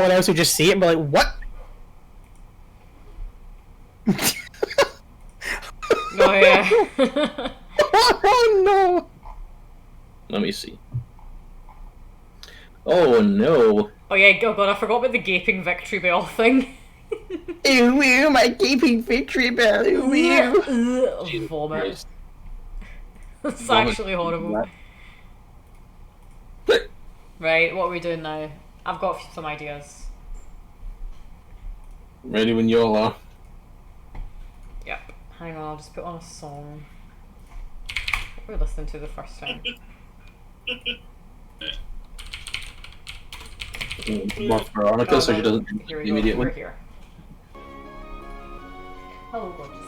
someone else will just see it and be like, what? Oh yeah. Oh no! Let me see. Oh no! Oh yeah, oh god, I forgot about the gaping victory bell thing. Ew, ew, my gaping victory bell. Ew, ew. Vomit. It's Vomit. actually horrible. Right, what are we doing now? I've got some ideas. Ready when you all are. Yep. Hang on, I'll just put on a song. What were we listening to the first time? More Veronica, so she doesn't Here we go, immediately. we're here. Hello, gorgeous.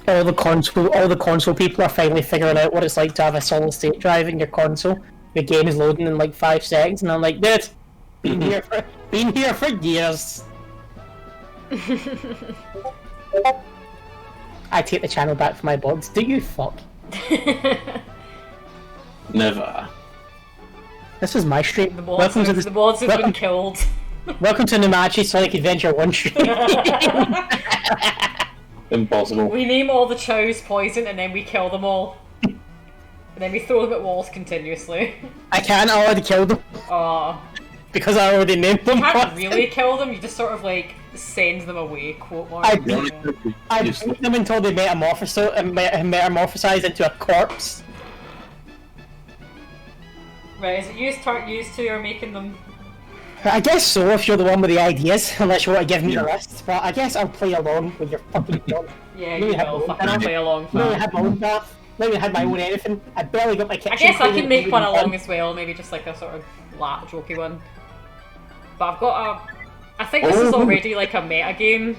All the console people are finally figuring out what it's like to have a solid state drive in your console. The game is loading in like 5 seconds, and I'm like, dude, been here for years. I take the channel back for my bots. Do you fuck? Never. This is my stream. The mods have been killed. Welcome to Numachi Sonic Adventure 1 stream. Impossible. We name all the chows poison and then we kill them all. And then we throw them at walls continuously. I can't already kill them. Oh. Because I already named them. You can't really kill them, you just sort of like send them away, quote mark. I beat them until they metamorphosize into a corpse. Right, is it used to or making them? I guess so, if you're the one with the ideas, unless you want to give me the list. But I guess I'll play along with your fucking dog. Yeah, you will fucking play along. Maybe I had my own path. Maybe I had my own anything. I barely got my kitchen. I guess I can make one along as well, maybe just like a sort of jokey one. But I've got I think this is already like a meta game.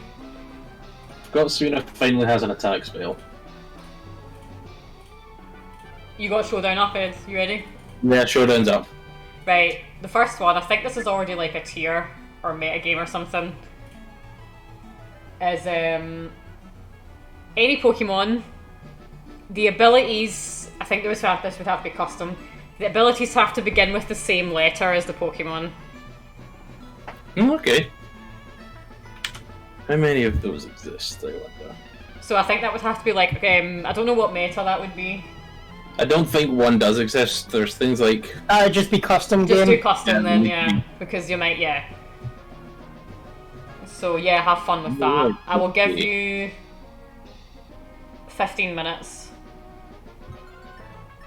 Forgot Serena finally has an attack spell. You got Showdown up, Ed. You ready? Yeah, Showdown's up. Right, the first one, I think this is already like a tier or meta game or something. Is any Pokemon, the abilities, I think this would have to be custom. The abilities have to begin with the same letter as the Pokemon. Okay. How many of those exist? I wonder. So I think that would have to be like, I don't know what meta that would be. I don't think one does exist. There's things like... just be custom Just game. do custom then, yeah. Because you might, yeah. So yeah, have fun with that. I will give you 15 minutes.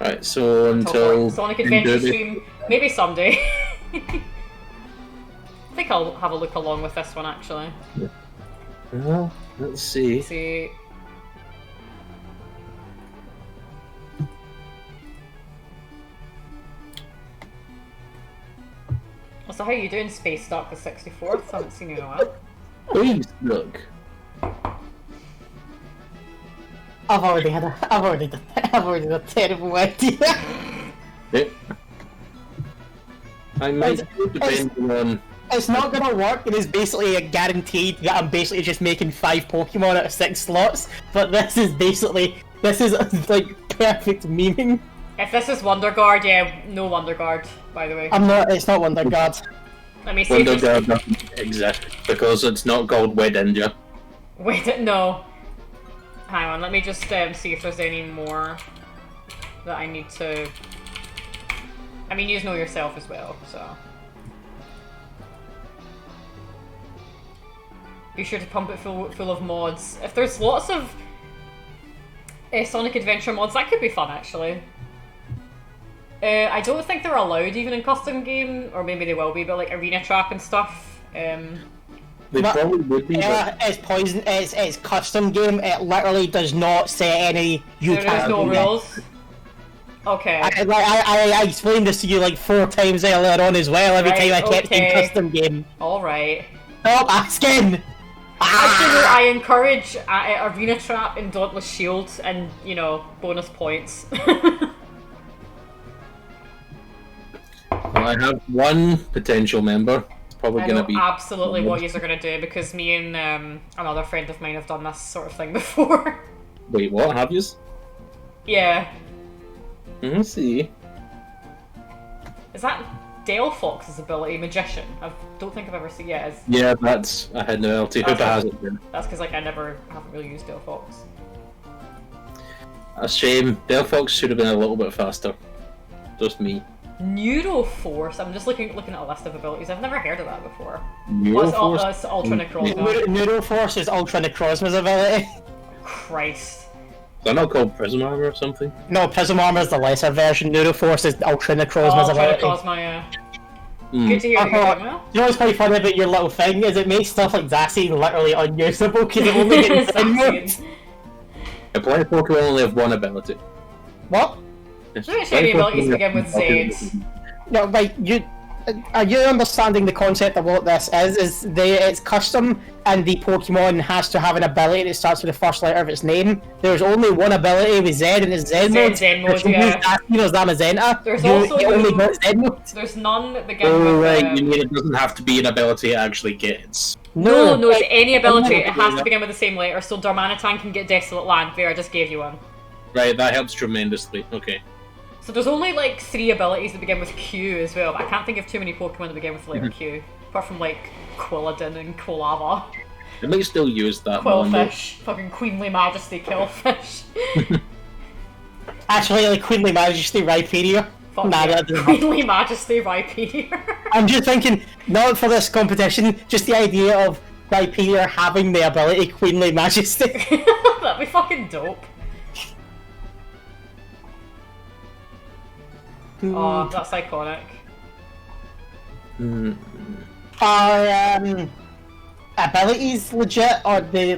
Right, so until... Sonic Adventure stream, maybe someday. I think I'll have a look along with this one actually. Well, let's see. See. So how are you doing, Space Duck the 64th? I haven't seen you in a while. Please look. I've already had a terrible idea. Yep. I might depend on... It's not gonna work. It is basically guaranteed that I'm basically just making 5 Pokemon out of 6 slots. But this is like perfect memeing. If this is Wonder Guard, yeah, no Wonder Guard, by the way. It's not Wonder Guard. Let me see. Wonder Guard doesn't exist because it's not called Wed India. Wait, no. Hang on, let me just see if there's any more that I need to... I mean, you know yourself as well, so... Be sure to pump it full of mods. If there's lots of Sonic Adventure mods, that could be fun, actually. I don't think they're allowed even in custom game, or maybe they will be, but like Arena Trap and stuff. They probably would be. It's poison. It's custom game. It literally does not set any. There's no rules. Okay. I explained this to you like 4 times earlier on as well. Every time I kept saying custom game. All right. Stop asking. Actually, I encourage Arena Trap and Dauntless Shield, and bonus points. Well, I have one potential member. It's probably going to be... absolutely what you're going to do, because me and another friend of mine have done this sort of thing before. Wait, what? Have yous? Yeah. Let's see. Is that Dale Fox's ability, Magician? I don't think I've ever seen it. Yeah, that's a hidden ability. Who has it then? That's because like I haven't really used Dale Fox. A shame. Dale Fox should have been a little bit faster. Just me. Neuroforce. I'm just looking at a list of abilities. I've never heard of that before. Neuroforce? What's Ultra Necrozma? Neuroforce is Ultra Necrozma's ability. Christ. Is that not called Prism Armor or something? No, Prism Armor is the lesser version. Neuroforce is Ultra Necrozma's Ultra ability. Necrozma, yeah. Good to hear that you're doing well. You know what's quite funny about your little thing is it makes stuff like Zacian literally unusable because it only gets Zacian. A player Pokemon only have one ability. What? There's not any abilities begin with Z's. No, like are you understanding the concept of what this is? It's custom, and the Pokemon has to have an ability that starts with the first letter of its name. There's only one ability with Z, and it's Zen mode. Zen mode, yeah. There's Zamazenta. There's also only got Zen mode. There's none that begin Oh, with. right. You mean it doesn't have to be an ability it actually gets. No, it's any ability. It has to begin with the same letter. So Darmanitan can get Desolate Land. There, I just gave you one. Right, that helps tremendously. Okay. So there's only like 3 abilities that begin with Q as well, but I can't think of too many Pokemon that begin with the letter Q. Apart from like Quilladin and Quilava. It might still use that Quillfish. Fucking Queenly Majesty Quillfish. Actually, like Queenly Majesty Rhyperior. Fuck Nah, yeah. that doesn't Queenly Majesty Rhyperior. I'm just thinking, not for this competition, just the idea of Rhyperior having the ability Queenly Majesty. That'd be fucking dope. Oh, that's iconic. Are abilities legit, or the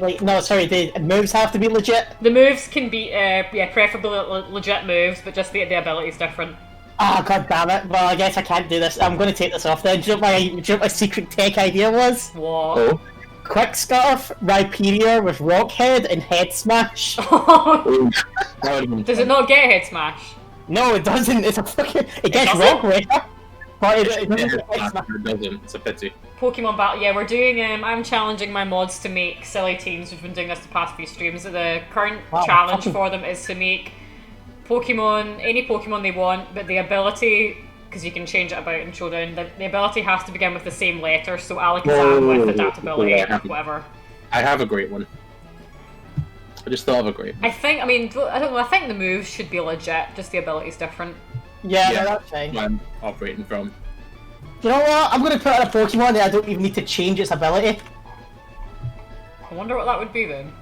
moves have to be legit? The moves can be, preferably legit moves, but just the ability's different. Ah, god damn it. Well, I guess I can't do this. I'm going to take this off then. Do you know what my secret tech idea was? What? Oh. Quick Scarf, Rhyperior with Rockhead, and Head Smash. Does it not get Head Smash? No, it doesn't. It's a fucking... It gets Rockware. But it doesn't get Head Smash. It doesn't. It's a pity. Pokemon Battle, yeah, we're doing, I'm challenging my mods to make silly teams. We've been doing this the past few streams. The current challenge for them is to make Pokemon, any Pokemon they want, but the ability, because you can change it about in Showdown, the ability has to begin with the same letter, so Alakazam with adaptability, whatever. I have a great one. I just thought of a great one. I think the moves should be legit, just the ability's different. Yeah, no, that's fine. I'm operating from. You know what? I'm going to put in a Pokemon that I don't even need to change its ability. I wonder what that would be then.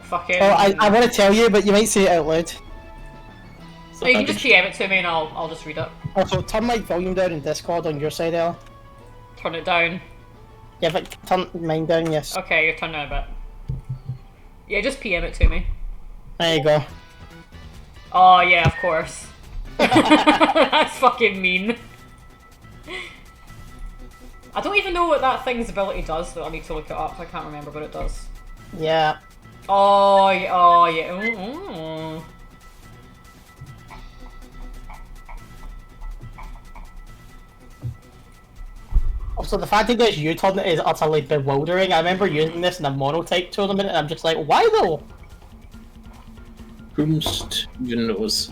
Fucking... Oh, I want to tell you, but you might say it out loud. So you can just PM it to me and I'll just read it. Also, turn my volume down in Discord on your side, Ella. Turn it down. Yeah, but turn mine down, yes. Okay, you're turning down a bit. Yeah, just PM it to me. There you go. Oh yeah, of course. That's fucking mean. I don't even know what that thing's ability does, though. I need to look it up. I can't remember what it does. Yeah. Oh yeah. Ooh. Also, the fact that there's U-turn is utterly bewildering. I remember using this in a monotype tournament, and I'm just like, why though? Whomst even knows.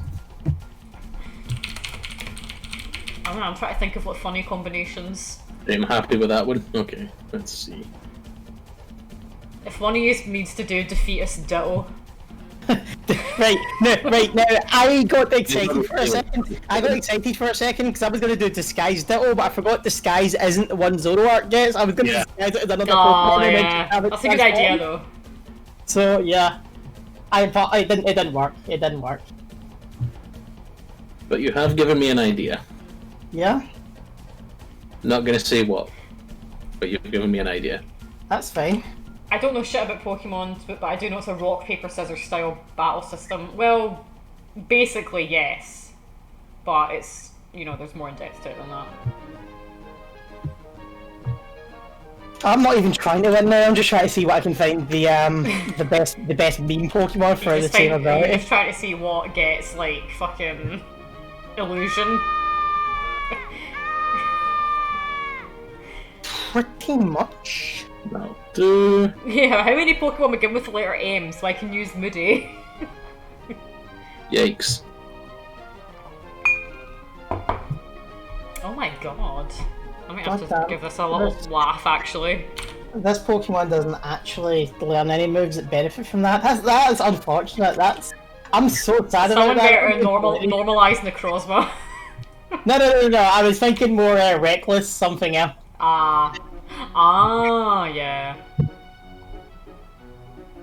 I don't know, I'm trying to think of what funny combinations. I'm happy with that one. Okay, let's see. If one of you needs to do Defeatist Ditto. Right now, I got excited for a second. Because I was going to do Disguise Ditto, but I forgot Disguise isn't the one Zoroark gets. I was going to disguise it as another Pokemon. Yeah. That's a good idea, though. So, yeah. I thought it didn't work. It didn't work. But you have given me an idea. Yeah? Not gonna say what, but you've given me an idea. That's fine. I don't know shit about Pokemon, but I do know it's a rock, paper, scissors style battle system. Well, basically, yes. But it's, there's more in depth to it than that. I'm not even trying to win now, I'm just trying to see what I can find the best meme Pokemon for the same ability. You're just trying to see what gets, like, fucking illusion. Pretty much. That'll do. Yeah, how many Pokemon begin with the letter M so I can use Moody? Yikes. Oh my god. I might have to Goddamn. give this a little laugh, actually. This Pokemon doesn't actually learn any moves that benefit from that. That's unfortunate. I'm so sad Someone about that. better normalise Necrozma. No. I was thinking more reckless, something else. Yeah.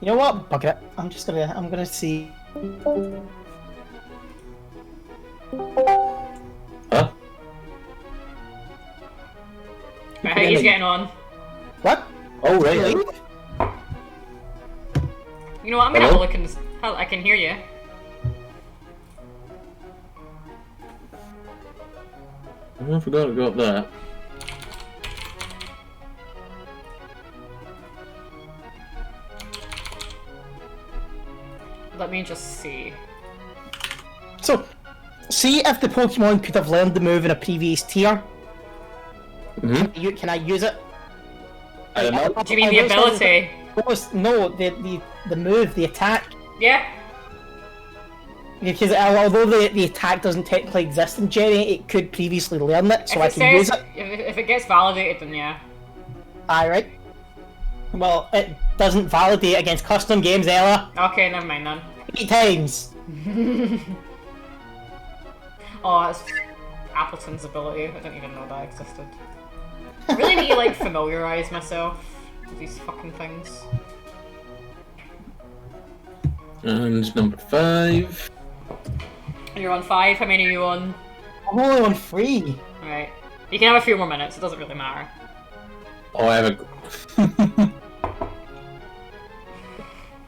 You know what? Bugger it. I'm gonna see. Huh? Right, how he's getting on. What? Oh, right. Really? You know what, I'm gonna have a look in this. Hell, I can hear you. I forgot about that. Let me just see. So, see if the Pokemon could have learned the move in a previous tier. Mm-hmm. Can I use it? I don't know. Do you mean the ability? No, the move, the attack. Yeah. Because although the attack doesn't technically exist in Jenny, it could previously learn it, so I can use it. If it gets validated, then yeah. Aye, right. Well, it doesn't validate against custom games, Ella. Okay, never mind then. 8 times. Oh, it's Appleton's ability. I didn't even know that existed. I really need to, like, familiarise myself with these fucking things. And number 5. You're on 5, how many are you on? I'm only on 3. Right. You can have a few more minutes, it doesn't really matter. Oh, I have a...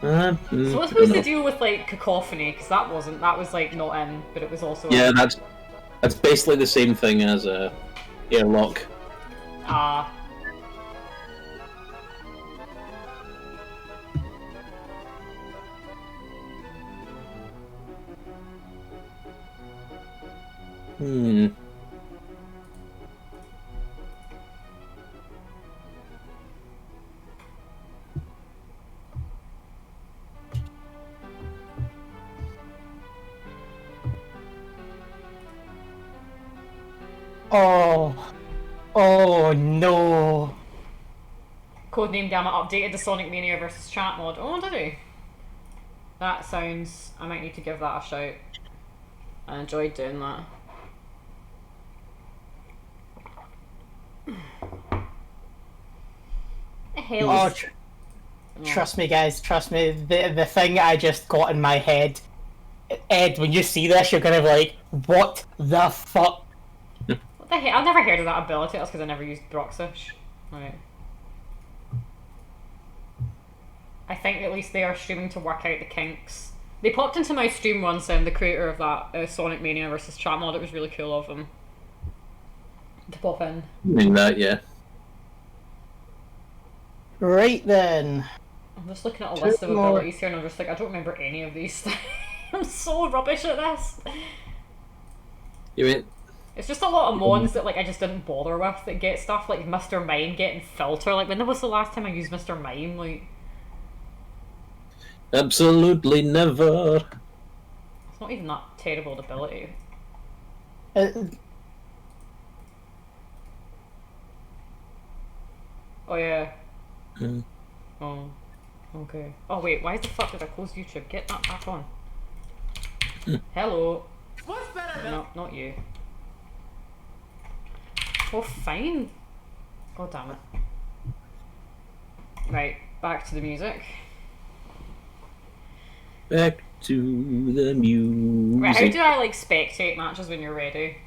So what's supposed to deal with, like, cacophony? Because that was, like, not in, but it was also Yeah, in. that's basically the same thing as a airlock. Ah. Oh no. Codename Gamma updated the Sonic Mania versus Chat mod. Oh, did he? That sounds... I might need to give that a shout. I enjoyed doing that. The hell Oh, is... trust me, guys. Trust me. The thing I just got in my head, Ed. When you see this, you're gonna be like, "What the fuck?" What the hell? I've never heard of that ability. That's because I never used Broxish. Right. I think at least they are streaming to work out the kinks. They popped into my stream once, the creator of that Sonic Mania versus Chat mod. It was really cool of them to pop in. I mean that, yeah. Right then. I'm just looking at a list of abilities here and I'm just like, I don't remember any of these things. I'm so rubbish at this. You mean... It's just a lot of mons that, like, I just didn't bother with that get stuff like Mr. Mime getting filter. Like, when was the last time I used Mr. Mime? Like... Absolutely never. It's not even that terrible an ability. Oh yeah. Oh. Okay. Oh wait, why the fuck did I close YouTube? Get that back on. Hello. What's better? No, not you. Oh, fine. God damn it. Right, back to the music. Back to the music. Right, how do I, like, spectate matches when you're ready?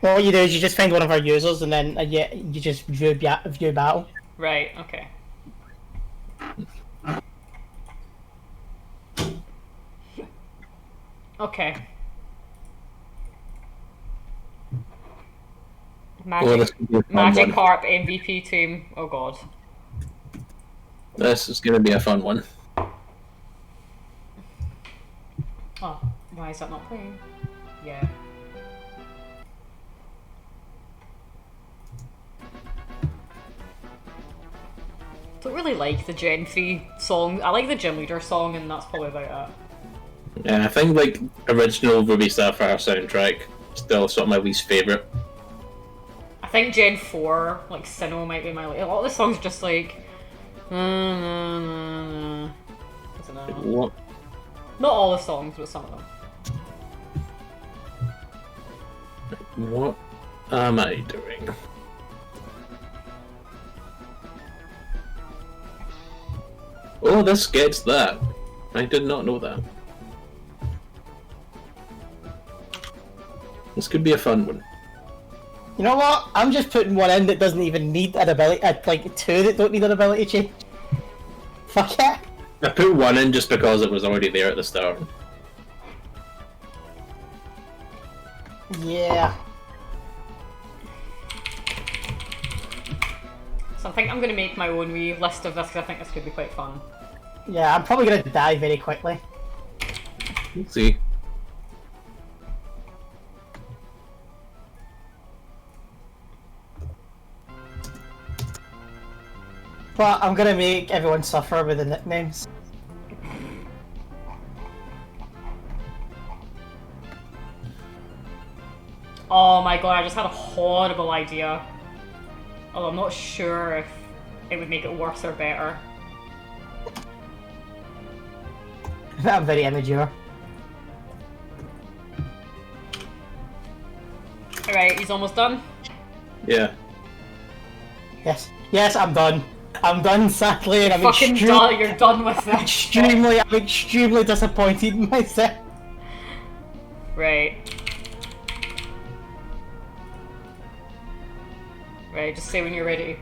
Well, what you do is you just find one of our users and then you just view battle. Right, okay. Okay. Magikarp MVP team. Oh god. This is going to be a fun one. Oh, why is that not playing? Yeah. Don't really like the Gen 3 song. I like the Gym Leader song, and that's probably about it. Yeah, I think like original Ruby Sapphire soundtrack still sort of my least favourite. I think Gen 4, like Sinnoh, might be my. A lot of the songs are just like. I don't know. What? Not all the songs, but some of them. What am I doing? Oh, this gets that. I did not know that. This could be a fun one. You know what? I'm just putting one in that doesn't even need an ability. Like two that don't need an ability change. Fuck it. I put one in just because it was already there at the start. Yeah. So I think I'm gonna make my own wee list of this because I think this could be quite fun. Yeah, I'm probably gonna die very quickly. Let's see. But I'm gonna make everyone suffer with the nicknames. Oh my god, I just had a horrible idea. Although I'm not sure if it would make it worse or better. I'm very immature. Alright, he's almost done. Yeah. Yes. Yes, I'm done. I'm done, sadly, and I'm Fucking done, you're done with this. I'm extremely disappointed in myself. Right. Right, just say when you're ready to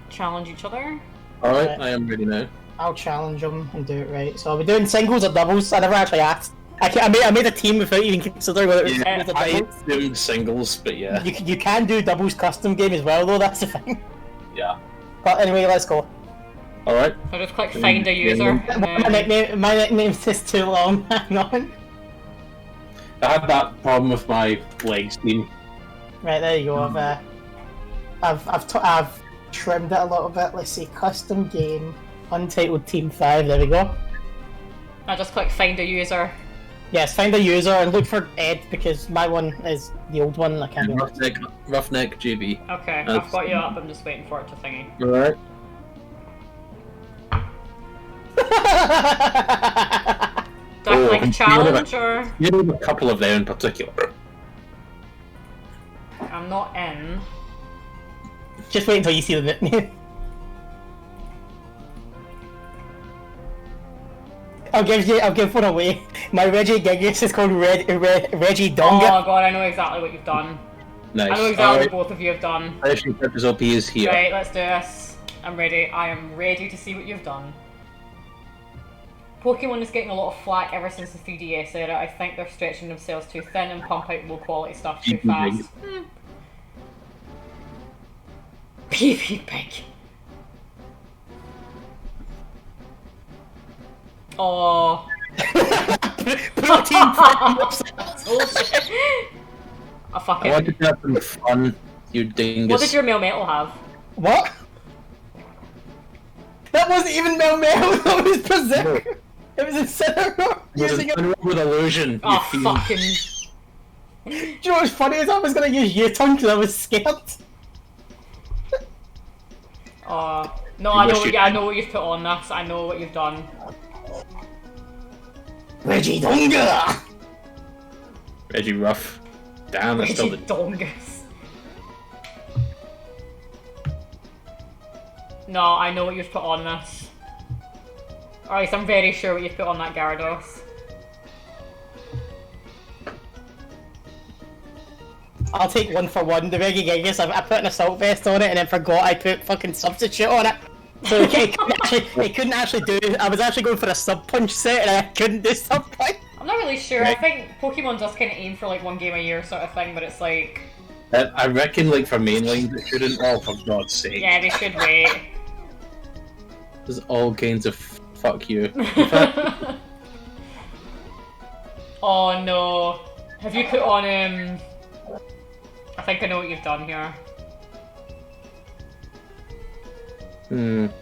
challenge each other. Alright, I am ready now. I'll challenge them and do it right. So I'll be doing singles or doubles. I never actually asked. I made a team without even considering whether it was Yeah, singles or I doubles. assumed singles, but yeah. You can do doubles custom game as well, though. That's the thing. Yeah. But anyway, let's go. Alright. So just click find a user. My nickname's just too long. Hang on. I had that problem with my legs team. Right, there you go. I've trimmed it a little bit. Let's see, custom game, Untitled Team 5. There we go. I just click find a user. Yes, find a user and look for Ed because my one is the old one. I can't do it. Roughneck JB. Okay, I've got you up. I'm just waiting for it to thingy. Alright. Do I click challenge or? You need a couple of them in particular. I'm not in. Just wait until you see the nickname. I'll give one away. My Reggie Gigas is called Reggie Donga. Oh god, I know exactly what you've done. Nice. I know exactly what both of you have done. Punishing Purpose OP is here. Right, let's do this. I'm ready. I am ready to see what you've done. Pokemon is getting a lot of flack ever since the 3DS era. I think they're stretching themselves too thin and pump out low quality stuff too fast. PV Pig. Oh. Protein. I fucking. I wanted to have some fun, you dingus. What did your Melmetal have? What? That wasn't even Melmetal. That was Berserk. It was Incineroar using it. With illusion. Oh, you fiend. fucking. Do you know what's funny is I was gonna use U-turn because I was scared. Oh. No, I know. Yeah, I know what you've put on this. I know what you've done. Reggie Donga. Reggie Ruff. Damn, that's still Reggie the... Dongus. No, I know what you've put on this. Or at least I'm very sure what you've put on that Gyarados. I'll take one for one. The Reggie Gigas, I put an assault vest on it and then forgot I put fucking substitute on it. So it couldn't actually do. I was actually going for a sub punch set and I couldn't do sub punch. I'm not really sure. I think Pokemon does kind of aim for like one game a year sort of thing, but it's like. I reckon, like, for mainlines, it shouldn't. Oh, for God's sake. Yeah, they should wait. There's all kinds of fuck you. Oh no. Have you put on, I think I know what you've done here.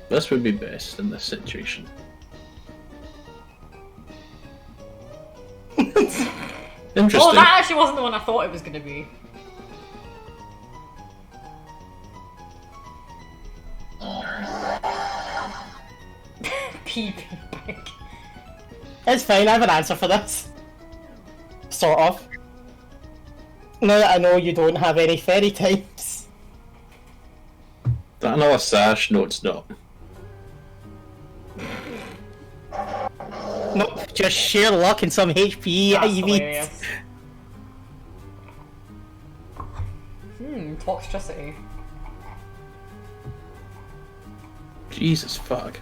This would be best in this situation. Interesting. Oh, that actually wasn't the one I thought it was going to be. Pee pig. It's fine, I have an answer for this. Sort of. Now that I know you don't have any fairy types. Is that another sash? No, it's not. Nope, just sheer luck and some HP. That's EV. hilarious. Toxicity. Jesus fuck.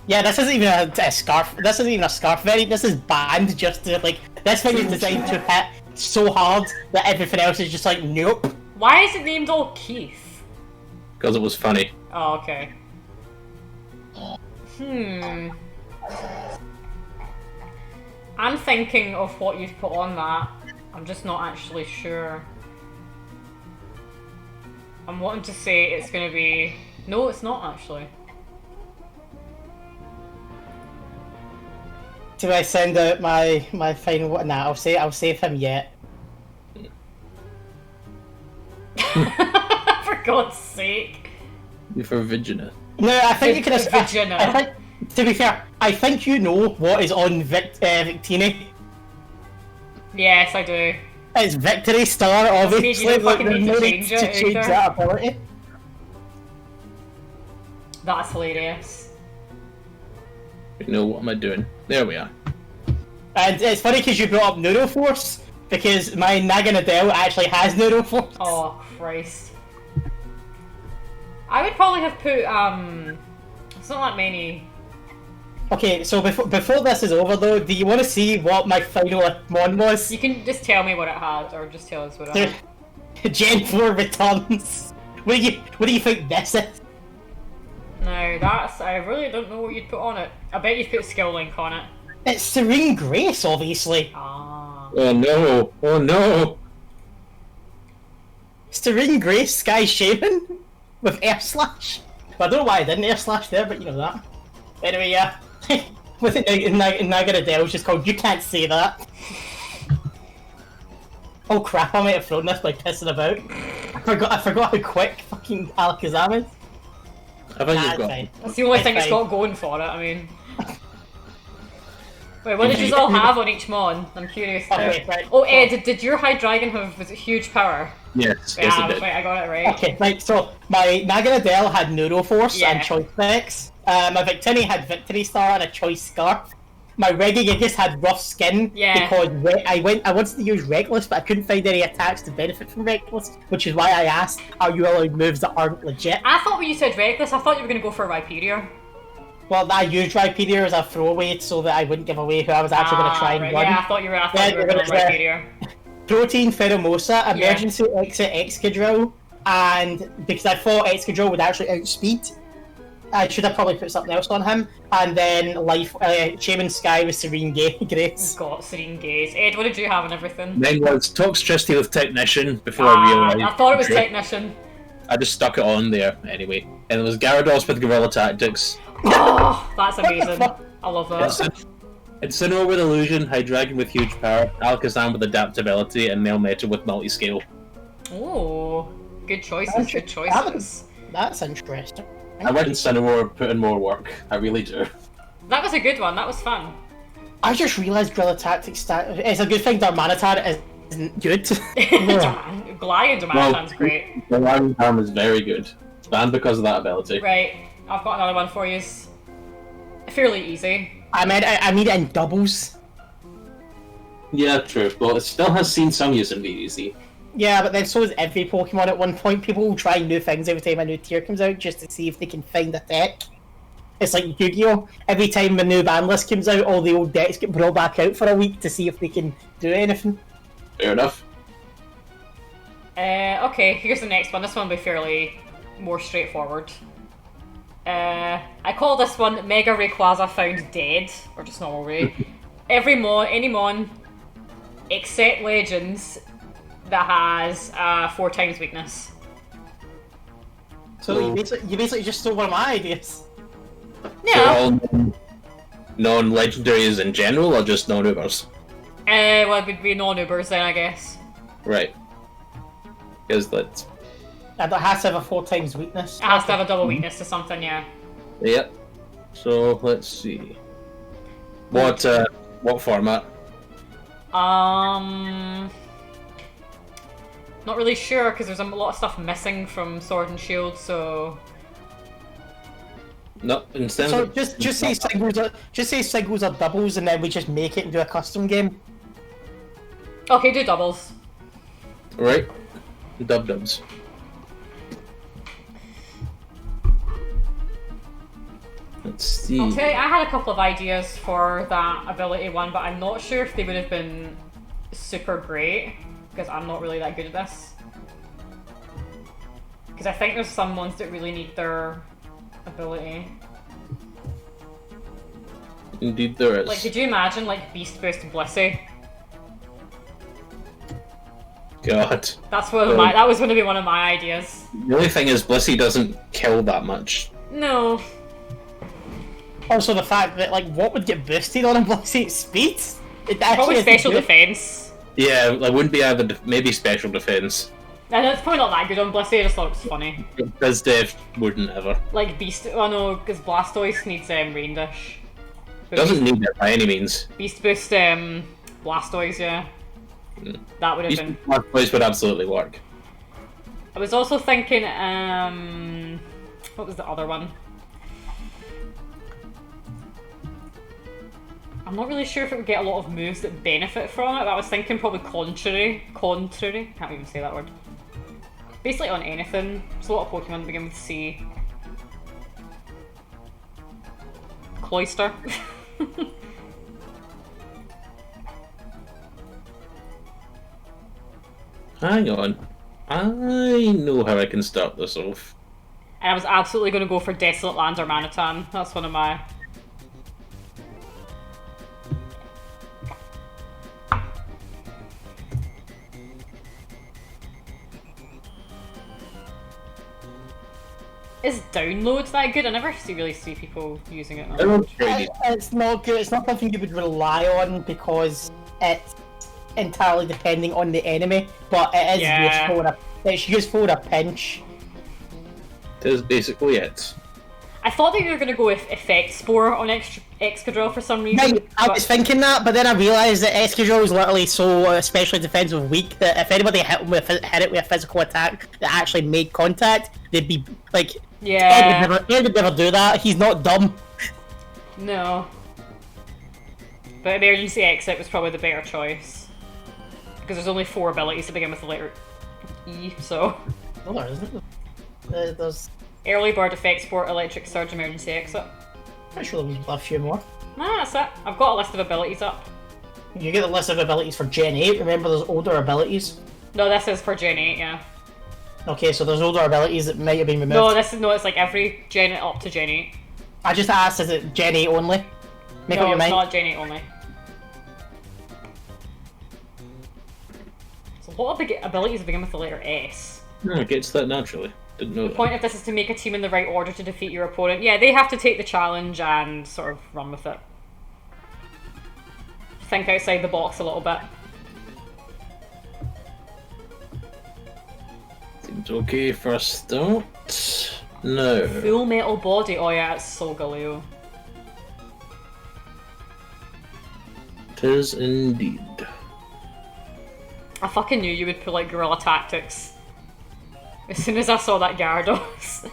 Yeah, this isn't even a scarf. This isn't even a scarf variant. This is banned just to, like, this thing is designed to hit so hard that everything else is just like, nope. Why is it named all Keith? Because it was funny. Oh, okay. I'm thinking of what you've put on that. I'm just not actually sure. I'm wanting to say it's gonna be... No, it's not actually. Do I send out my final one? Nah, I'll save him yet. For God's sake. You're for Vigina. No, I think you can. Virginia. I think, to be fair, I think you know what is on Victini. Yes, I do. It's Victory Star, obviously. You don't fucking there's need no to need change to it change either. that ability. That's hilarious. No, what am I doing? There we are. And it's funny because you brought up Neuroforce, because my Naganadel actually has Neuroforce. Oh, Christ. I would probably have put, it's not that many. Okay, so before this is over though, do you want to see what my final one was? You can just tell me what it had, or just tell us what it had. Gen 4 returns. What do you think this is? No, that's, I really don't know what you'd put on it. I bet you'd put Skill Link on it. It's Serene Grace, obviously. Ah. Oh no! Oh no! Serene Grace, Sky Shaman with Air Slash. Well, I don't know why I didn't Air Slash there, but you know that. Anyway, yeah. With it, Naganadel just called, you can't say that. Oh crap, I might have thrown this by pissing about. I forgot how quick fucking Alakazam is. I think you've got. Fine. That's the only It's thing it's fine. got going for it, I mean. Wait, what did you all have on each mon? I'm curious. Okay, right. Oh, Ed, did your High Dragon have, was it huge power? Yes, Yeah, yes I it was did. right, I got it right. Okay, right, so my Naganadel had Neuroforce Yeah. and Choice Specs. My Victini had Victory Star and a Choice Scarf. My Regigigas had Rough Skin Yeah. because I wanted to use Reckless, but I couldn't find any attacks to benefit from Reckless, which is why I asked, are you allowed moves that aren't legit? I thought when you said Reckless, I thought you were going to go for Rhyperior. Well, I used Rhyperior as a throwaway so that I wouldn't give away who I was actually going to try and right. run. Yeah, I thought you were Yeah, going to yeah. Rhyperior. Protein Pheromosa, Emergency Exit Excadrill, and because I thought Excadrill would actually outspeed, I should have probably put something else on him. And then Shaman Sky with Serene Grace. Got Serene Gaze. Ed, what did you have and everything? Then was Toxtricity with Technician before I realised. I thought it was Technician. I just stuck it on there anyway. And it was Gyarados with Guerrilla Tactics. Oh, that's amazing. I love that. Incineroar with Illusion, Hydreigon with Huge Power, Alakazam with Adaptability, and Melmetal with Multiscale. Oh, good choices, good choices. That's interesting. I went Incineroar, put in more work. I really do. That was a good one, that was fun. I just realised Guerrilla Tactics it's a good thing Darmanitar isn't good. Glide Darmanitan's great. The Iron Arm is very good. It's banned because of that ability. Right, I've got another one for you. Fairly easy. I mean it in doubles. Yeah, true. Well, it still has seen some use in VDC. Yeah, but then so is every Pokemon at one point. People will try new things every time a new tier comes out just to see if they can find a deck. It's like Yu-Gi-Oh! Every time a new ban list comes out, all the old decks get brought back out for a week to see if they can do anything. Fair enough. Okay, here's the next one. This one will be fairly more straightforward. I call this one Mega Rayquaza Found Dead, or just normal Ray. Any mon, except Legends, that has 4 times weakness. So you basically just stole one of my ideas. Yeah. So all non-legendaries in general, or just non-Ubers? Well, it would be non-Ubers then, I guess. Right. Because that's... And it has to have a 4 times weakness. It has to have a double weakness to something, yeah. Yep. So, let's see. What format? Not really sure, because there's a lot of stuff missing from Sword and Shield, so... No, instead So of... just say singles or doubles, and then we just make it into a custom game. Okay, do doubles. Right. Dubs. Let's see. I'll tell you, I had a couple of ideas for that ability one, but I'm not sure if they would have been super great, because I'm not really that good at this. Because I think there's some ones that really need their ability. Indeed there is. Like, could you imagine, like, Beast Boost Blissey? God. That's one of my, that was going to be one of my ideas. The only thing is, Blissey doesn't kill that much. No. Also, the fact that, like, what would get boosted on a Blissey? Speed? Probably special defense. Yeah, it wouldn't be either, maybe special defense. And it's probably not that good on Blissey, I just thought it was funny. Because Dev wouldn't ever. Like Beast, oh no, because Blastoise needs Rain Dish. But Doesn't need that by any means. Beast Boost Blastoise, yeah. That would have been... Blastoise would absolutely work. I was also thinking, what was the other one? I'm not really sure if it would get a lot of moves that benefit from it, but I was thinking probably contrary, can't even say that word. Basically on anything, there's a lot of Pokemon that begin with C. Cloyster. Hang on. I know how I can start this off. And I was absolutely going to go for Desolate Lands or Manitan. That's one of my... Is download that good? I never really see people using it. It's not good. It's not something you would rely on because it's entirely depending on the enemy, but it is useful. It's useful in a pinch. That is basically it. I thought that you were going to go with Effect Spore on Excadrill for some reason. Right, I was thinking that, but then I realised that Excadrill is literally so especially defensive weak that if anybody hit it with a physical attack that actually made contact, they'd be like, yeah. Ed would never do that. He's not dumb. No. But Emergency Exit was probably the better choice. Because there's only 4 abilities that begin with the letter E, so... No, there isn't. There's... Early Bird, Effect Sport, Electric Surge, Emergency Exit. I'm sure there's a few more. Nah, that's it. I've got a list of abilities up. You get the list of abilities for Gen 8. Remember, there's older abilities. No, this is for Gen 8, yeah. Okay, so there's older abilities that might have been removed. No, it's like every Gen up to Gen 8. I just asked, is it Gen 8 only? Make up No, your it's mind. not Gen 8 only. So a lot of abilities begin with the letter S. No, it gets that naturally. Didn't know The that. point of this is to make a team in the right order to defeat your opponent. Yeah, they have to take the challenge and sort of run with it. Think outside the box a little bit. Seems okay for a start. No. Full Metal Body. Oh yeah, it's so Galeo. Tis indeed. I fucking knew you would pull out Guerrilla Tactics. As soon as I saw that Gyarados.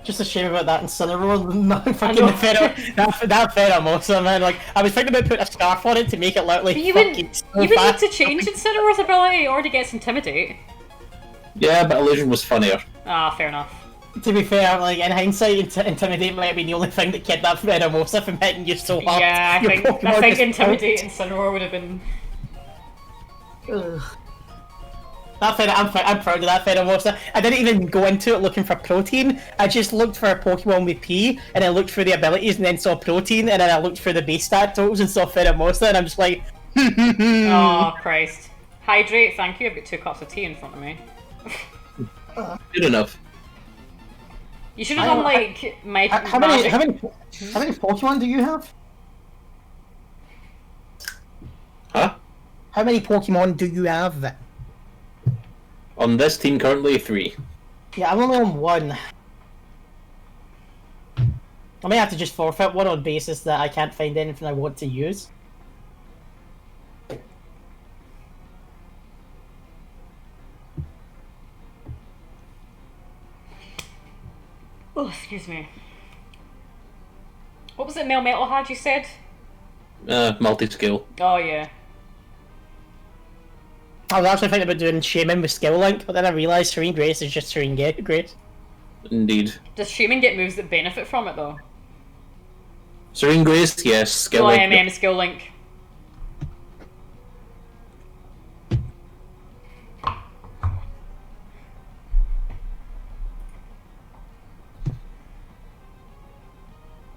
Just a shame about that Incineroar, not fucking the that Pheromosa, man. Like, I was thinking about putting a scarf on it to make it look like You fucking would need to change Incineroar's ability or to get Intimidate. Yeah, but Illusion was funnier. Ah, fair enough. To be fair, like, in hindsight, Intimidate might have been the only thing that kept that Pheromosa from hitting you so hard. Yeah, I Your think Pokemon just Intimidate Incineroar would have been... Ugh. I'm proud of that Pheromosa. I didn't even go into it looking for protein. I just looked for a Pokemon with P, and I looked through the abilities, and then saw protein, and then I looked through the base stat totals and saw Pheromosa, and I'm just like, Oh, Christ. Hydrate, thank you. I've got 2 cups of tea in front of me. Good enough. You should have done like How many Pokemon do you have? Huh? How many Pokemon do you have then? On this team currently 3. Yeah, I'm only on 1. I may have to just forfeit one on basis that I can't find anything I want to use. Oh, excuse me. What was it Melmetal had, you said? Multi-skill. Oh, yeah. I was actually thinking about doing Shaman with Skill Link, but then I realised Serene Grace is just Serene Grace. Indeed. Does Shaman get moves that benefit from it, though? Serene Grace, yes. Skill Oh, Link. Skill Link.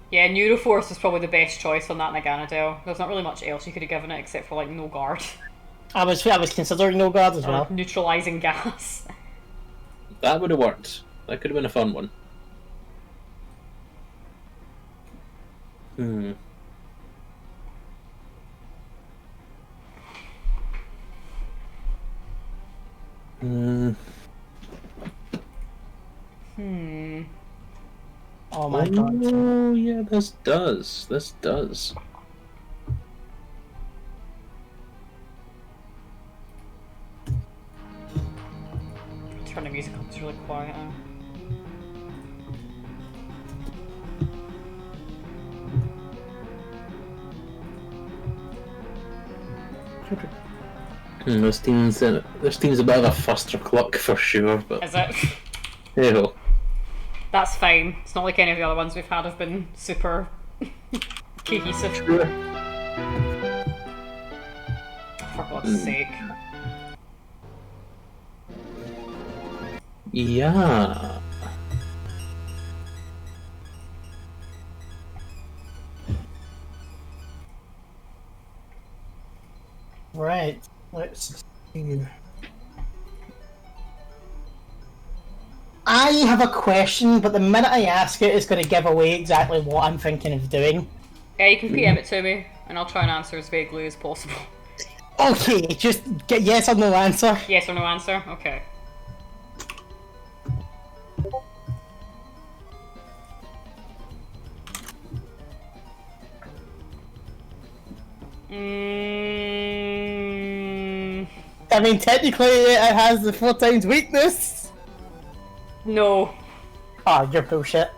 Yeah, Neuroforce is probably the best choice on that Naganadel. There's not really much else you could have given it except for like no guard. I was considering No Guard as Or well. neutralizing gas. That would have worked. That could have been a fun one. Hmm. Oh my god. Oh yeah, this does. This does. Turn the music up, it's really quiet now. This team's a bit of a fustercluck for sure, but Is it? hey-ho. That's fine. It's not like any of the other ones we've had have been super cohesive. Sure. For God's sake. Yeah. Right. Let's see. I have a question, but the minute I ask it, it's going to give away exactly what I'm thinking of doing. Yeah, you can PM it to me, and I'll try and answer as vaguely as possible. Okay, just get yes or no answer. Yes or no answer? Okay. I mean, technically, it has the 4 times weakness. No. Oh, you're bullshit.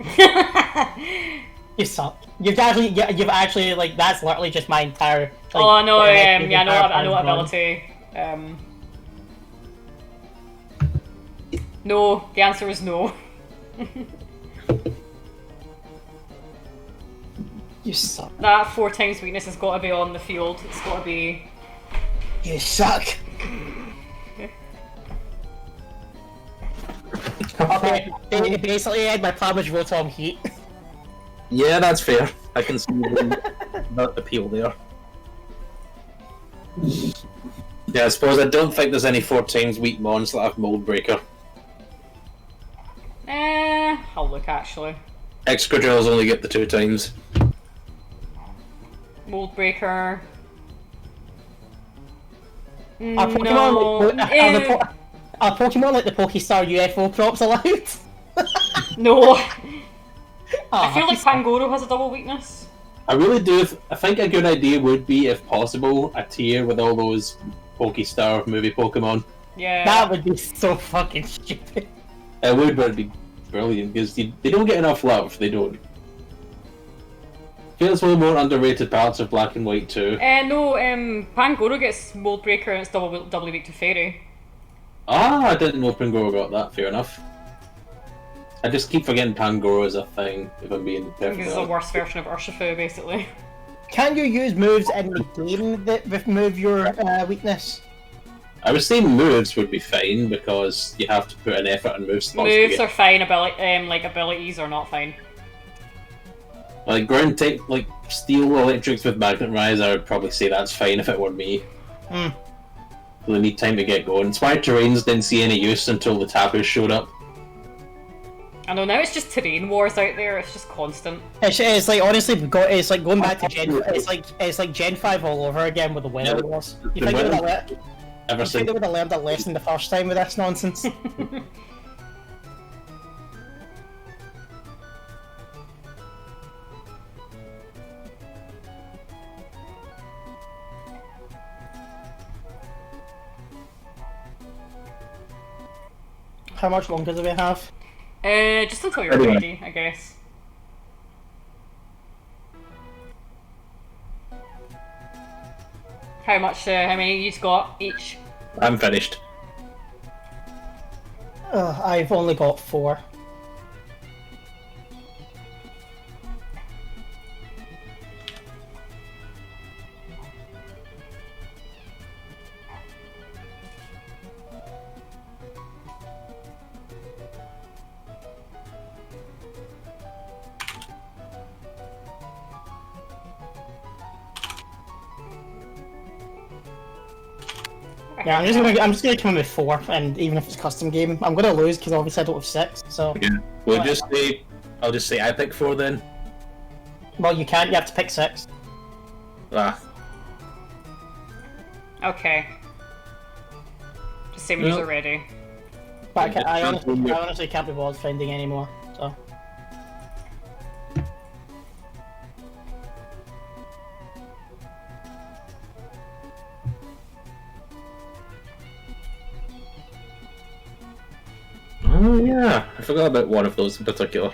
You suck. You've actually, like, that's literally just my entire. Like, Oh no, yeah, I know what run. ability. No, the answer is no. You suck. That 4 times weakness has got to be on the field. It's got to be. You suck. Okay, basically, my plan was Rotom Heat. Yeah, that's fair. I can see the appeal there. Yeah, I suppose I don't think there's any 4 times weak mons that have Mold Breaker. I'll look actually. Excadrills only get the 2 times. Mold Breaker. Are Pokemon like the Pokestar UFO props allowed? No. Oh, I feel like Pangoro has a double weakness. I really do. I think a good idea would be, if possible, a tier with all those Pokestar movie Pokemon. Yeah. that would be so fucking stupid. It would, but it'd be brilliant because they don't get enough love. They don't. I feel it's one of the more underrated parts of Black and White too. No, Pangoro gets Mold Breaker and it's doubly weak to Fairy. Ah, I didn't know Pangoro got that. Fair enough. I just keep forgetting Pangoro is a thing, if I'm being I think perfectly this is a honest. worse version of Urshifu, basically. Can you use moves in the game that remove your weakness? I would say moves would be fine because you have to put an effort in move slots. Moves are fine, abilities are not fine. Like ground type, like steel electrics with magnet rise, I would probably say that's fine if it were me. So they need time to get going. Inspired Terrains didn't see any use until the taboos showed up. I know, now it's just terrain wars out there, it's just constant. It's like, honestly, it's like going back to Gen... It's like Gen 5 all over again with the Weather Wars. You think they would have learned a lesson the first time with this nonsense? How much longer do we have? Just until you're ready, I guess. How many you've got each? I'm finished. I've only got 4. Yeah, I'm just gonna come in with 4, and even if it's custom game, I'm gonna lose because obviously I don't have 6. So yeah. I'll just say I pick 4 then. Well, you can't. You have to pick 6. Ah. Okay. Just say when you're ready. But I honestly can't be bothered finding any more. So. Oh yeah, I forgot about one of those in particular.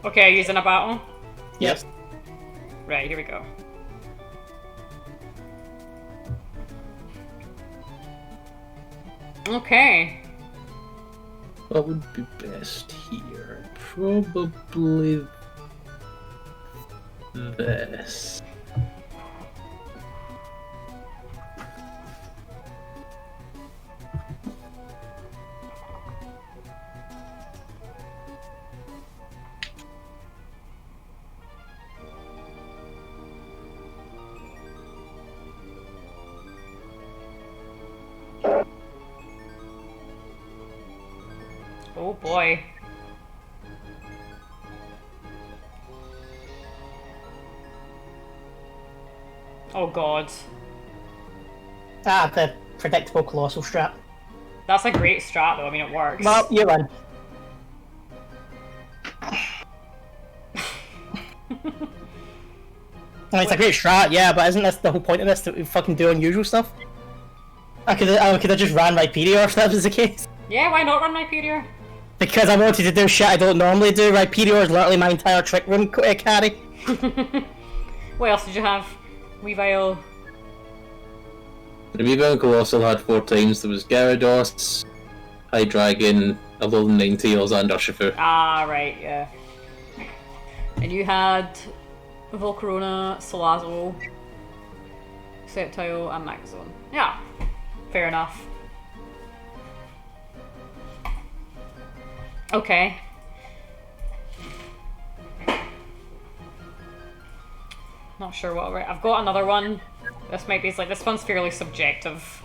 Okay, using a battle? Yes. Right, here we go. Okay. What would be best here? Probably this. Oh boy. Oh god. Ah, the predictable colossal strat. That's a great strat though, I mean it works. Well, you win. I mean, it's a great strat, yeah, but isn't this the whole point of this, that we fucking do unusual stuff? I could have just ran Rhyperior if that was the case. Yeah, why not run Rhyperior? Because I wanted to do shit I don't normally do. Rhyperior is literally my entire trick room carry. What else did you have? Weavile. The Weavile Colossal had 4 times. There was Gyarados, Hydreigon, Alolan Ninetales, and Urshifu. Ah, right, yeah. And you had Volcarona, Salazzle, Sceptile, and Magazone. Yeah, fair enough. Okay. Not sure what I've got another one. This might be like this one's fairly subjective.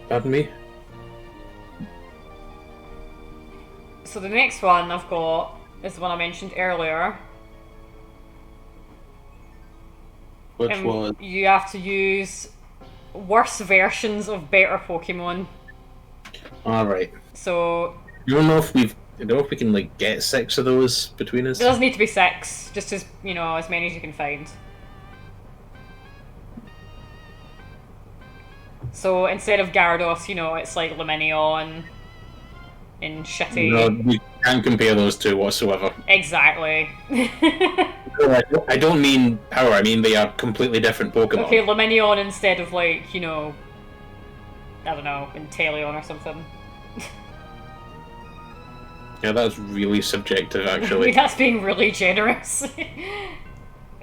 Pardon me? So the next one I've got is the one I mentioned earlier. Which was? You have to use worse versions of better Pokemon. Alright. So I don't know if we can like get 6 of those between us. it doesn't need to be 6, just as as many as you can find. So instead of Gyarados, it's like Lumineon and shitty. No, you can't compare those two whatsoever. Exactly. I don't mean power, I mean they are completely different Pokemon. Okay, Lumineon instead of like, I don't know, Inteleon or something. Yeah, that's really subjective I actually. mean, that's being really generous.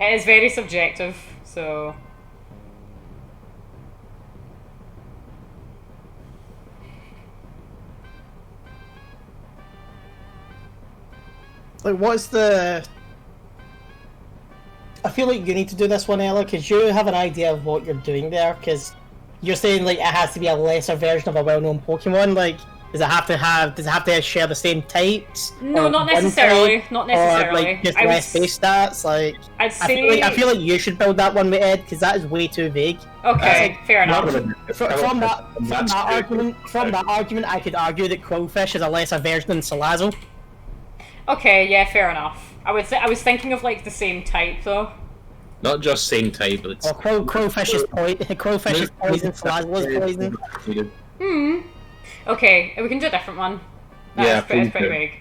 It is very subjective, so... Like, what's the... I feel like you need to do this one, Ella, because you have an idea of what you're doing there, because you're saying, like, it has to be a lesser version of a well-known Pokemon, like, does it have to share the same types? No, not necessarily. Not necessarily. Or, like, just less base stats, like... I'd say... I feel like you should build that one with Ed, because that is way too vague. Okay, like, fair enough. From that argument, I could argue that Quillfish is a lesser version than Salazzle. Okay, yeah, fair enough. I was thinking of like the same type though. Not just same type, but it's... Well, Quillfish is poison, Salazzle is poison. Okay, we can do a different one. That's pretty big.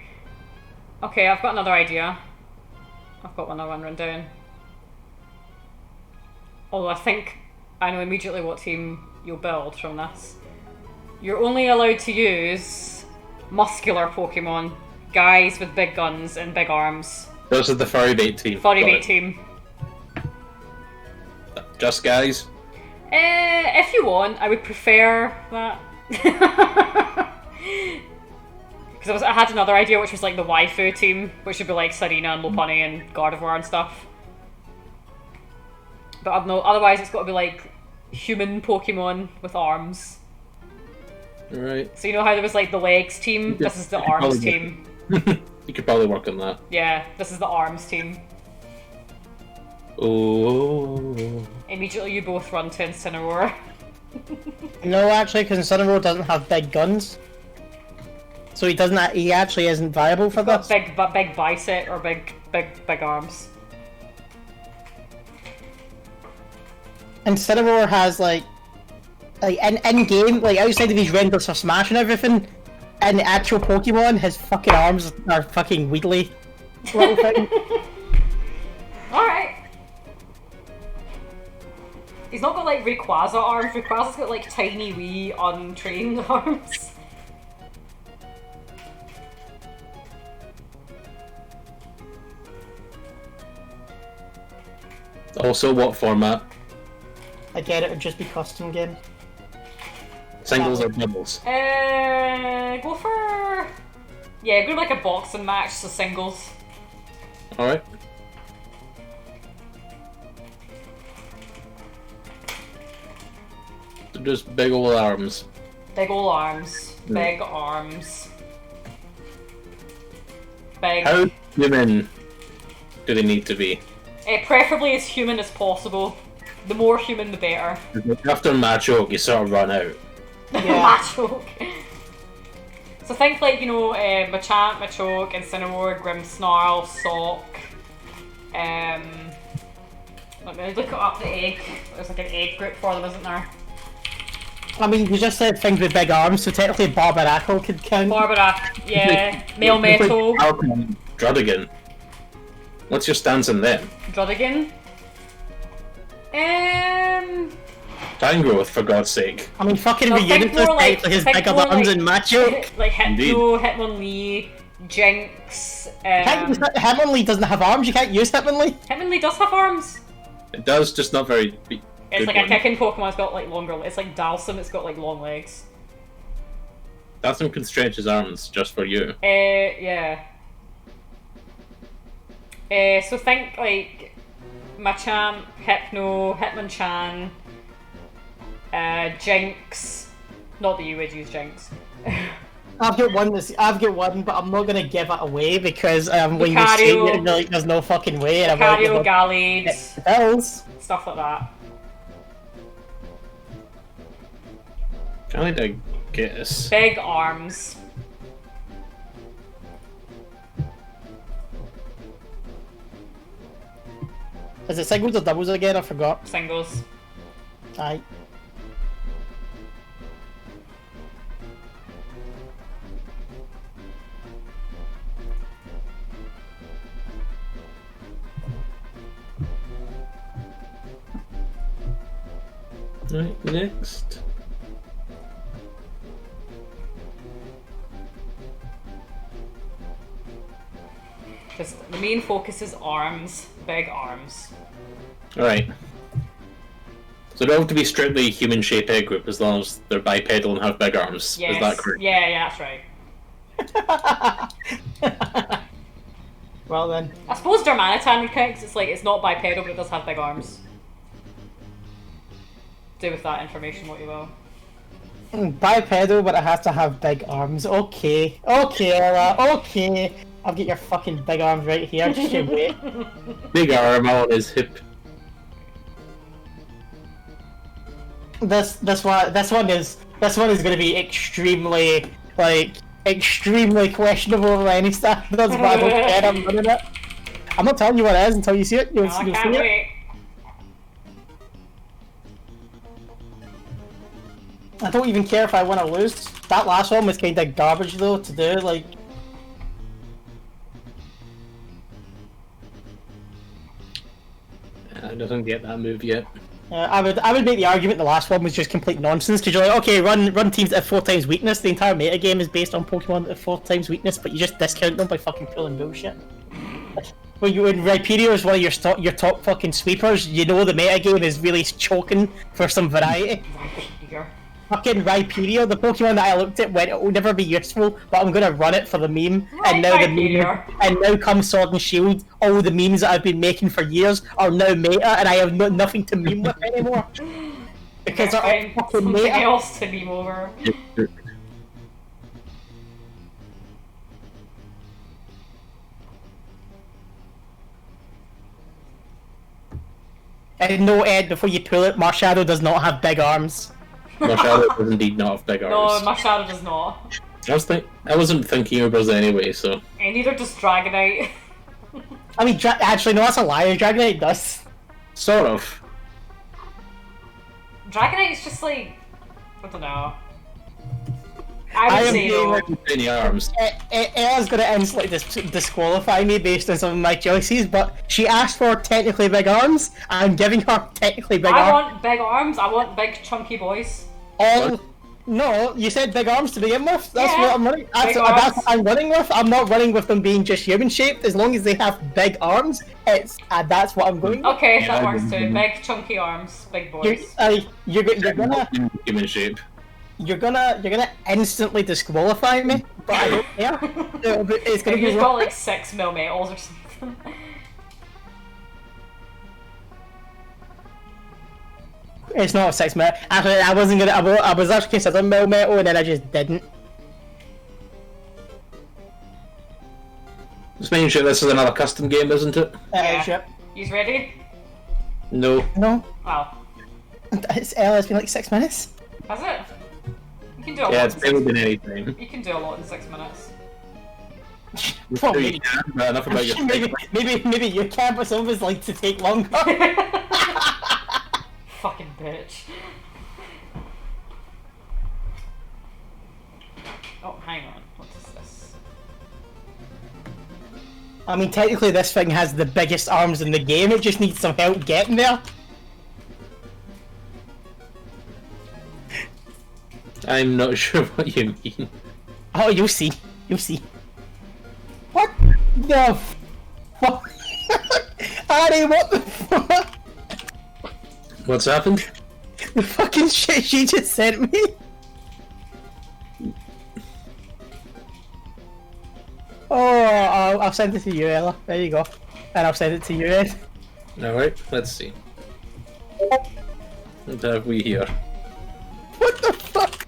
Okay, I've got another idea. I've got another one run down. Although I think I know immediately what team you'll build from this. You're only allowed to use muscular Pokemon. Guys with big guns and big arms. This is the furry bait team. Furry bait team. Just guys? If you want, I would prefer that. Because I had another idea which was like the waifu team, which would be like Serena and Lopunny and Gardevoir and stuff. But I don't know, otherwise it's got to be like human Pokemon with arms. Right. So you know how there was like the legs team? This is the arms team. You could probably work on that. Yeah, this is the arms team. Oh. Immediately you both run to Incineroar. No, actually, because Incineroar doesn't have big guns. So he actually isn't viable for this. Big bicep or big arms. Incineroar has like in game, like outside of his renders for Smash and everything, in the actual Pokemon, his fucking arms are fucking Weedly little thing. Alright. He's not got like Rayquaza arms. Rayquaza's got like tiny wee untrained arms. Also, what format? Again, it would just be custom game. Singles or doubles? Go for... Yeah, go like a boxing match, so singles. Alright. Just big old arms. Big ol' arms. Big arms. Big... How human do they need to be? Preferably as human as possible. The more human, the better. After Machoke, you sort of run out. Yeah. Machoke. So think like, you know, Machamp, Machoke, Incineroar, Grimmsnarl, Sock. Let me look up the egg. There's like an egg group for them, isn't there? I mean, you just said things with big arms, so technically Barbarackle could count. Barbarack, yeah. Melmetal. Drudigan. What's your stance on them? Drudigan. Tangrowth, for God's sake. I mean, fucking No, think Reunion more like his think bigger more arms and Machoke. Like Indeed. Hypno, Hitmonlee, Jinx. Hitmonlee doesn't have arms, you can't use Hitmonlee. Hitmonlee does have arms. It does, just not very big. It's like a kicking Pokemon, it's got like longer, it's like Dalsim, it's got like long legs. Dalsim can stretch his arms just for you. Yeah. So think like Machamp, Hypno, Hitmonchan, Jinx. Not that you would use Jinx. I've got one, but I'm not gonna give it away because when you say it, like, there's no fucking way. And Lucario, Gallade, stuff like that. Kinda guess. Big arms. Is it singles or doubles again? I forgot. Singles. Aye. Right, next. Because the main focus is arms. Big arms. Right. So they don't have to be strictly human-shaped egg group as long as they're bipedal and have big arms. Yes. Is that correct? Yeah, that's right. Well then. I suppose Darmanitan would count 'cause it's like it's not bipedal but it does have big arms. Do with that information what you will. Bipedal, but it has to have big arms. Okay. Okay, Ella. Okay. I'll get your fucking big arms right here. Just you wait. Big arm on his hip. This one is going to be extremely questionable by any standards, but I don't care. I'm running it. I'm not telling you what it is until you see it. You'll I see can't it. wait. I don't even care if I win or lose. That last one was kind of garbage though to do. Like, I don't get that move yet. I would make the argument the last one was just complete nonsense because you're like, okay, run teams at 4 times weakness. The entire metagame is based on Pokemon at 4 times weakness, but you just discount them by fucking pulling bullshit. When Rhyperior is one of your top fucking sweepers, you know the metagame is really choking for some variety. Fucking Rhyperior, the Pokemon that I looked at went, it will never be useful, but I'm gonna run it for the meme. And now now comes Sword and Shield. All the memes that I've been making for years are now meta, and I have nothing to meme with anymore. Because they're all fucking something meta. else to meme over. And no, Ed, before you pull it, Marshadow does not have big arms. Marshadow does indeed not have big arms. No, Marshadow does not. I wasn't thinking Ubers anyway, so. And neither does Dragonite. I mean, actually, no, that's a lie. Dragonite does. Sort of. Dragonite's just like, I don't know. I would say no. Any arms. Ella's gonna instantly disqualify me based on some of my choices, but she asked for technically big arms. I'm giving her technically big arms. I want big arms. I want big chunky boys. No, you said big arms to begin with. That's Yeah, what I'm running. That's what I'm running with. I'm not running with them being just human shaped. As long as they have big arms, that's what I'm going with. Okay, that works too. Big chunky arms, big boys. You're gonna human shape. You're gonna instantly disqualify me, but I don't care. It's gonna be. You've got like 6 Melmetals or something. It's not a 6 metal. Actually, I wasn't gonna. I was actually considering metal, and then I just didn't. Just making sure this is another custom game, isn't it? Yeah. Sure. You's ready? No. No. Wow. It's been like 6 minutes. Has it? You can do a lot. Yeah, it's better than anything. You can do a lot in 6 minutes. Well, Sure you can, but enough about your maybe you can, but some of us like to take longer. Fucking bitch. Oh, hang on. What is this? I mean, technically, this thing has the biggest arms in the game. It just needs some help getting there. I'm not sure what you mean. Oh, you'll see. You'll see. What the fuck? Harry, what the fuck? What's happened? The fucking shit she just sent me. Oh, I'll send it to you, Ella. There you go. And I'll send it to you, Ed. Alright, let's see. What have we here? What the fuck?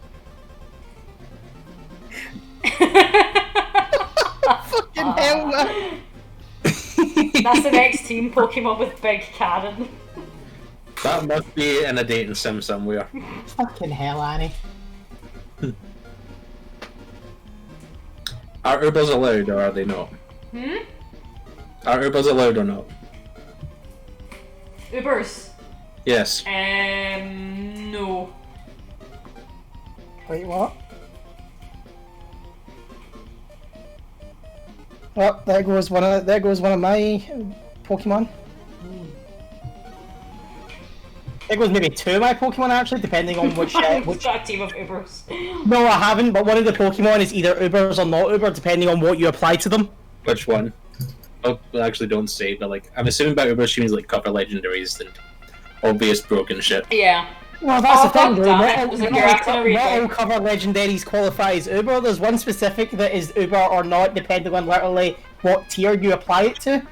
Fucking hell, man. That's the next team Pokemon with Big Karen. That must be in a dating sim somewhere. Fucking hell, Annie. Are Ubers allowed or are they not? Are Ubers allowed or not? Ubers? Yes. No. Wait, what? Oh, there goes one of my Pokemon. There goes maybe 2 of my Pokemon actually, depending on which. Which team of Ubers? No, I haven't. But one of the Pokemon is either Ubers or not Uber, depending on what you apply to them. Which one? actually don't say, but like I'm assuming by Uber she means like cover legendaries and obvious broken shit. Yeah. Well, that's the thing, though. damn it. There's a Giratina raid Not there. all cover legendaries qualify as Uber. There's one specific that is Uber or not, depending on literally what tier you apply it to.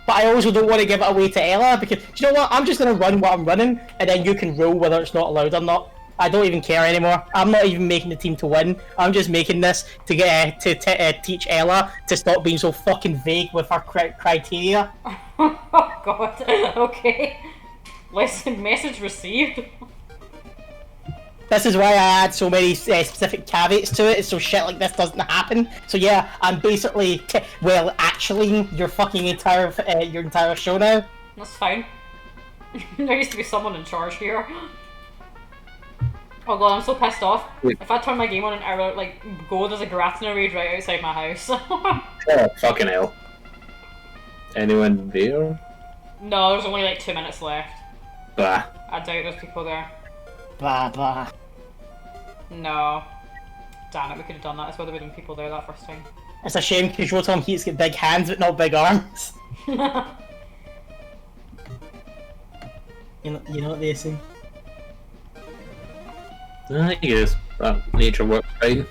But I also don't want to give it away to Ella, because, do you know what? I'm just going to run what I'm running, and then you can rule whether it's not allowed or not. I don't even care anymore. I'm not even making the team to win. I'm just making this to get teach Ella to stop being so fucking vague with her criteria. Oh god. Okay. Listen, message received. This is why I add so many specific caveats to it, so shit like this doesn't happen. So yeah, I'm basically, actually, your fucking entire show now. That's fine. There used to be someone in charge here. Oh god, I'm so pissed off. Wait. If I turn my game on and error, like, go, there's a Giratina raid right outside my house. Oh, fucking hell. Anyone there? No, there's only like 2 minutes left. Bah. I doubt there's people there. Blah blah. No. Damn it, we could have done that. That's why there would have been people there that first time. It's a shame because Rotom Heat's got big hands but not big arms. You know what they say. I guess nature works fine.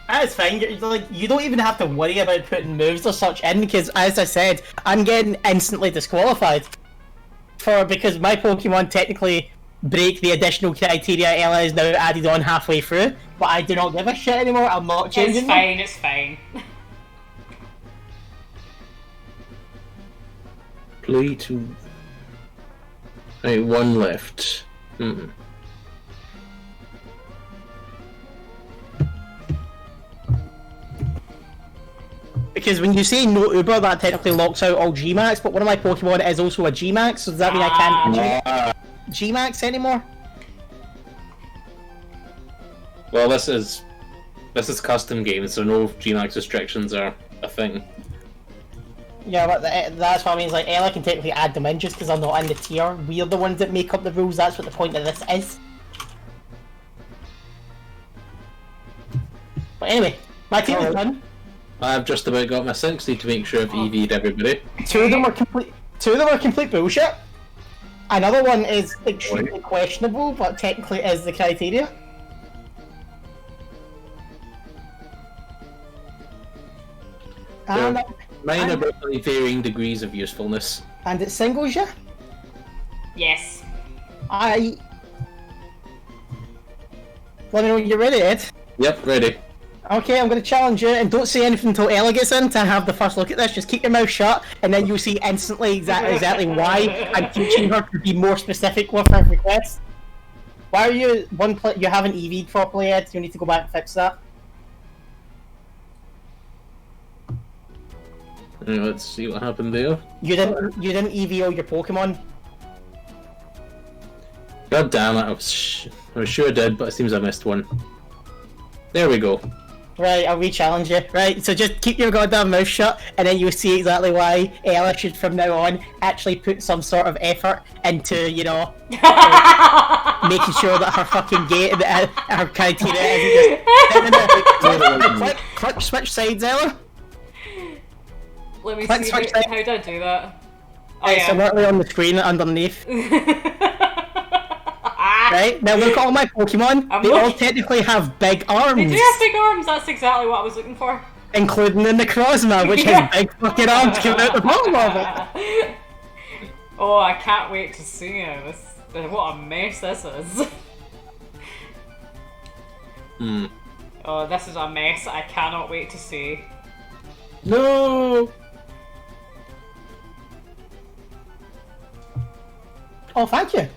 That's fine. You don't even have to worry about putting moves or such in because, as I said, I'm getting instantly disqualified because my Pokemon technically break the additional criteria Ella is now added on halfway through. But I do not give a shit anymore. I'm not changing. It's fine. It's fine. Play two. Right, one left. Because when you say no Uber, that technically locks out all G-Max, but one of my Pokemon is also a G-Max, so does that mean I can't G-Max anymore? Well, this is custom game, so no G-Max restrictions are a thing. Yeah, but that's what I mean. Like, Ella can technically add them in just because I'm not in the tier. We're the ones that make up the rules. That's what the point of this is. But anyway, my team is done. I've just about got my 60 to make sure I've EV'd everybody. Two of them are complete bullshit. Another one is extremely questionable, but technically is the criteria. And, Mine are roughly varying degrees of usefulness. and it singles you. Yes. Let me know when you're ready, Ed. Yep, ready. Okay, I'm going to challenge you, and don't say anything until Ella gets in to have the first look at this. Just keep your mouth shut, and then you'll see instantly exactly why I'm teaching her to be more specific with her requests. Why are you you haven't EV'd properly, Ed? You need to go back and fix that. Let's see what happened there. You didn't EV all your Pokemon. God damn it! I was sure I did, but it seems I missed one. There we go. Right, I'll re-challenge you. Right, so just keep your goddamn mouth shut, and then you'll see exactly why Ella should, from now on, actually put some sort of effort into, making sure that her fucking her criteria isn't just... click, switch sides, Ella. Let me Click see. switch How sides. did I do that? Oh, It's literally on the screen underneath. Right, now look at all my Pokemon. They all technically have big arms. They do have big arms. That's exactly what I was looking for. Including the Necrozma, which has big fucking arms coming out the bottom of it. Oh, I can't wait to see it. What a mess this is. Oh, this is a mess I cannot wait to see. No! Oh, thank you.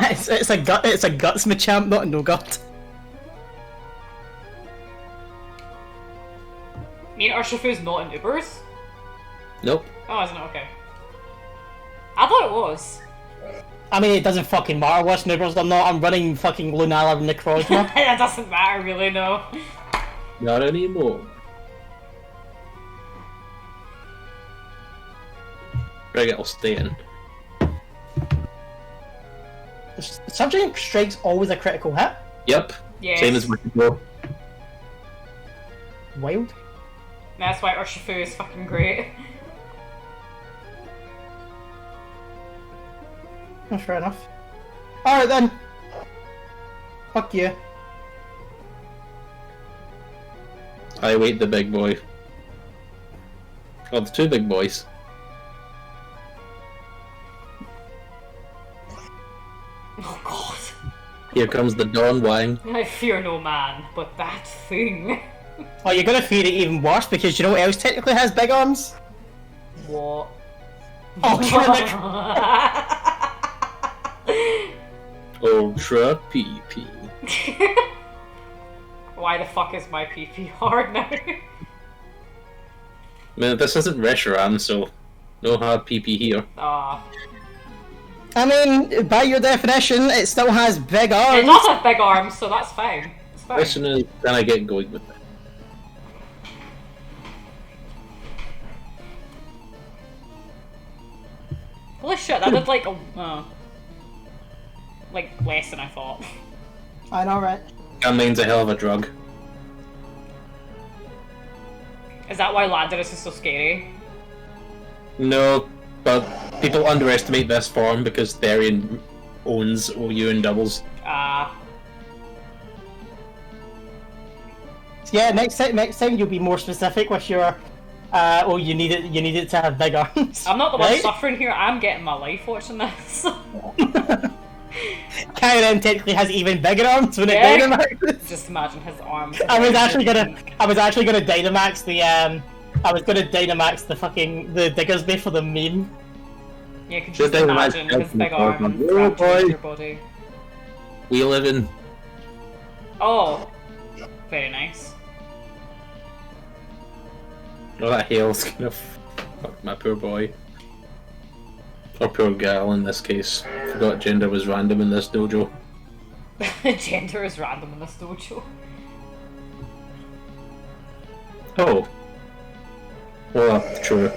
It's a guts Machamp, not a no gut. Me and Urshifu's not in Ubers? Nope. Oh, isn't it? Okay. I thought it was. I mean, it doesn't fucking matter what's Nubbers or not. I'm running fucking Lunala and Necrozma. It doesn't matter, really, no. Not anymore. Right, I'll stay in. Subject strike's always a critical hit. Yep. Yes. Same as Wicked. Wild. That's why Urshifu is fucking great. That's fair enough. Alright then. Fuck you. I wait the big boy. Oh, the two big boys. Oh god. Here comes the Dawn Wang. I fear no man, but that thing. Oh, you're gonna fear it even worse because you know what else technically has big arms? What? Ultra PP. Why the fuck is my PP hard now? Man, this isn't Reshiram, so no hard PP here. Ah. I mean, by your definition, it still has big It arms. does have big arms, so that's fine. It's fine. Question is, can I get going with it? Holy shit, that did like like less than I thought. I know, right? Gunmine's a hell of a drug. Is that why Landorus is so scary? No, but people underestimate this form because Therian owns OU in doubles. Ah. Yeah, next time you'll be more specific with your. Oh, you need it to have big arms. I'm not the one right? suffering here, I'm getting my life watching this. Kyurem technically has even bigger arms when Yeah. it Dynamaxes. Just imagine his arms. I was actually gonna Dynamax the I was gonna Dynamax the Diggersby for the meme. Yeah, you can Should just Dynamax imagine his big arm and Oh, fractures boy. your body. We live in. Oh. Very nice. Oh, that hail's gonna fuck my poor boy. Or poor gal in this case. Forgot gender was random in this dojo. Gender is random in this dojo. Oh. Well, true.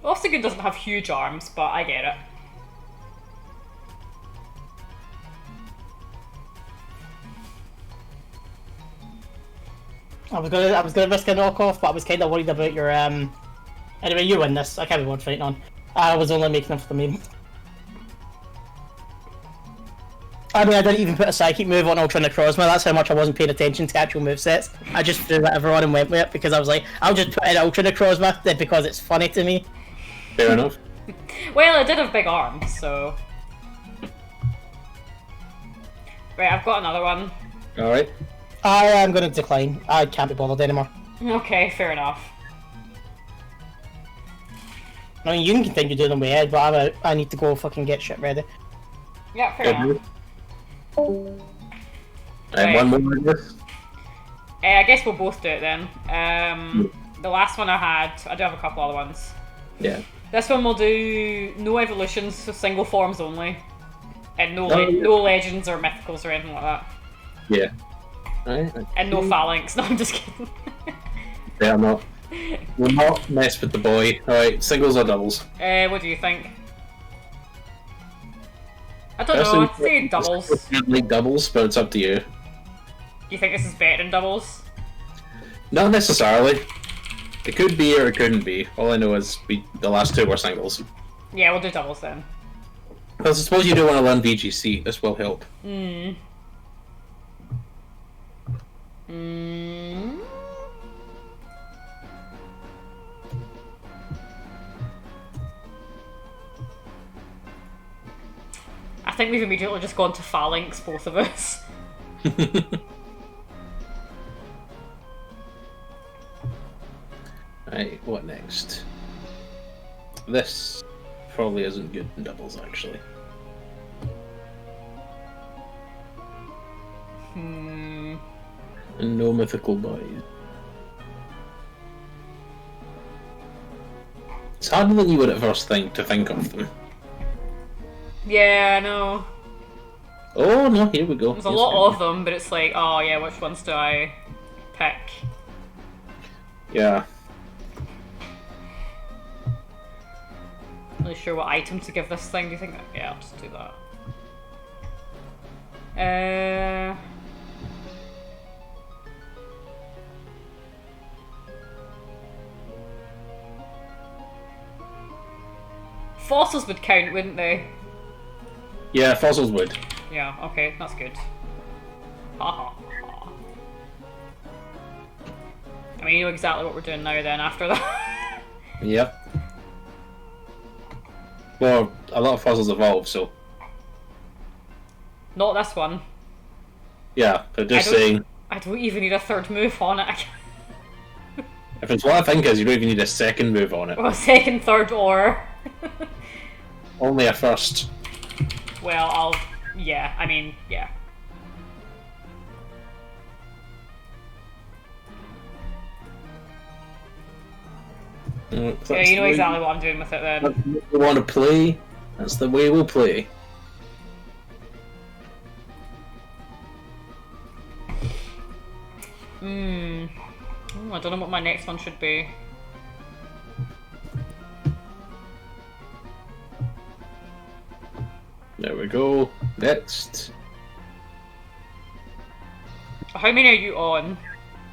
Ostigan doesn't have huge arms, but I get it. I was gonna risk a knockoff, but I was kind of worried about your Anyway, you win this. I can't be worth fighting on. I was only making them for the meme. I mean, I didn't even put a psychic move on Ultra Necrozma. That's how much I wasn't paying attention to actual movesets. I just threw whatever on and went with it because I was like, I'll just put in Ultra Necrozma because it's funny to me. Fair enough. Well, it did have big arms, so... Right, I've got another one. Alright. I am going to decline. I can't be bothered anymore. Okay, fair enough. I mean, you can continue doing them with Ed, but I'm out. I need to go fucking get shit ready. Yeah, fair enough. And one more of this. I guess we'll both do it then. The last one I had, I do have a couple other ones. Yeah. This one we'll do no evolutions, so single forms only. And no legends or mythicals or anything like that. Yeah. Alright. And no phalanx. No, I'm just kidding. Yeah, I'm not. We'll not mess with the boy. Alright, singles or doubles? What do you think? I don't know, I'd say doubles. Do Like doubles, but it's up to you. you think this is better than doubles? Not necessarily. It could be or it couldn't be. All I know is the last two were singles. Yeah, we'll do doubles then. Because I suppose you do want to learn VGC. This will help. I think we've immediately just gone to phalanx, both of us. Right, what next? This probably isn't good in doubles, actually. And no mythical boys. It's harder than you would at first think to think of them. Yeah, I know. Oh no, here we go. There's a lot of them, but it's like, oh yeah, which ones do I pick? Yeah. really sure what item to give this thing. Do you think? Yeah, I'll just do that. Fossils would count, wouldn't they? Yeah, fossils would. Yeah, okay, that's good. Ha ha ha. I mean, you know exactly what we're doing now then after that. Yep. Well, a lot of fossils evolve, so. Not this one. Yeah, but just saying. I don't even need a third move on it. If it's what I think is, you don't even need a second move on it. Well, second, third, or... Only a first. Well, yeah, I mean, yeah. Yeah, you know exactly what I'm doing with it then. That's the way we want to play. That's the way we'll play. I don't know what my next one should be. There we go. Next. How many are you on?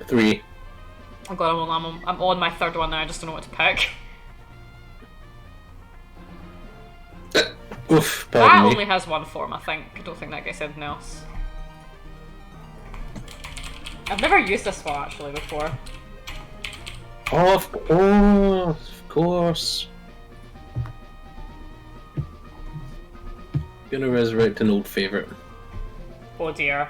3. Oh god, I'm on my third one now, I just don't know what to pick. Oof, That pardon me. only has one form, I think. I don't think that gets anything else. I've never used this one actually before. Oh, of course, of course. Gonna resurrect an old favourite. Oh dear.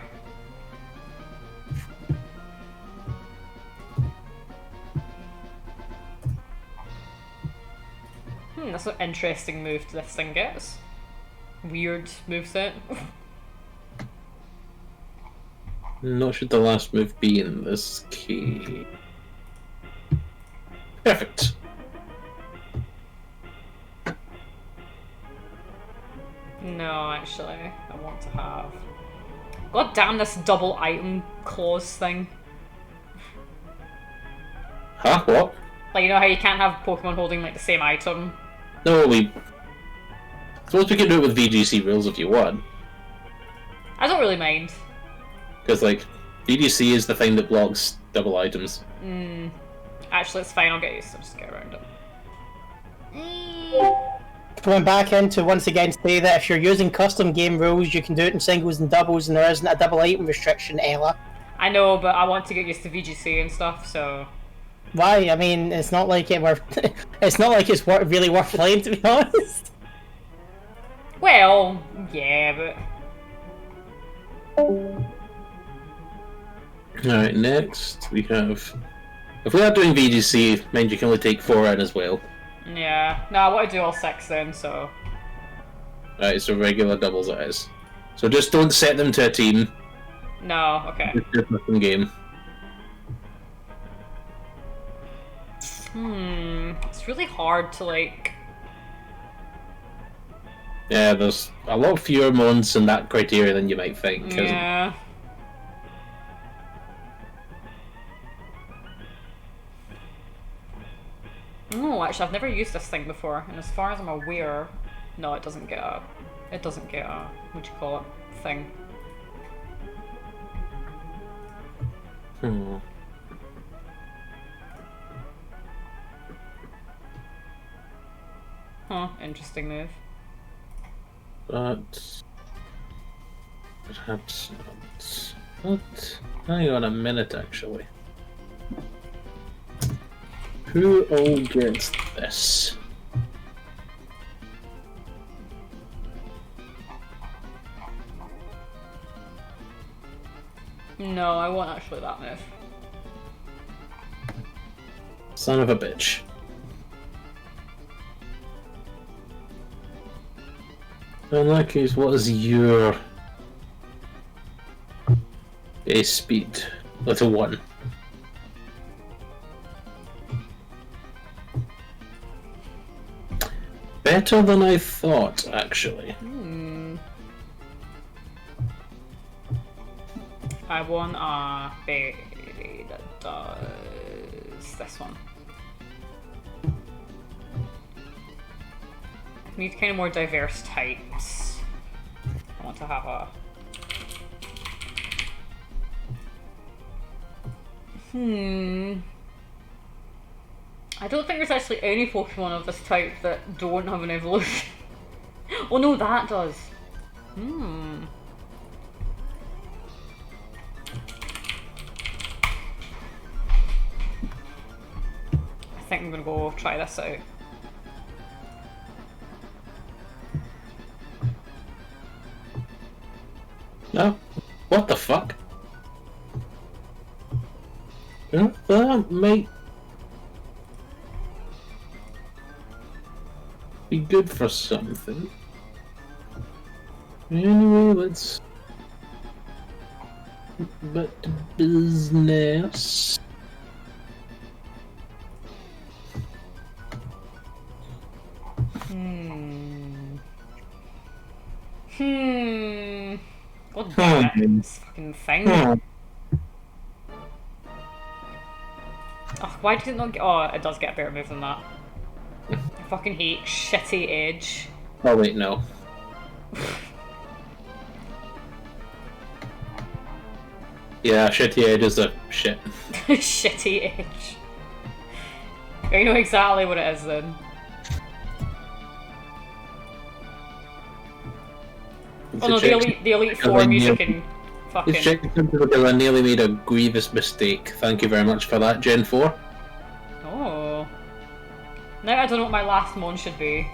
That's an interesting move this thing gets. Weird moveset. Not should the last move be in this key. Perfect. No, actually, I want to have... God damn this double item clause thing. Huh? What? Like, you know how you can't have Pokemon holding, like, the same item? No, suppose we can do it with VGC rules if you want. I don't really mind. Because, like, VGC is the thing that blocks double items. Actually, it's fine, I'll just get around it. Going back in to once again say that if you're using custom game rules, you can do it in singles and doubles, and there isn't a double item restriction, Ella. I know, but I want to get used to VGC and stuff, so... Why? I mean, it's not like it's not like it's really worth playing, to be honest. Well, yeah, but... Alright, next we have... If we are doing VGC, mind you can only take 4 in as well. Yeah. No, I want to do all 6 then, so... Alright, so regular doubles it is. So just don't set them to a team. No, okay. It's just a game. It's really hard to, like... Yeah, there's a lot fewer mons in that criteria than you might think. Yeah. No, actually, I've never used this thing before, and as far as I'm aware, no, it doesn't get a, what do you call it, thing. Huh, interesting move. But... perhaps not. But... hang on a minute, actually. Who all gets this? No, I want actually that move. Son of a bitch. In that case, what is your base speed? Little 1. Better than I thought, actually. I want a baby that does this one. Need kind of more diverse types. I want to have a... I don't think there's actually any Pokemon of this type that don't have an evolution. Oh no, that does. I think I'm gonna go try this out. No? What the fuck? That might be good for something. Anyway, let's back to business. God damn it, this fucking thing. Oh, why did it not get... Oh, it does get a better move than that. I fucking hate shitty edge. Oh wait, no. Yeah, shitty edge is a shit. Shitty edge. I know exactly what it is then. Oh no, the Elite Four music and fucking... It's checking because I nearly made a grievous mistake. Thank you very much for that, Gen 4. Oh. Now I don't know what my last mon should be.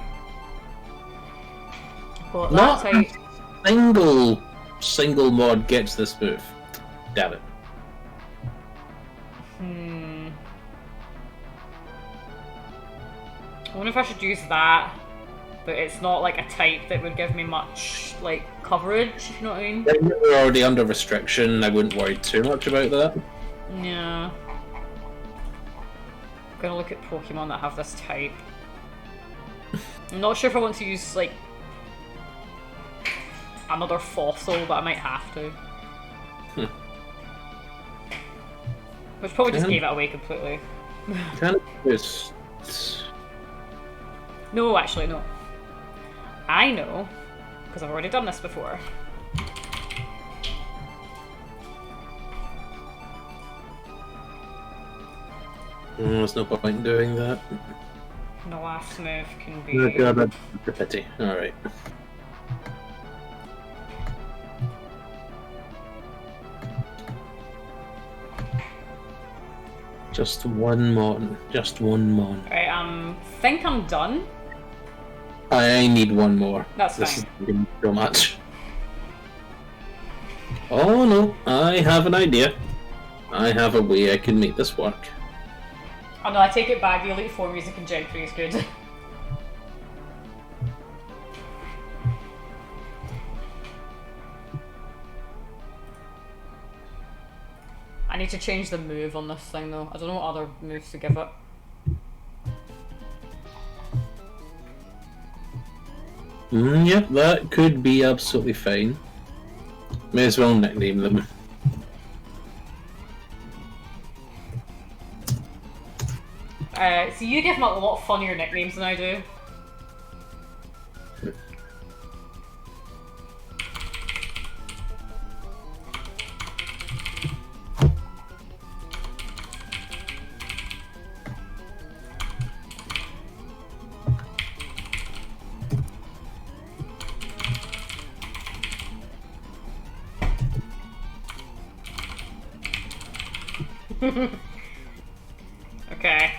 But Not that's a single mod gets this move. Damn it. I wonder if I should use that, but it's not like a type that would give me much like coverage, if you know what I mean? You're already under restriction, I wouldn't worry too much about that. Yeah. I'm gonna look at Pokemon that have this type. I'm not sure if I want to use like another fossil, but I might have to. Which probably just gave it away completely. Kind of just... No, actually, no. I know, because I've already done this before. There's no point in doing that. The last move can be... Oh god, that's a pity. Alright. Just one mon. Just one mon. Right, think I'm done. I need one more. That's this fine. Is getting so much. Oh no, I have an idea. I have a way I can make this work. Oh no, I take it back. The Elite Four music in Gen 3 is good. I need to change the move on this thing though. I don't know what other moves to give it. Yep, that could be absolutely fine. May as well nickname them. So you give them a lot funnier nicknames than I do. Okay.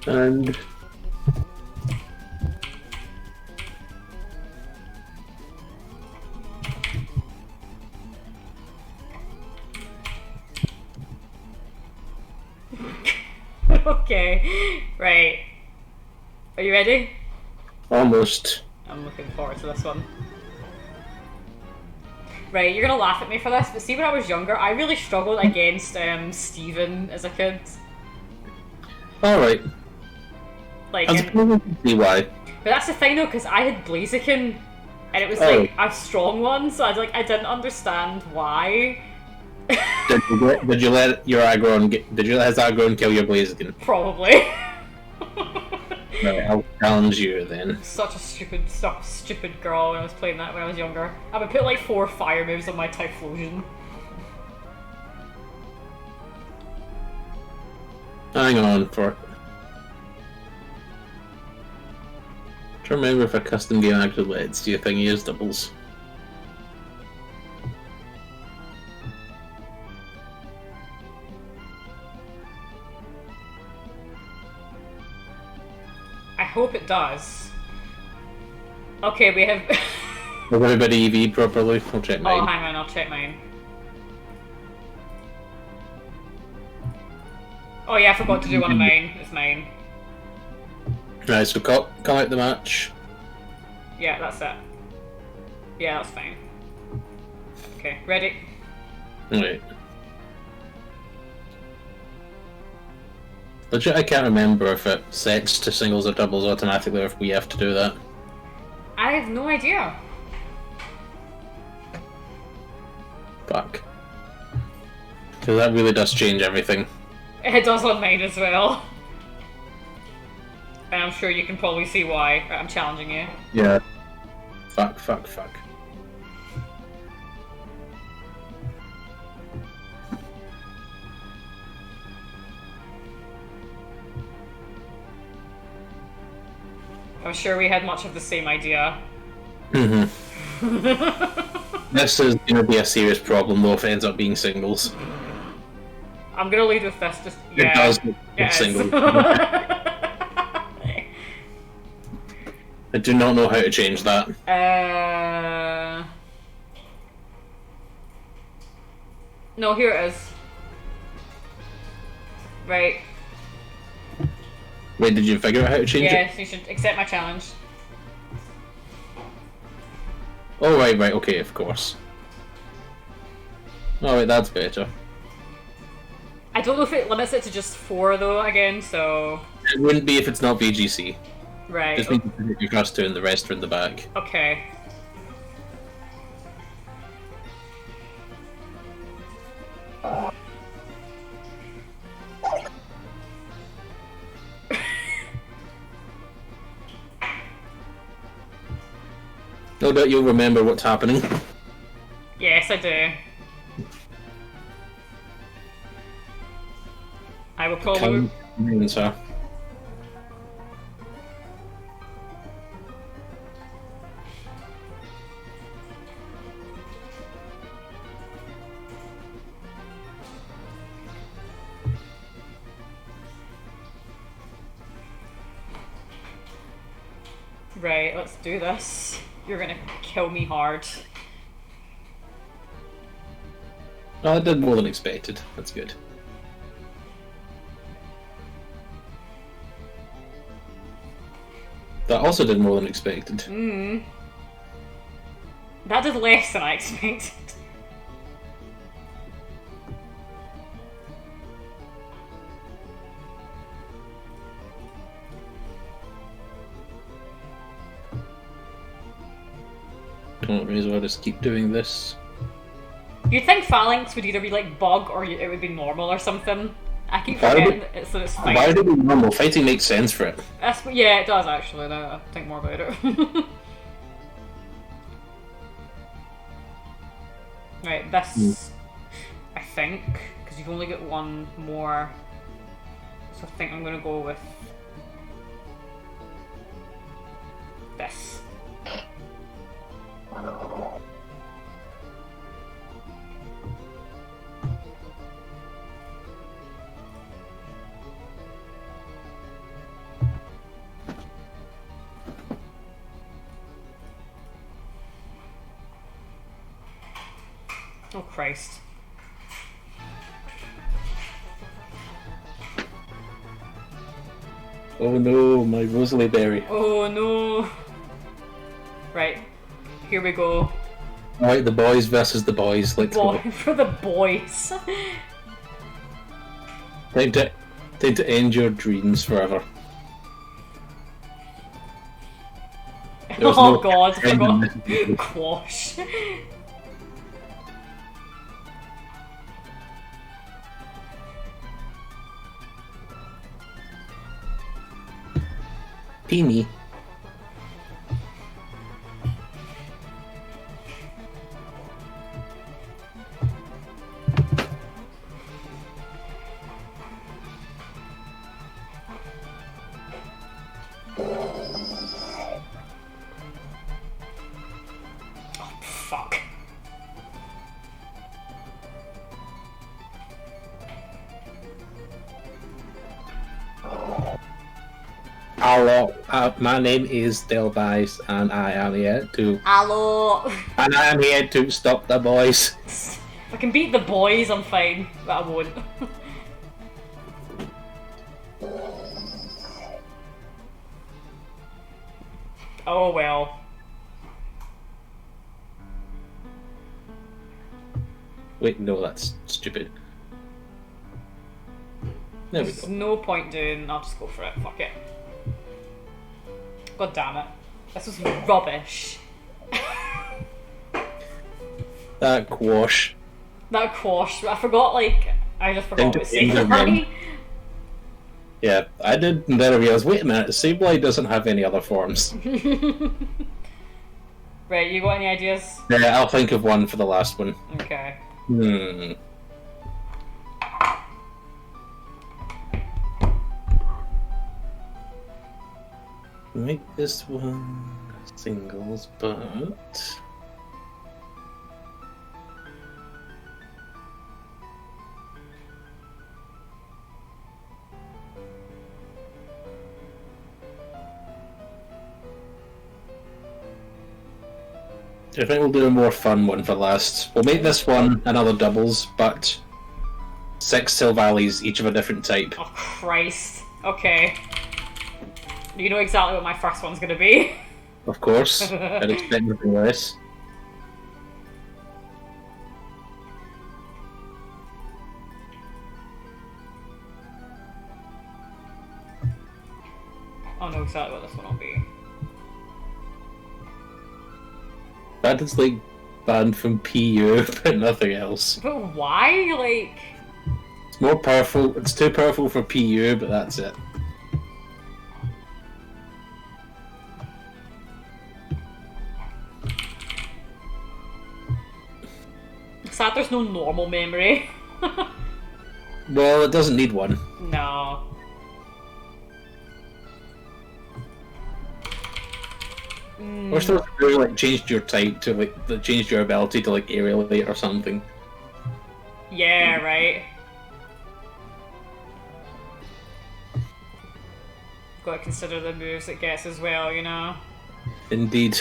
And Okay. Right. Are you ready? almost. I'm looking forward to this one. Right, you're gonna laugh at me for this, but see when I was younger, I really struggled against Steven as a kid. Alright. Like, I can see why. but that's the thing though, because I had Blaziken, and it was like a strong one, so I didn't understand why. Did you let your Aggron did you let his Aggron kill your Blaziken? Probably. Right, I'll challenge you then. Such a stupid girl when I was playing that when I was younger. I would put like 4 fire moves on my Typhlosion. Hang on for. Trying to remember if a custom game actually lets you think use doubles. I hope it does. Okay, we have. Has everybody EV'd properly? I'll check mine. Oh, hang on, I'll check mine. Oh yeah, I forgot to do one of mine. It's mine. Right, so come out the match. Yeah, that's it. Yeah, that's fine. Okay, ready? Right. Legit, I can't remember if it sets to singles or doubles automatically or if we have to do that. I have no idea. Fuck. Because that really does change everything. It does on mine as well. And I'm sure you can probably see why. I'm challenging you. Yeah. Fuck. I'm sure we had much of the same idea. Mm-hmm. This is going to be a serious problem though if it ends up being singles. I'm gonna lead with this. Just yeah. It does look singles. I do not know how to change that. No, here it is. Right. Wait, did you figure out how to change it? Yes, you should accept my challenge. Oh, right, okay, of course. Alright, that's better. I don't know if it limits it to just 4 though, again, so... It wouldn't be if it's not VGC. Right. Just need to put your first 2 and the rest are in the back. Okay. No doubt you'll remember what's happening. Yes, I do. I will probably... Sir. Right, let's do this. You're gonna kill me hard. Oh, I did more than expected. That's good. That also did more than expected. That did less than I expected. I may as well just keep doing this. You'd think Phalanx would either be like bug or it would be normal or something. I keep forgetting that so it's fine. Why would it be normal? Fighting makes sense for it. Yeah, it does actually, now I think more about it. Right, this... I think, because you've only got one more, so I think I'm going to go with this. Oh Christ. Oh no, my Rosalie berry. Oh no. Right, here we go. Alright, the boys versus the boys. Let's go. For the boys. Time to end your dreams forever. Oh god, I forgot. Quash. pee me. Fuck. Hello, my name is Delvice, and I am here to. Hello. And I am here to stop the boys. If I can beat the boys, I'm fine, but I won't. Oh well. Wait, no, that's stupid. There we There's go. no point doing. I'll just go for it. Fuck it. God damn it. This was rubbish. That quash. That quash. I forgot, like. I just forgot what Into saying. them. Yeah, I did, and then I realized, wait a minute, Sableye doesn't have any other forms. Right, you got any ideas? Yeah, I'll think of one for the last one. Okay. Make this one singles, but... I think we'll do a more fun one for last. We'll make this one another doubles, but 6 Silvallies, each of a different type. Oh, Christ. Okay. You know exactly what my first one's gonna be. Of course, I'd expect nothing less. I know exactly what this one will be. That is like banned from PU, but nothing else. But why? Like... It's more powerful, it's too powerful for PU, but that's it. Sad there's no normal memory. Well, it doesn't need one. No. Or so if you like changed your type to like that changed your ability to like aerialate or something. Yeah, right. Got to consider the moves it gets as well, you know. Indeed.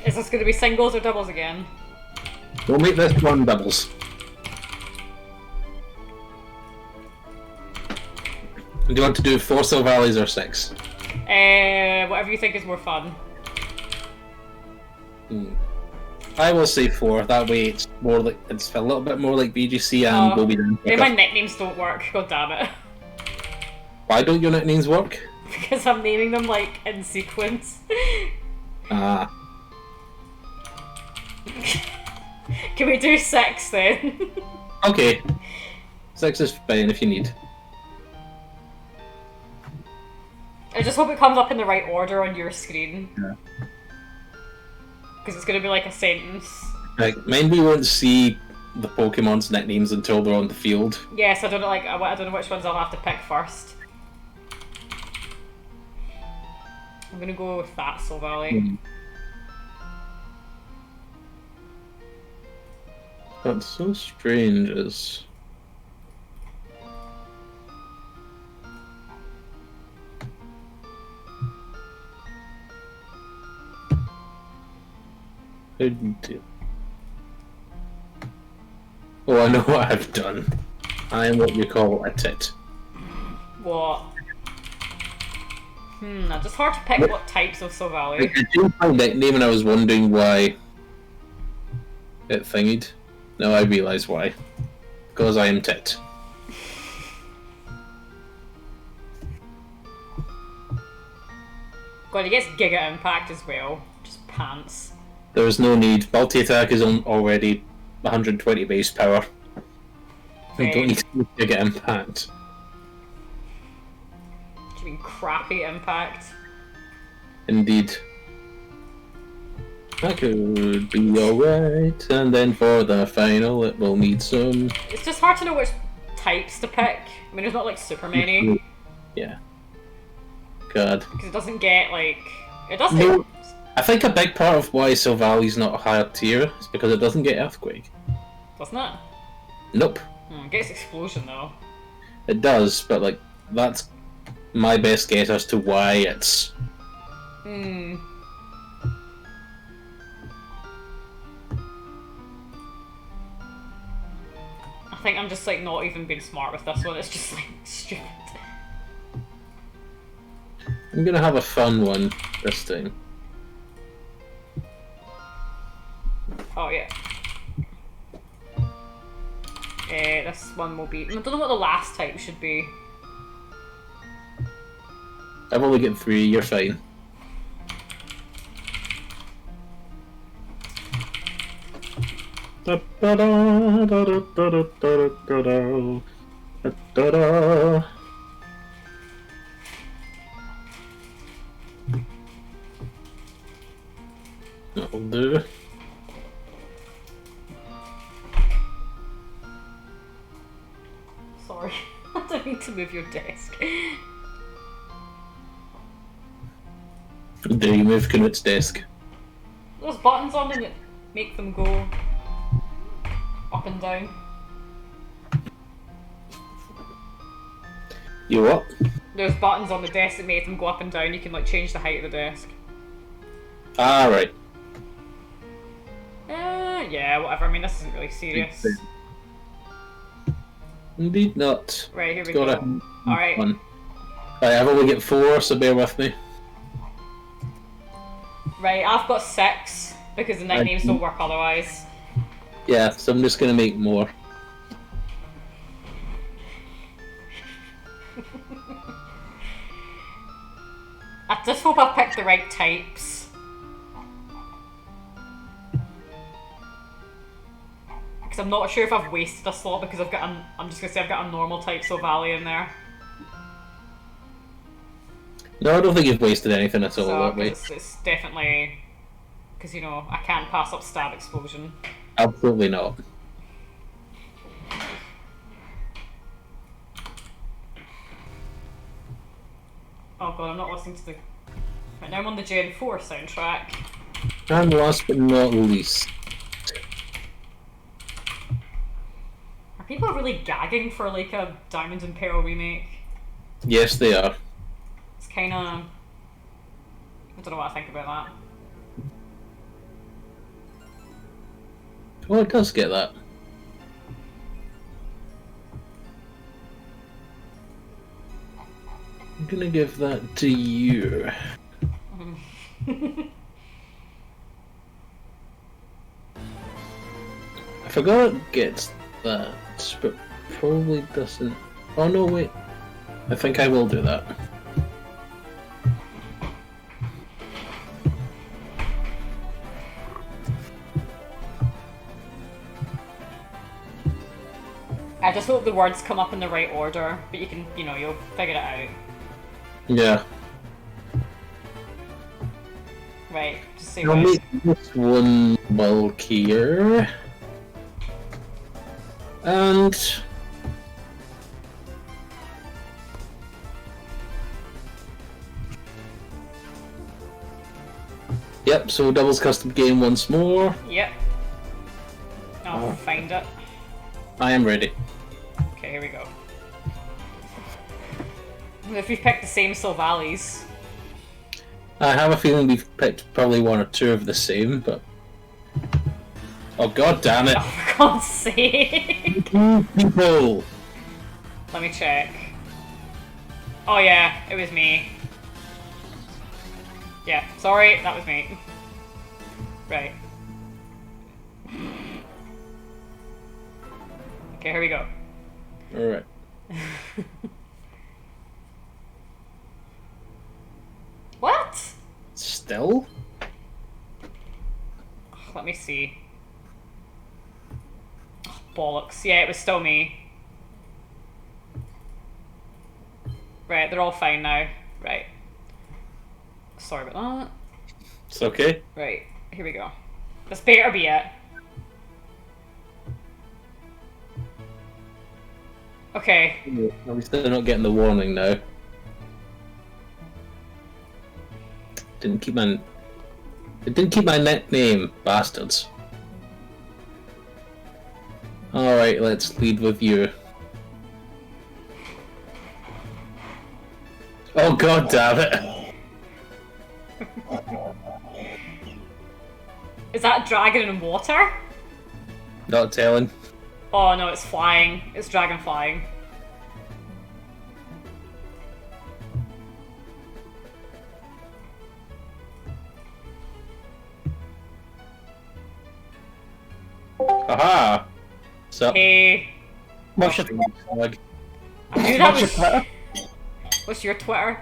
Is this going to be singles or doubles again? We'll make this one doubles. Do you want to do 4 Silvallies or 6? Whatever you think is more fun. I will say 4. That way, it's more like it's a little bit more like BGC and we'll be done. Maybe my nicknames don't work. God damn it. Why don't your nicknames work? Because I'm naming them like in sequence. Ah. Can we do 6 then? Okay. 6 is fine if you need. I just hope it comes up in the right order on your screen. Yeah. Because it's going to be like a sentence. Like, mind we won't see the Pokemon's nicknames until they're on the field. Yes, I don't know. Like I don't know which ones I'll have to pick first. I'm gonna go with that Silvally. That's so strange. Is oh, I know what I've done. I am what you call a tit. What? It's just hard to pick what types of Silvally. I changed my nickname and I was wondering why it thingied. Now I realise why. Because I am tit. God, he gets Giga Impact as well. Just pants. There's no need. Multi-attack is already 120 base power. I don't need to get impact. Do you mean crappy impact? Indeed. That could be alright. And then for the final, it will need some. It's just hard to know which types to pick. I mean, there's not like super many. Yeah. God. Because it doesn't get like. It doesn't. No. I think a big part of why Silvali's not a higher tier is because it doesn't get Earthquake. Doesn't it? Nope. It gets Explosion though. It does, but like, that's my best guess as to why it's. Hmm. I think I'm just like not even being smart with this one, it's just like stupid. I'm gonna have a fun one this time. Oh yeah. This one will be. I don't know what the last type should be. I've only got 3, you're fine. That'll do. Sorry, I don't need to move your desk. Do you move Knut's desk? There's buttons on it that make them go up and down. You what? There's buttons on the desk that make them go up and down. You can like change the height of the desk. Ah, right. Yeah, whatever. I mean, this isn't really serious. Indeed not. Right, here we Got go. Alright. Right, I've only got 4, so bear with me. Right, I've got 6 because the nicknames don't work otherwise. Yeah, so I'm just gonna make more. I just hope I've picked the right types. Because I'm not sure if I've wasted a slot because I've got I'm just gonna say I've got a normal type Sylvali in there. No, I don't think you've wasted anything at all So that way. it's definitely because you know I can't pass up Stab Explosion. Absolutely not. Oh god, I'm not listening to the. Right now I'm on the Gen 4 soundtrack. And last but not least, Are people really gagging for like a Diamond and Pearl remake? yes, they are. It's kind of. I don't know what I think about that. Oh, it does get that. I'm gonna give that to you. I forgot it gets that, but probably doesn't. Oh no, wait. I think I will do that. I just hope the words come up in the right order, but you can, you know, you'll figure it out. Yeah. Right, just say I'll what. make this one bulkier. And yep, so doubles custom game once more. Yep. I'll find it. I am ready. Okay, here we go. If we've picked the same Sylvalis. I have a feeling we've picked probably 1 or 2 of the same, but oh god damn it! Oh, for God's sake! People. Let me check. Oh yeah, it was me. Yeah, sorry, that was me. Right. Okay, here we go. Alright. What? still? Let me see. Oh, bollocks. Yeah, it was still me. Right, they're all fine now. Right. Sorry about that. It's okay. Right, here we go. This better be it. Okay. At least they're not getting the warning now. It didn't keep my name, bastards. Alright, let's lead with you. Oh god damn it! Is that dragon in water? Not telling. Oh no, it's flying. It's dragon flying. Aha! So, Hey. What's your, I knew that what's your was... Twitter? What's your Twitter?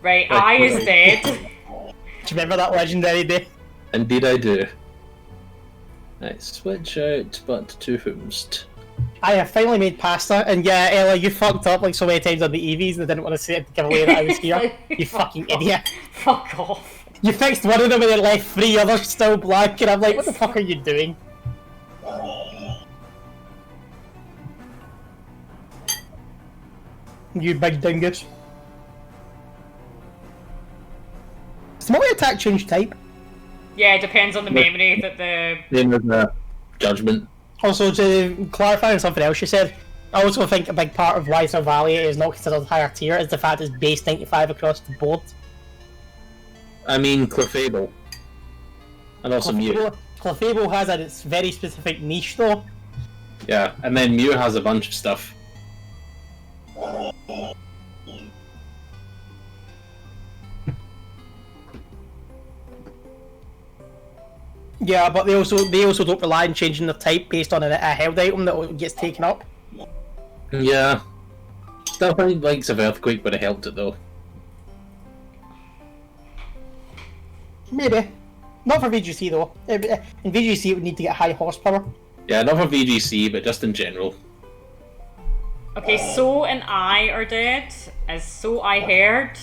Right, Right, I is Twitter. dead. Do you remember that legendary day? Indeed I do. Right, switch out, but to whomst. I have finally made pasta, and yeah, Ella, you fucked up like so many times on the EVs and I didn't want to say it to give away that I was here. You fucking idiot. Fuck off. You fixed one of them and then left 3 others still black, and I'm like, what the fuck are you doing? You big dingus. Does the multi-attack change type? Yeah, it depends on the memory that the... Name of the judgment. Also, to clarify on something else you said, I also think a big part of why Sylvalia is not considered higher tier is the fact it's base 95 across the board. I mean, Clefable. And also Mew. Clefable has its very specific niche though. Yeah, and then Mew has a bunch of stuff. Yeah, but they also don't rely on changing the type based on a held item that gets taken up. Yeah. Still find Likes of Earthquake would have helped it though. Maybe. Not for VGC though. In VGC it would need to get high horsepower. Yeah, not for VGC, but just in general. Okay, So and I are dead. As So I heard.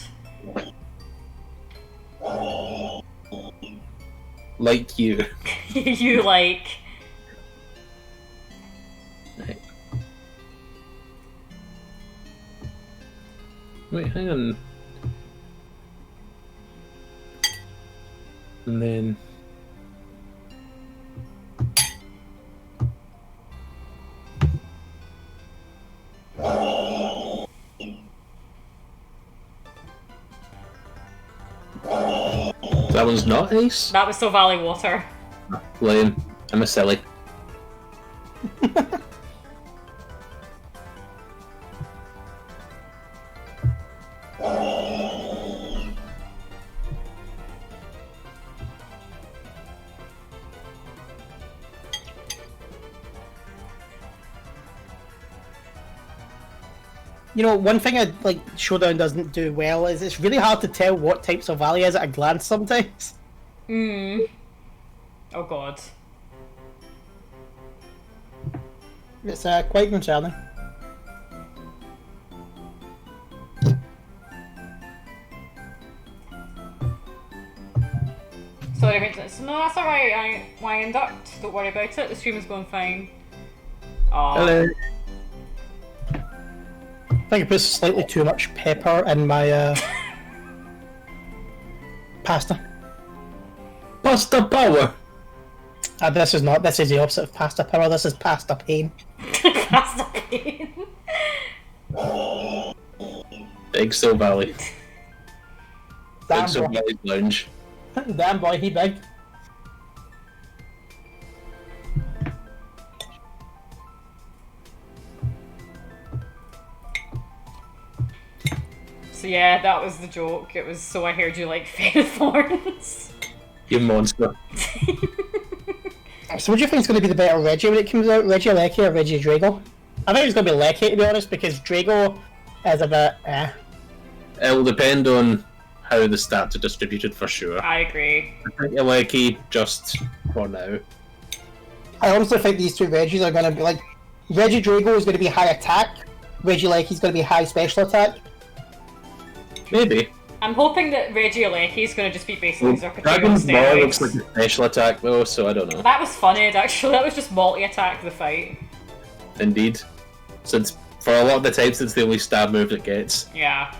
Like you. You like... Right. Wait, hang on. And then... That one's not ace? That was So Valley Water. Lame. I'm a silly. You know, one thing like Showdown doesn't do well is it's really hard to tell what types of Valia is at a glance sometimes. Oh god. It's quite concerning. Sorry, maintenance. No, that's alright. I induct. Don't worry about it. The stream is going fine. Aw. Hello. I think I put slightly too much pepper in my pasta. Pasta power! This is not. This is the opposite of pasta power. This is pasta pain. Pasta pain. Big Soul Valley. Damn Big Soul boy. Valley's lounge. Damn boy, he big. So yeah, that was the joke. It was So I heard you like Fairy Thorns. You monster. So what do you think is going to be the better Reggie when it comes out? Reggie Lecky or Reggie Drago? I think it's going to be Lecky to be honest, because Drago is a bit It'll depend on how the stats are distributed for sure. I agree. I think Aleki just for now. I honestly think these two Reggies are going to be like... Reggie Drago is going to be high attack. Regieleki's going to be high special attack. Maybe. I'm hoping that Regieleki is going to just be basically Zerkatero Dragon's Ball steroids. looks like a special attack though, so I don't know. That was funny, actually. That was just multi-attack the fight. Indeed. Since for a lot of the times it's the only stab move it gets. Yeah.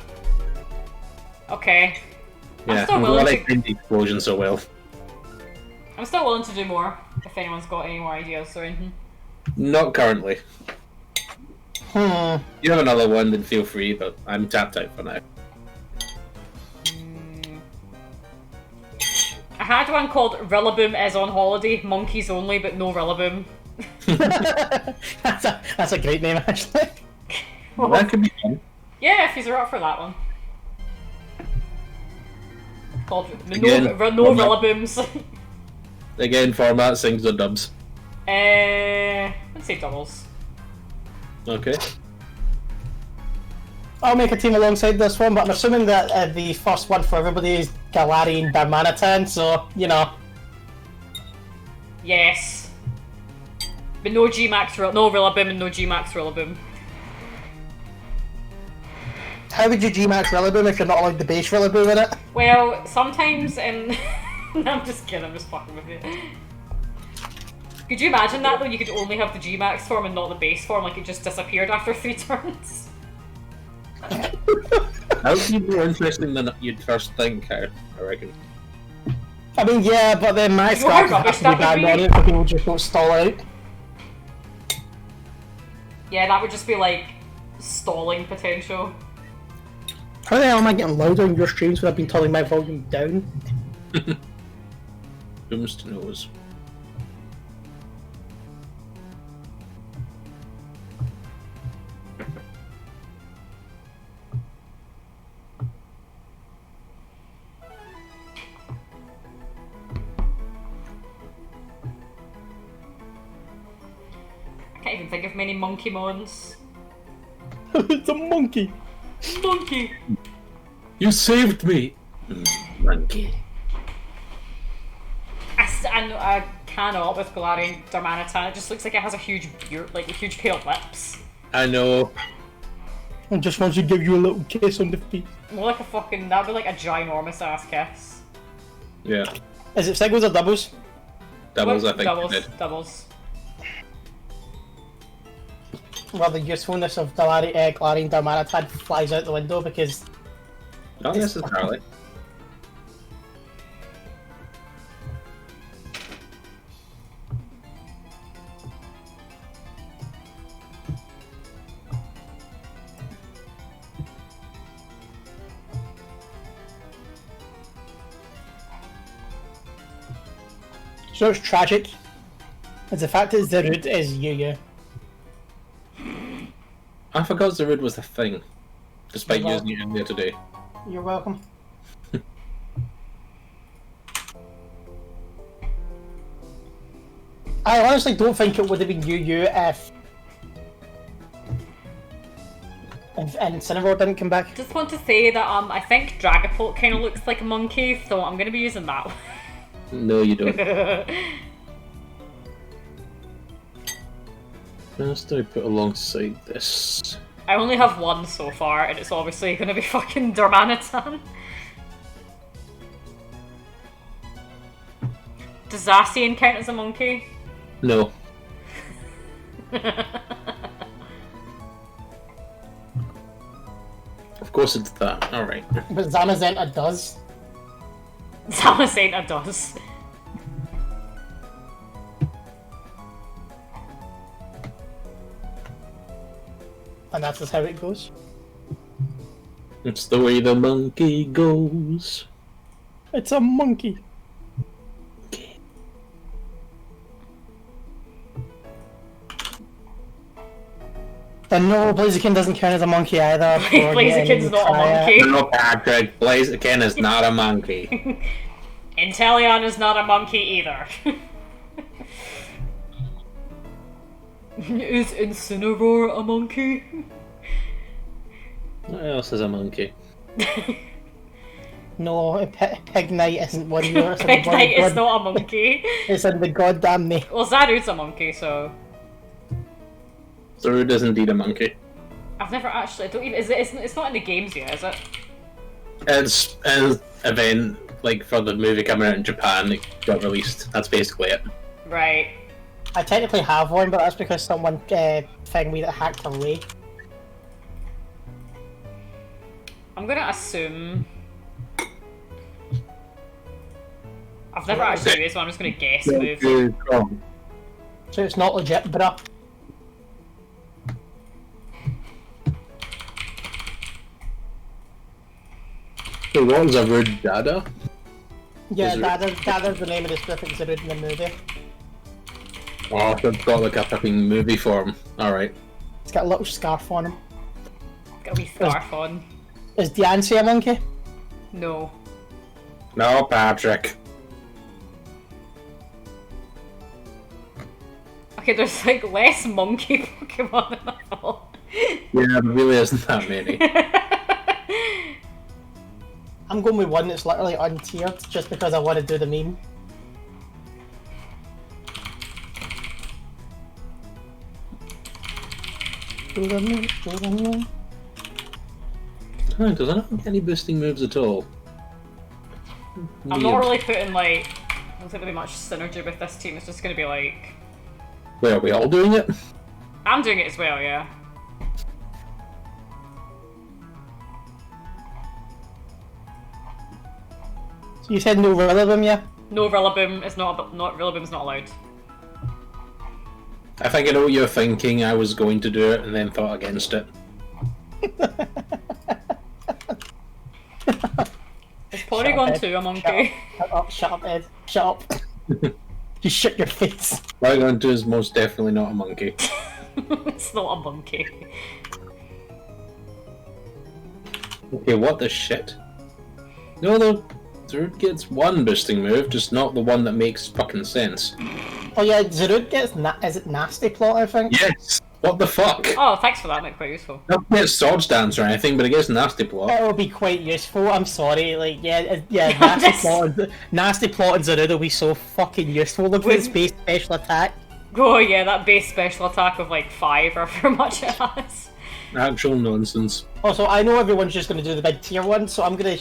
Okay. Yeah, I'm still I'm willing glad I to... did the explosion so well. I'm still willing to do more, if anyone's got any more ideas or anything. Not currently. Hmm. You have another one, then feel free, but I'm tapped out for now. I had one called Rillaboom is on holiday, monkeys only, but no Rillaboom. That's a great name, actually. Well, That could be fun. yeah, if you're up for that one. Called Again, no format. Rillabooms. Again, format, sings or dubs. Let's say doubles. Okay. I'll make a team alongside this one, but I'm assuming that the first one for everybody is Galarian Darmanitan, so, you know. Yes. But no no Rillaboom and no G-Max Rillaboom. How would you G-Max Rillaboom if you're not allowed the base Rillaboom in it? Well, sometimes in... I'm just kidding, I'm just fucking with you. Could you imagine that though? You could only have the G-Max form and not the base form, like it just disappeared after 3 turns. That would be more interesting than you'd first think, I reckon. I mean, yeah, but then my You know how Scarf rubbish has to be that would banned be? on it so people just don't stall out. Yeah, that would just be like stalling potential. How the hell am I getting louder in your streams when I've been turning my volume down? Who's to knows? I can't even think of many monkey mons. It's a monkey! Monkey! You saved me! Monkey. I cannot with Galarian Darmanitan. It just looks like it has a huge beard, like a huge pair of lips. I know. I just want to give you a little kiss on the face. More like a fucking, that'd be like a ginormous ass kiss. Yeah. Is it singles or doubles? Doubles, I think. Doubles, you did. doubles. Well, the usefulness of Galarian Darmanitan flies out the window because... Not necessarily. So it's tragic. It's the fact that Zarude is Yu-Yu. I forgot Zarude was a thing, despite You're using it earlier today. You're welcome. I honestly don't think it would have been Yu-Yu if Incineroar didn't come back. Just want to say that I think Dragapult kind of looks like a monkey, so I'm gonna be using that No, you don't. one. What else do I put alongside this? I only have one so far, and it's obviously gonna be fucking Darmanitan. Does Zacian count as a monkey? No. Of course it's that. Alright. But Zamazenta does. Zamazenta does. And that's just how it goes. It's the way the monkey goes. It's a monkey. And no, Blaziken doesn't count as a monkey either. Blaziken's not a monkey. No, Patrick, Blaziken is not a monkey. Inteleon is not a monkey either. Is Incineroar a monkey? What else is a monkey? No, Pig Knight isn't one here. Pig Knight is not a monkey. It's in the goddamn name. Well, Zaru's a monkey, so... Zarud is indeed a monkey. I've never actually... I don't even... It's not in the games yet, is it? It's an event, like, for the movie coming out in Japan that got released. That's basically it. Right. I technically have one, but that's because someone thing me that hacked away. I'm gonna assume... I've never actually used one, I'm just gonna guess move. So it's not legit, bruh. So what was Zarud Dada? Yeah, Dada's the name of the specific Zarud in the movie. Oh, I've got like a fucking movie for him. Alright. It's got a little scarf on him. Got a wee scarf on. Is Diancie a monkey? No. No, Patrick. Okay, there's like less monkey Pokemon than I thought. Yeah, there really isn't that many. I'm going with one that's literally untiered just because I want to do the meme. Oh, does it not have any boosting moves at all? I'm not really putting like... There's not going to be much synergy with this team, it's just going to be like... Wait, are we all doing it? I'm doing it as well, yeah. So you said no Rillaboom, yeah? No, Rillaboom is not Rillaboom's not allowed. I think I know what you're thinking. I was going to do it and then thought against it. Is Porygon 2 a monkey? Shut up, Ed. Shut up. Just shut your face. Porygon 2 is most definitely not a monkey. It's not a monkey. Okay, what the shit? No, Zarud gets one boosting move, just not the one that makes fucking sense. Oh yeah, Zarud gets, is it Nasty Plot, I think? Yes! What the fuck? Oh, thanks for that, that's quite useful. Not get Swords Dance or anything, but it gets Nasty Plot. It will be quite useful, I'm sorry, like, yeah, Nasty Plot and Zarud will be so fucking useful. Look at its base special attack. Oh yeah, that base special attack of like 5 or however much it has. Actual nonsense. Also, I know everyone's just going to do the big tier one, so I'm gonna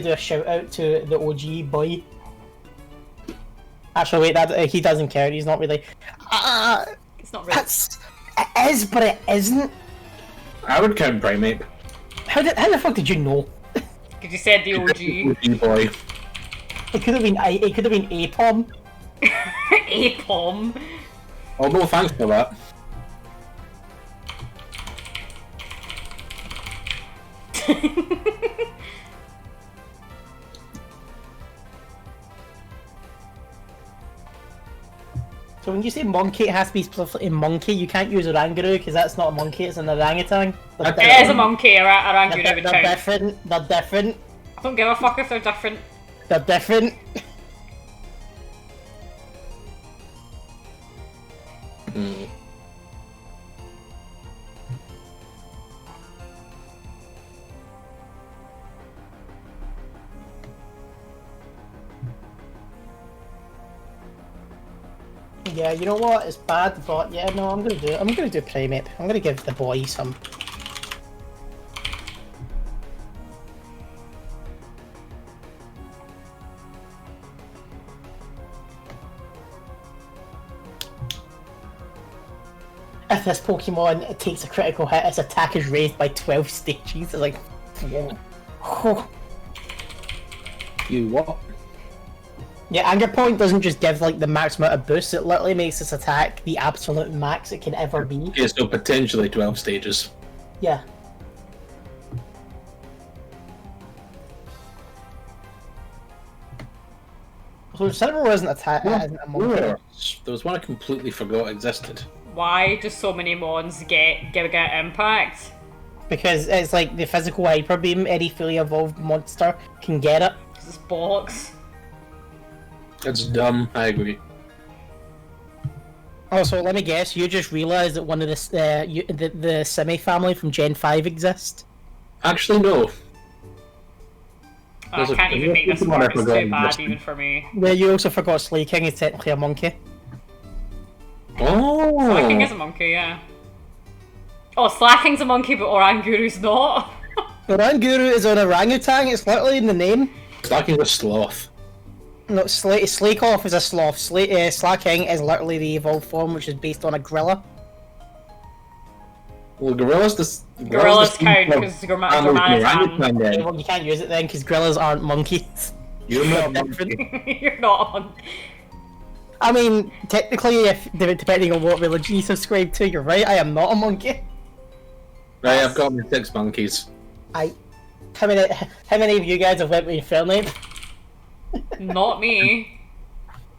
do a shout out to the OG boy. Actually, wait, that he doesn't count. He's not really. It's not really. It is, but it isn't. I would count Primeape. How the fuck did you know? Because you said the OG. OG boy. It could have been Apom. Apom. Oh no, thanks for that. So when you say monkey, it has to be specifically monkey. You can't use Oranguru because that's not a monkey; it's an orangutan. It is a monkey. Oranguru would They're count. different. They're different. I don't give a fuck if they're different. They're different. Yeah, you know what? It's bad, but yeah, no, I'm gonna do it. I'm gonna do Primeape. I'm gonna give the boy some. If this Pokemon takes a critical hit, its attack is raised by 12 stages. It's like, whoa. You what? Yeah, Anger Point doesn't just give like the max amount of boosts, it literally makes its attack the absolute max it can ever be. Okay, so potentially 12 stages. Yeah. So Cinnabar isn't isn't a monkey. There was one I completely forgot existed. Why do so many mons get impact? Because it's like the physical hyper beam, any fully evolved monster can get it. This is bollocks. That's dumb, I agree. Also, let me guess, you just realised that one of the Simi family from Gen 5 exists? Actually, no. I can't even make this work, it's too bad even for me. Yeah, you also forgot Slay King is technically a monkey. Oh! Slacking is a monkey, yeah. Oh, Slacking's a monkey, but Oranguru's not. Oranguru is an orangutan, it's literally in the name. Slacking a sloth. No, Slakeoff is a sloth. Slacking is literally the evolved form, which is based on a gorilla. Well, gorillas Count, because orangutan. Well, you can't use it then, because gorillas aren't monkeys. You're not different. You're not a monkey. I mean, technically, depending on what religion you subscribe to, you're right, I am not a monkey. Right, I've got my 6 monkeys. How many of you guys have went with Inferno? Not me.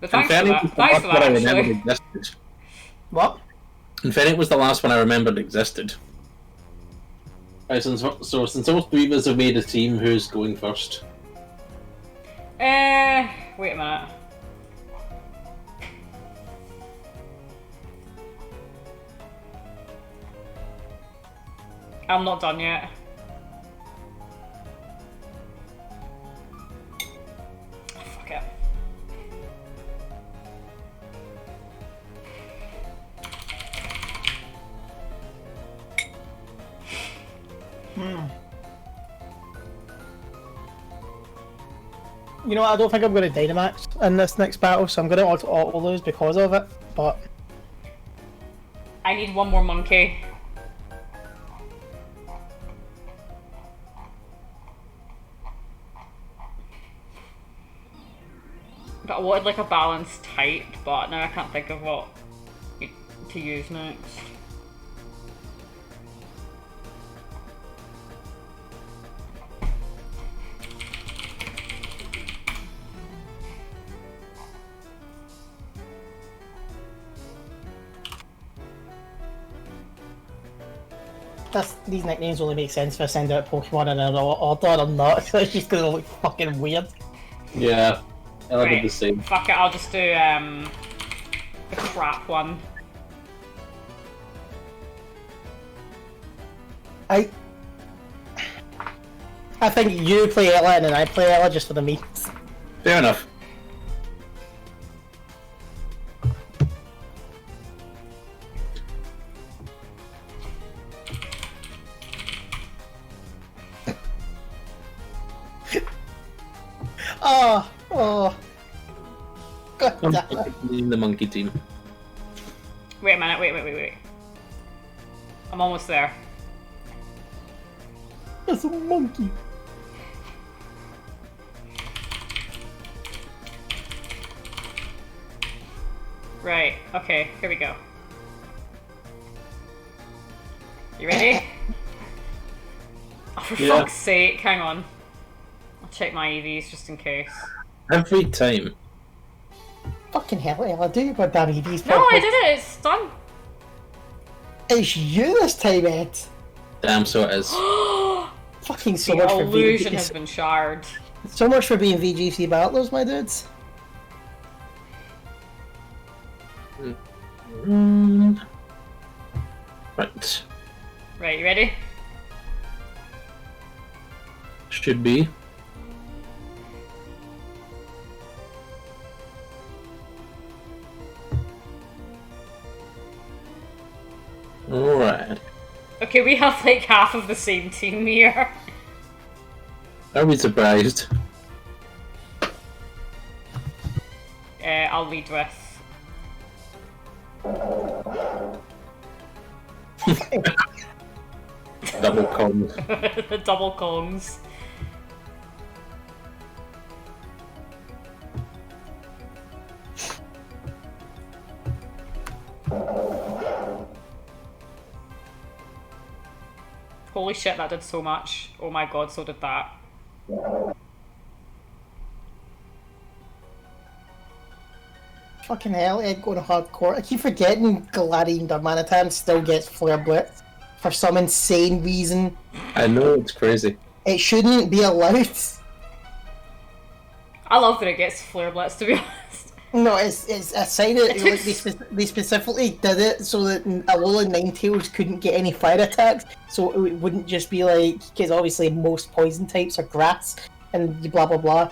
But thanks Inferno for that, I remembered actually. existed. What? Inferno was the last one I remembered existed. Right, since all 3 of us have made a team, who's going first? Wait a minute. I'm not done yet. Fuck it. You know what, I don't think I'm going to Dynamax in this next battle, so I'm going to auto lose because of it, but... I need one more monkey. But I wanted like a balanced type, but now I can't think of what to use next. These nicknames only make sense if I send out Pokemon in an order or not, so it's just going to look fucking weird. Yeah, I'll Right, do the same. fuck it, I'll just do the crap one. I think you play Ella and then I play Ella just for the memes. Fair enough. Oh. God I'm damn it. in the monkey team. Wait a minute, wait. I'm almost there. That's a monkey. Right, okay, here we go. You ready? Oh, for Yeah. fuck's sake, hang on. I'll check my EVs just in case. Every time. Fucking hell, Ella, do your goddamn EVs No, I did it, it's done. It's you this time, Ed. Damn, so it is. Fucking so The much for illusion VGC. has been shard. So much for being VGC battlers, my dudes. Right. Right, you ready? Should be. Alright. Okay, we have like half of the same team here. Are we surprised? I'll lead with. Double comms. The double Kongs. Holy shit, that did so much. Oh my god, so did that. Fucking hell, Ed going hardcore. I keep forgetting Galarian Darmanitan still gets Flare Blitz for some insane reason. I know, it's crazy. It shouldn't be allowed. I love that it gets Flare Blitz, to be honest. No, it's a sign that like, they specifically did it so that Alola Ninetales couldn't get any fire attacks, so it wouldn't just be like, because obviously most poison types are grass, and blah blah blah.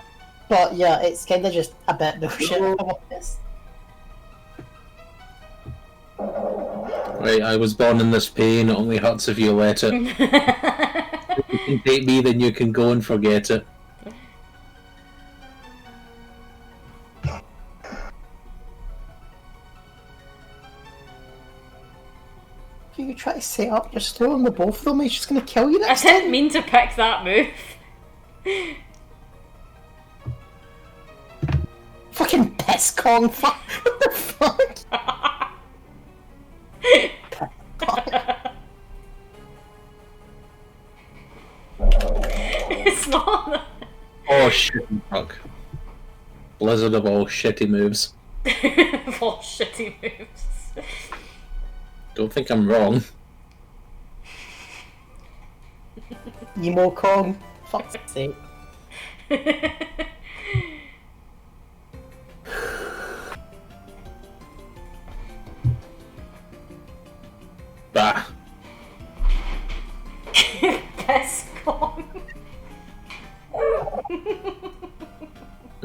But yeah, it's kind of just a bit bullshit. If I'm honest. Right, I was born in this pain, it only hurts if you let it. If you can take me, then you can go and forget it. If you try to set up your store on the both of them, he's just gonna kill you I next didn't time. mean to pick that move. Fucking piss Kong. Fuck. What the fuck? It's not. Oh, shitty fuck. Blizzard of all shitty moves. Of all shitty moves. Don't think I'm wrong. Emo Kong. Fuck's sake. Bah. Piss Kong.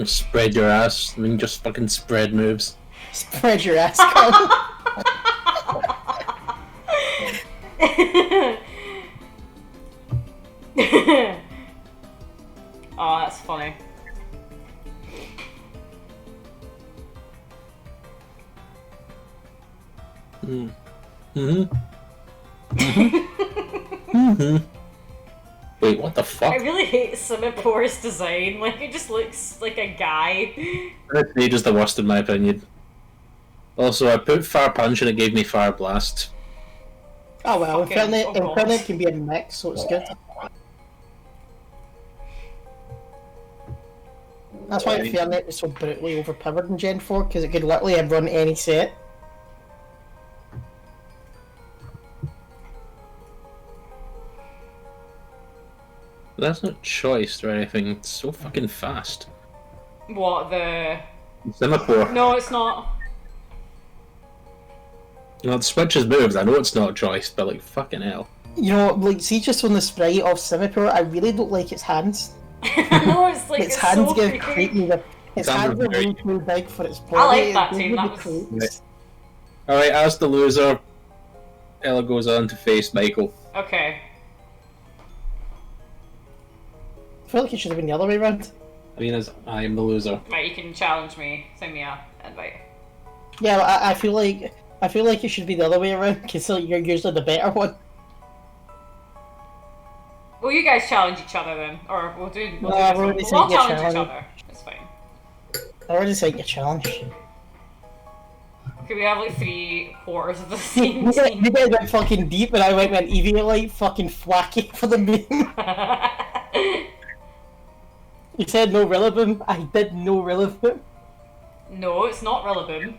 Spread your ass. I mean, just fucking spread moves. Spread your ass, Kong. Oh, that's funny. Wait, what the fuck? I really hate Simipour's design. Like, it just looks like a guy. Grenade is the worst in my opinion. Also, I put Fire Punch and it gave me Fire Blast. Oh well, Fucking- oh God. Infinite can be a mix, so it's good. That's why Infinite is so brutally overpowered in Gen 4, because it could literally run any set. That's not choice or anything. It's so fucking fast. What, the... Singapore. No, it's not. No, it switches moves. I know it's not choice, but like fucking hell. You know, like, see just on the sprite of Simipour, I really don't like its hands. I know, it's like, Its it's hands so get creepy. creepy. Its hands are very- way too big for its body. I like that It too, really that was- creeps. Alright, as the loser, Ella goes on to face Michael. Okay. I feel like it should have been the other way around. I mean, as I am the loser. Right, you can challenge me. Send me a invite. Yeah, I feel like it should be the other way around, because like, you're usually the better one. Well, you guys challenge each other then. Or we'll do... We'll, No, do I've this already one. said We'll you challenge each challenge. other. It's fine. I already sent you a challenge. Okay, we have like 3/4 of the You same guys, team. you guys went fucking deep, and I went Eviolite fucking flacky for the meme. You said no Rillaboom. I did no Rillaboom. No, it's not Rillaboom.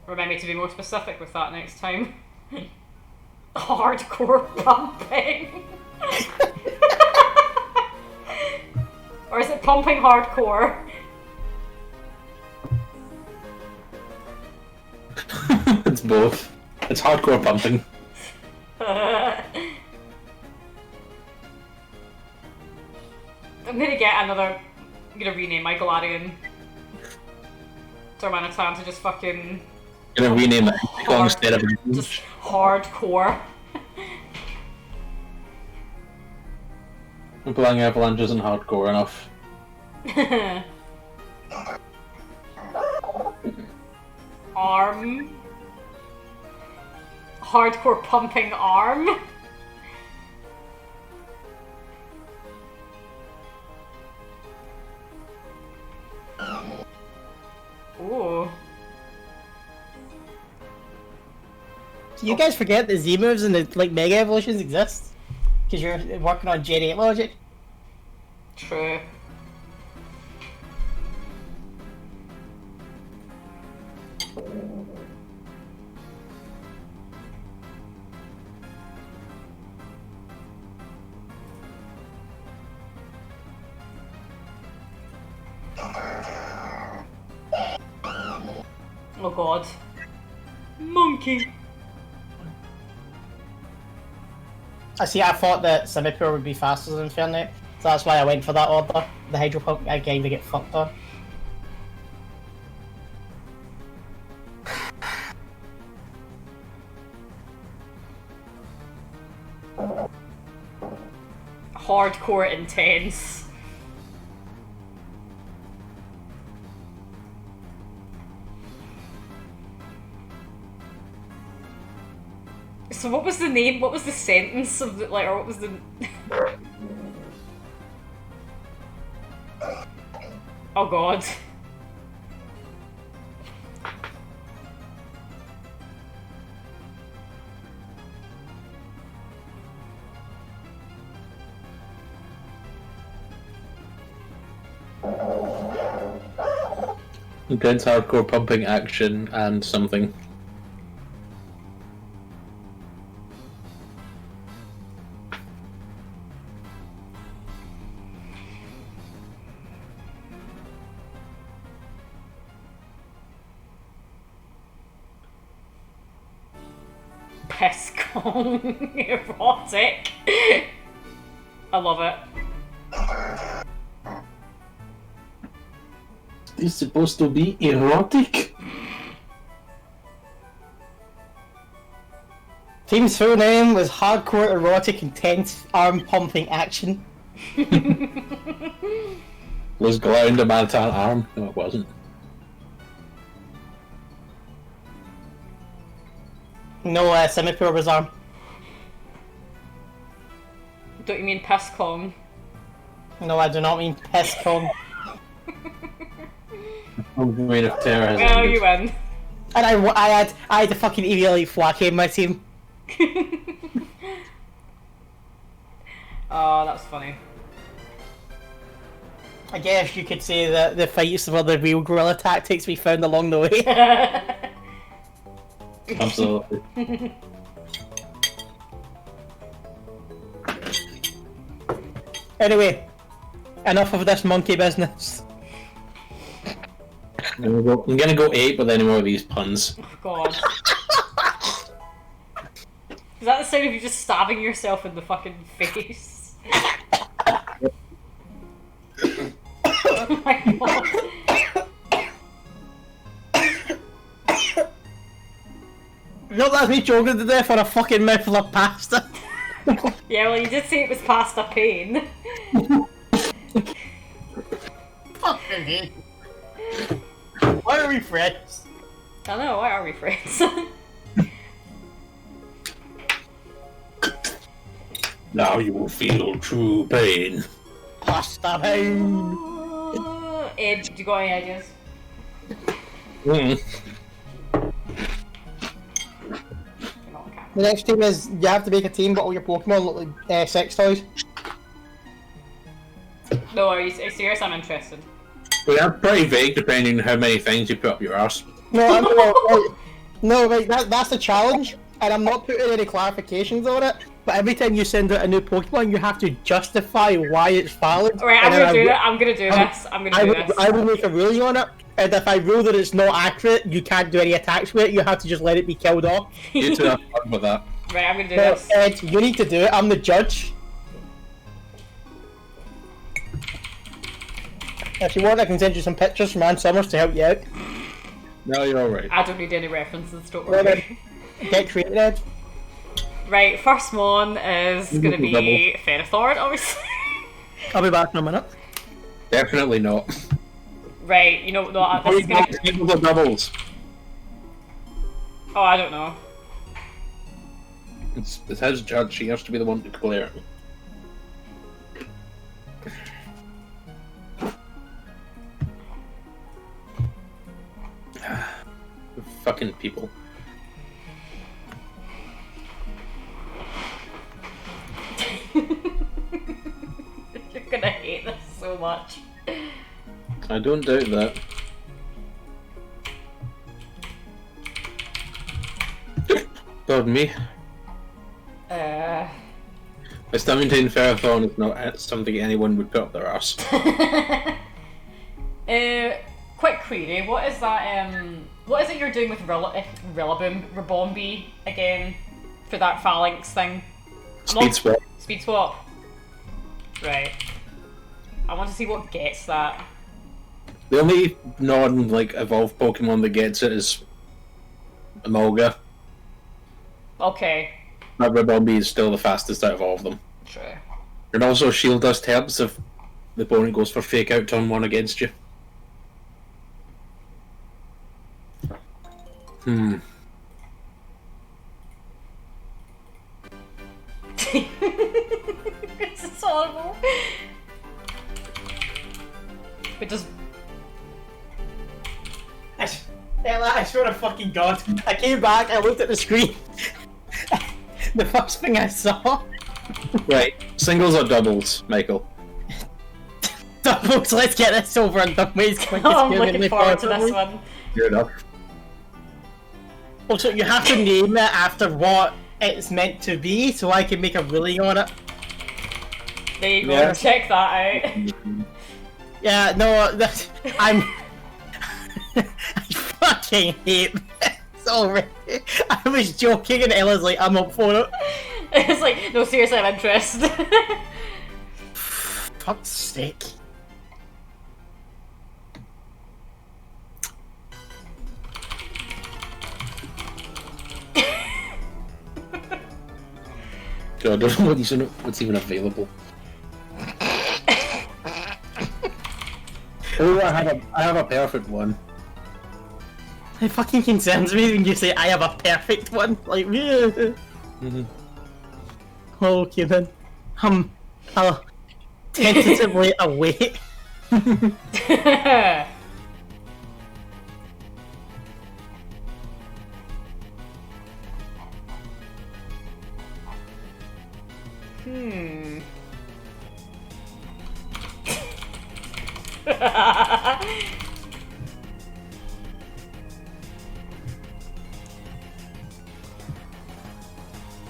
Remind me to be more specific with that next time. Hardcore pumping. Or is it pumping hardcore? It's both. It's hardcore pumping. I'm gonna get another. I'm gonna rename my Galarian Darmanitan to just fucking. Gonna rename it Hard- instead of Just hardcore. Applying Avalanche isn't hardcore enough. Arm. Hardcore pumping arm. Ooh. Do you guys forget that Z moves and the like Mega Evolutions exist? Because you're working on Gen 8 logic? True. Oh god. Monkey. I see. I thought that Simipour would be faster than Fernet, so that's why I went for that order. The Hydro Pump, I kind of get fucked on. Hardcore intense. So what was the name? What was the sentence of the, like, or what was the? Oh god. Intense hardcore pumping action and something. Piscon erotic. I love it. Is supposed to be erotic? Team's full name was Hardcore Erotic Intense Arm Pumping Action. Was Ground a Mantan arm? No, it wasn't. No, Simipour was arm. Don't you mean Piscon? No, I do not mean Piscon. Reign of Terror has Well, ended. you win. And I had a fucking EVLE Flaky in my team. Oh, that's funny. I guess you could say that the fights were the real guerrilla tactics we found along the way. Absolutely. Anyway, enough of this monkey business. I'm gonna go 8 with any more of these puns. Oh god. Is that the sound of you just stabbing yourself in the fucking face? Oh my god. No, that's me choking to death on a fucking mouthful of pasta. Yeah, well, you did say it was past a pain. Fucking hell. Why are we friends? I don't know, why are we friends? Now you will feel true pain. Pasta pain. Ed, you got any ideas? Mm. The next team is you have to make a team, but all your Pokemon look like sex toys. No, are you serious? I'm interested. Well, that's pretty vague depending on how many things you put up your arse. No, that's the challenge, and I'm not putting any clarifications on it. But every time you send out a new Pokemon, you have to justify why it's valid. Alright, I'm gonna do this. I'm gonna do this. I will make a ruling on it, and if I rule that it's not accurate, you can't do any attacks with it. You have to just let it be killed off. You two have fun with that. Right, I'm gonna do No, this. Ed, you need to do it. I'm the judge. If you want, I can send you some pictures from Ann Summers to help you out. No, you're alright. I don't need any references, don't Well, then, worry. get created, Ed. Right, first one is gonna be Ferrothorn, obviously. I'll be back in a minute. Definitely not. Right, you know, no, this is gonna... People are doubles. Oh, I don't know. It's his judge, he has to be the one to clear it. Fucking people. You're gonna hate this so much. I don't doubt that. Pardon me. A Stamentine Ferrothorn is not something anyone would put up their arse. Quick query, what is that, what is it you're doing with Rillaboom, Rabombi, again, for that phalanx thing? Speed swap. Speed swap. Right. I want to see what gets that. The only non evolved Pokemon that gets it is Emolga. Okay. That Ribombee is still the fastest out of all of them. True. And also Shield Dust helps if the opponent goes for Fake Out turn 1 against you. This is horrible. But just... Ella, I swear to fucking God, I came back, I looked at the screen. The first thing I saw... Right, singles or doubles, Michael? Doubles, let's get this over and done with as quick as I'm humanly looking forward to this possible. one. Good enough. Also, you have to name it after what it's meant to be, so I can make a ruling on it. There you go, Yeah. check that out. Yeah, no, I'm... I fucking hate this already. I was joking and Ella's like, I'm up for it. It's like, no, seriously, I'm interested. Fuck's sake. God, I don't know what's even available. Oh, I have a perfect one. It fucking concerns me when you say I have a perfect one. Like, yeah. Okay then. I'll tentatively await.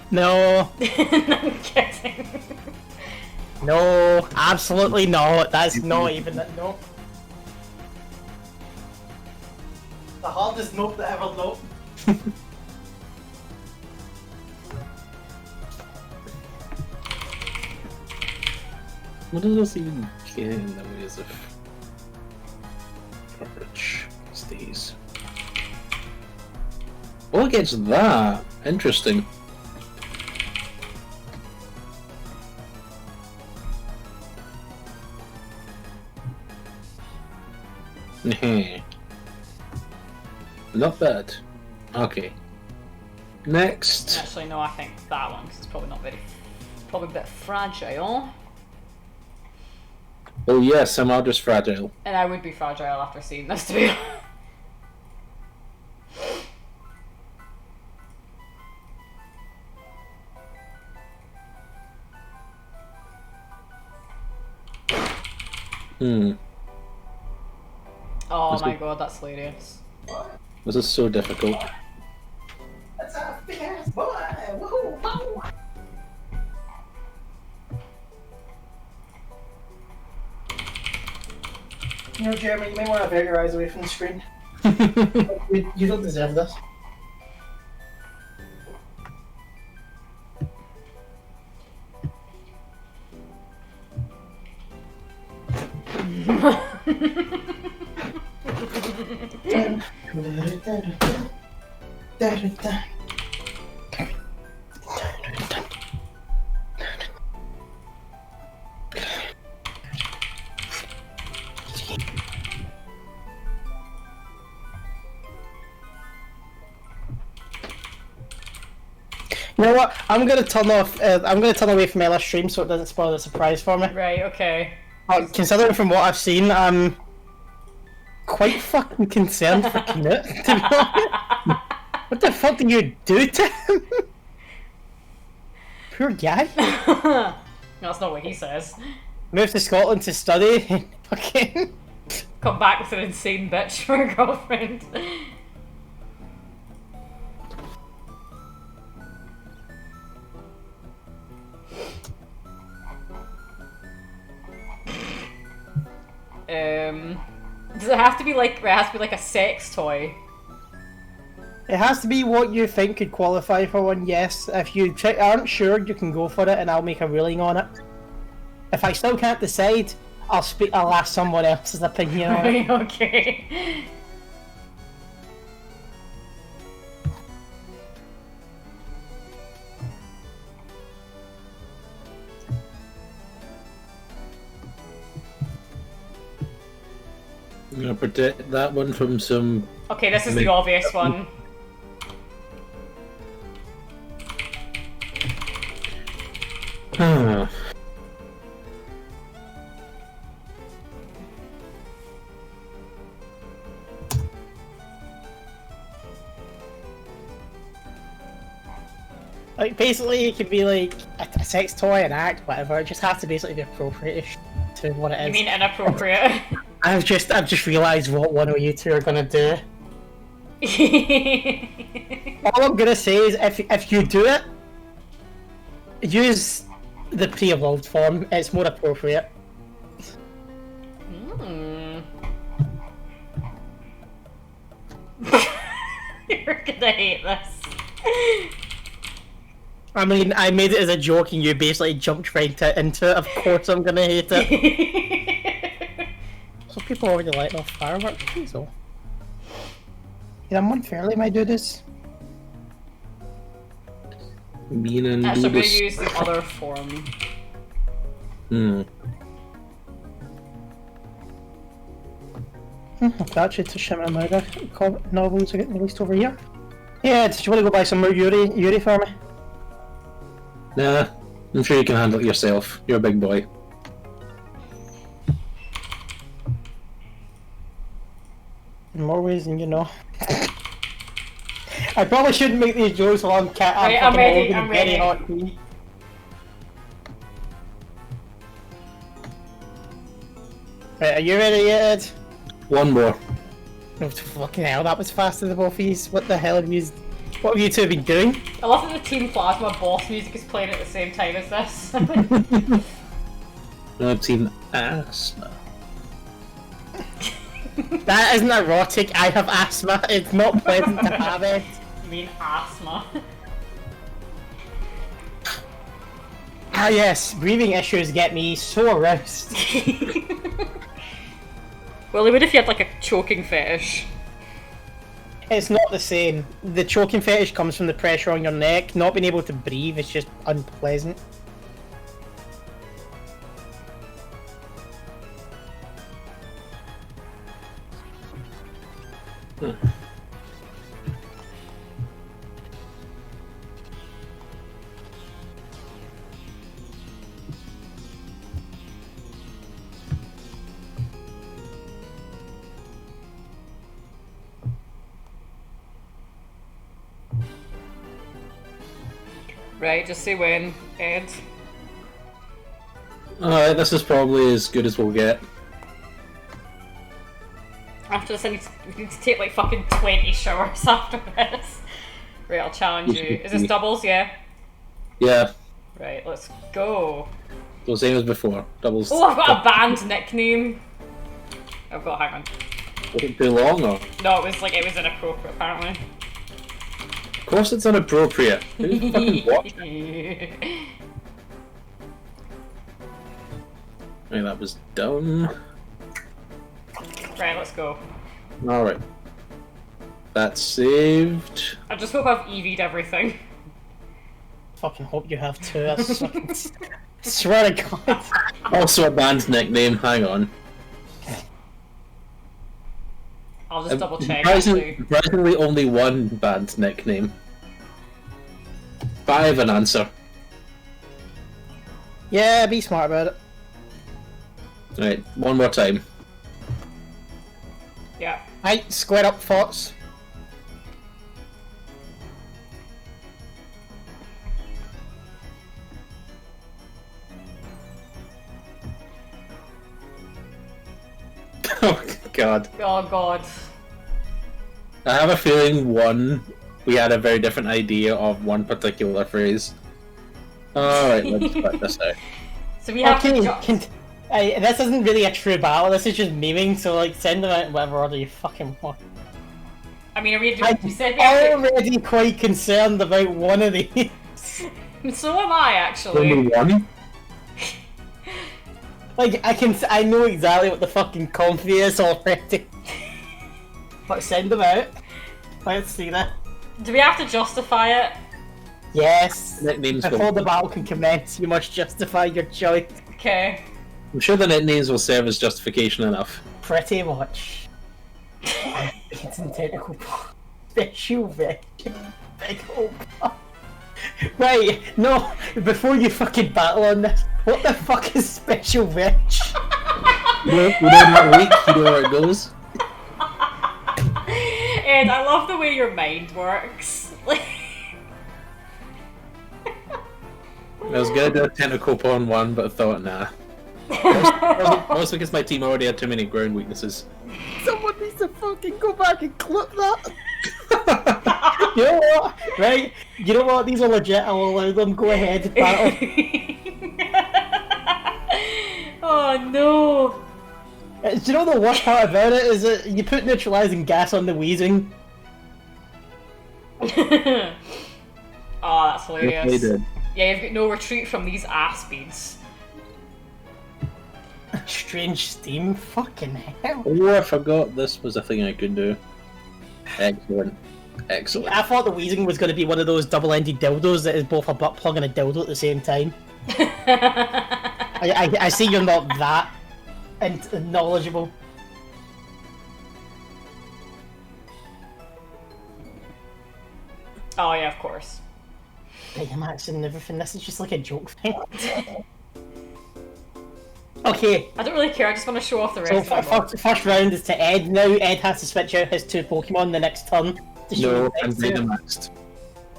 No. I'm kidding. No, absolutely not. That's not even that. No. The hardest note that ever note. What does this even get in the ways of coverage these days? Well, it gets that. Interesting. Not bad. Okay. Next. Actually, no, I think that one, because it's probably not very... Probably a bit fragile. Oh yes, I'm just fragile. And I would be fragile after seeing this, to be honest. Oh my god, that's hilarious. This is so difficult. That's a big ass boy. Woohoo! Pow! You know, Jeremy, you may want to avert your eyes away from the screen. You don't deserve this. You know what? I'm gonna turn off. I'm gonna turn away from Ella's stream so it doesn't spoil the surprise for me. Right, okay. Considering from what I've seen, I'm quite fucking concerned for Knut, to be honest. What the fuck did you do to him? Poor guy. That's not what he says. Moved to Scotland to study. Fucking. Come back with an insane bitch for a girlfriend. Does it have to be like, it has to be like a sex toy? It has to be what you think could qualify for one, yes. If you aren't sure, you can go for it and I'll make a ruling on it. If I still can't decide, I'll ask someone else's opinion on it. Okay. I'm gonna protect that one from some. Okay, this is the obvious one. Like, basically, it could be like a sex toy, an act, whatever. It just has to basically be appropriate to what it is. You mean inappropriate? I've just realised what one of you two are gonna do. All I'm gonna say is, if you do it, use the pre-evolved form. It's more appropriate. You're gonna hate this. I mean, I made it as a joke, and you basically jumped right into it. Of course, I'm gonna hate it. So people already light off fireworks, so. Yeah, I'm unfairly, my dudes. Mean and So I'm gonna Buddhist. use the other form. Actually, to Shimmer Murder novels are getting released over here. Yeah, did you want to go buy some more Yuri for me? Nah, I'm sure you can handle it yourself. You're a big boy. In more ways than you know. I probably shouldn't make these jokes while I'm Right, I'm ready, I'm very ready. hot tea. Right, are you ready yet, Ed? One more. Oh, fucking hell, that was faster than both of these. What the hell have you... What have you two been doing? I love that the Team Plasma boss music is playing at the same time as this. No, Team Asthma. That isn't erotic, I have asthma. It's not pleasant to have it. You mean asthma? Ah yes, breathing issues get me so aroused. Well, it would if you had like a choking fetish. It's not the same. The choking fetish comes from the pressure on your neck. Not being able to breathe is just unpleasant. Right, just say when, Ed. Alright, this is probably as good as we'll get. After this, we need to take like fucking 20 showers after this. Right, I'll challenge you. Is this doubles? Yeah? Yeah, Right, let's go. so same as before. Doubles. Oh, I've got a band nickname. Hang on. Was it too long or? No, it was inappropriate apparently. Of course it's inappropriate. Who's fucking watching? Right, that was dumb. Right, let's go. Alright. That's saved. I just hope I've EV'd everything. Fucking hope you have too. That's fucking... Swear to God. Also a band's nickname, hang on. I'll just double check Surprisingly, actually. surprisingly only one band's nickname. But I have an answer. Yeah, be smart about it. Right, one more time. Yeah. Right, square up thoughts. Oh god. Oh god. I have a feeling we had a very different idea of one particular phrase. Alright, let's put this out. So we have Okay, to this isn't really a true battle, this is just memeing, so like send them out in whatever order you fucking want. I mean, you said we I'm have already quite concerned about one of these. to... So am I, actually. Only one? Like, I know exactly what the fucking comfy is already. Let's send them out. Let's see that. Do we have to justify it? Yes. Nicknames Before will... the battle can commence, you must justify your choice. Okay. I'm sure the nicknames will serve as justification enough. Pretty much. It's in tentacle paw. Special veg. Big old paw. Right, no, before you fucking battle on this, what the fuck is special veg? You know that week, you know where it goes. Ed, I love the way your mind works. I was gonna do a tentacle porn one, but I thought, nah. Mostly because my team already had too many ground weaknesses. Someone needs to fucking go back and clip that. You know what? Right? You know what? These are legit. I will allow them. Go ahead and battle. Oh no! Do you know the worst part about it is that you put neutralizing gas on the wheezing. Oh, that's hilarious. They did. Yeah, you've got no retreat from these ass beads. Strange steam. Fucking hell. Oh, I forgot this was a thing I could do. Excellent. Excellent. I thought the wheezing was going to be one of those double-ended dildos that is both a butt plug and a dildo at the same time. I see you're not that knowledgeable. Oh yeah, of course. Baymax and everything. This is just like a joke thing. Okay. I don't really care. I just want to show off the So rest of them. first round is to Ed. Now Ed has to switch out his two Pokemon the next turn. To show No, the I'm next two. Dynamaxed.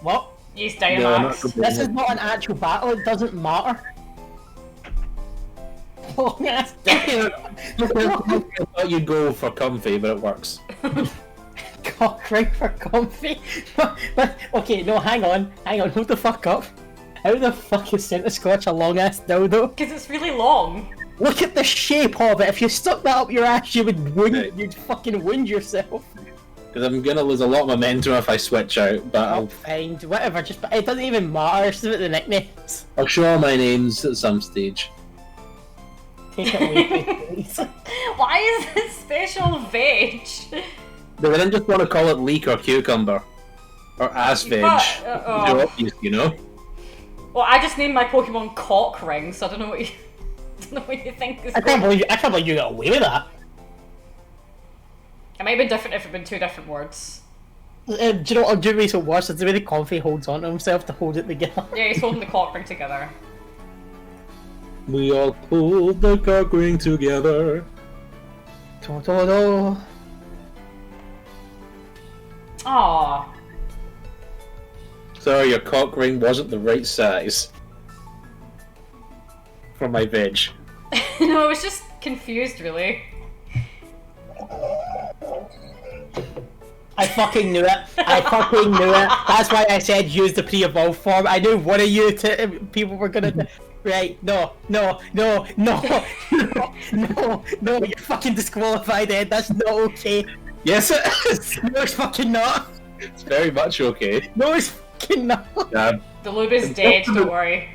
What? He's No, I'm not Dynamax. completely- This is not an actual battle. It doesn't matter. Oh, yes. I thought you'd go for comfy, but it works. Cock ring for comfy. But okay, no, hang on, hold the fuck up. How the fuck is Centiskorch a long ass dildo? Because it's really long. Look at the shape of it. If you stuck that up your ass, you would wound. Right. You'd fucking wound yourself. Because I'm gonna lose a lot of momentum if I switch out, but Oh, fine, whatever. Just it doesn't even matter. It's about the nicknames. I'll show all my names at some stage. Take it away, please. Why is this special veg? But I didn't just want to call it leek or cucumber. Or ass veg. But, Too obvious, you know? Well, I just named my Pokemon Cock Ring, so I don't know what you, don't know what you think is I can't believe you got away with that. It might have been different if it had been two different words. Do you know what makes it worse? It's the way the Comfy holds on to himself to hold it together. Yeah, he's holding the cock ring together. We all pulled the cock ring together. Do-do-do. Aww. Sorry, your cock ring wasn't the right size. For my veg. No, I was just confused, really. I fucking knew it. That's why I said use the pre-evolved form. I knew one of you people were gonna... Right, no, you're fucking disqualified, Ed. That's not okay. Yes, it is! No, it's fucking not. It's very much okay. No, it's fucking not. The lube is dead, don't worry.